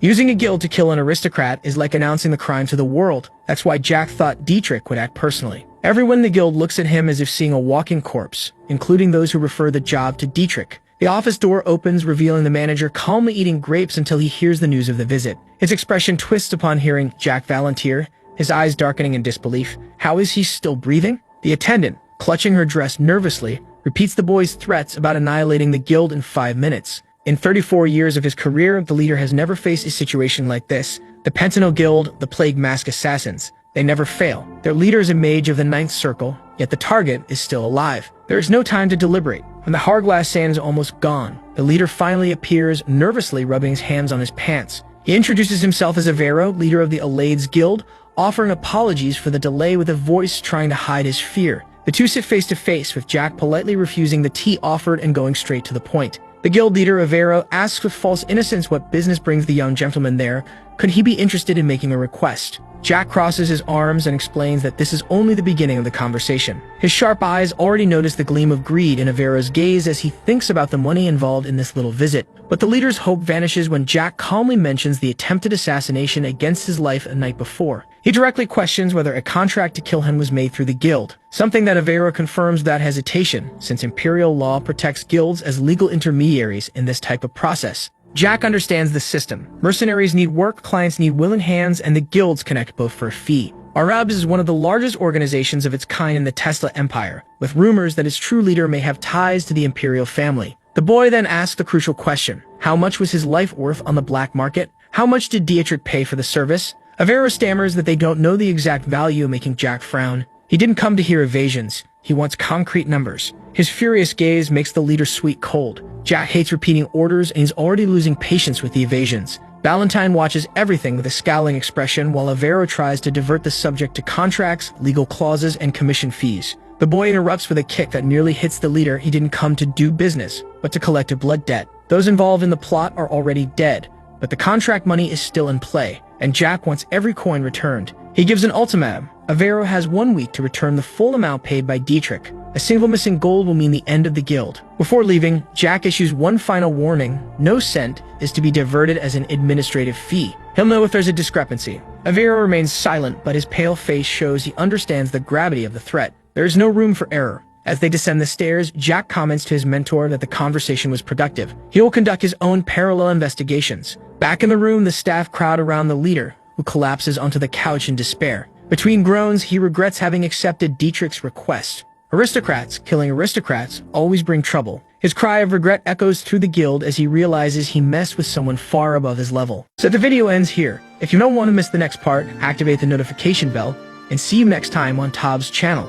Using a guild to kill an aristocrat is like announcing the crime to the world. That's why Jack thought Dietrich would act personally. Everyone in the guild looks at him as if seeing a walking corpse, including those who refer the job to Dietrich. The office door opens, revealing the manager calmly eating grapes until he hears the news of the visit. His expression twists upon hearing Jack volunteer, his eyes darkening in disbelief. How is he still breathing? The attendant, clutching her dress nervously, repeats the boy's threats about annihilating the guild in 5 minutes. In 34 years of his career, the leader has never faced a situation like this. The Pentanel Guild, the Plague Mask Assassins. They never fail. Their leader is a mage of the Ninth Circle, yet the target is still alive. There is no time to deliberate. When the Hardglass sand is almost gone, the leader finally appears, nervously rubbing his hands on his pants. He introduces himself as Avero, leader of the Alaides Guild, offering apologies for the delay with a voice trying to hide his fear. The two sit face to face, with Jack politely refusing the tea offered and going straight to the point. The guild leader, Avero, asks with false innocence what business brings the young gentleman there. Could he be interested in making a request? Jack crosses his arms and explains that this is only the beginning of the conversation. His sharp eyes already notice the gleam of greed in Avero's gaze as he thinks about the money involved in this little visit. But the leader's hope vanishes when Jack calmly mentions the attempted assassination against his life a night before. He directly questions whether a contract to kill him was made through the guild, something that Avero confirms without hesitation, since imperial law protects guilds as legal intermediaries in this type of process. Jack understands the system. Mercenaries need work, clients need willing hands, and the guilds connect both for a fee. Arabs is one of the largest organizations of its kind in the Tesla Empire, with rumors that its true leader may have ties to the imperial family. The boy then asks the crucial question: how much was his life worth on the black market? How much did Dietrich pay for the service? Avero stammers that they don't know the exact value, making Jack frown. He didn't come to hear evasions. He wants concrete numbers. His furious gaze makes the leader sweet cold. Jack hates repeating orders and he's already losing patience with the evasions. Valentine watches everything with a scowling expression while Avero tries to divert the subject to contracts, legal clauses, and commission fees. The boy interrupts with a kick that nearly hits the leader. He didn't come to do business, but to collect a blood debt. Those involved in the plot are already dead, but the contract money is still in play, and Jack wants every coin returned. He gives an ultimatum. Avero has 1 week to return the full amount paid by Dietrich. A single missing gold will mean the end of the guild. Before leaving, Jack issues one final warning. No cent is to be diverted as an administrative fee. He'll know if there's a discrepancy. Avero remains silent, but his pale face shows he understands the gravity of the threat. There is no room for error. As they descend the stairs, Jack comments to his mentor that the conversation was productive. He will conduct his own parallel investigations. Back in the room, the staff crowd around the leader, who collapses onto the couch in despair. Between groans, he regrets having accepted Dietrich's request. Aristocrats killing aristocrats always bring trouble. His cry of regret echoes through the guild as he realizes he messed with someone far above his level. So the video ends here. If you don't want to miss the next part, activate the notification bell, and see you next time on Tob's channel.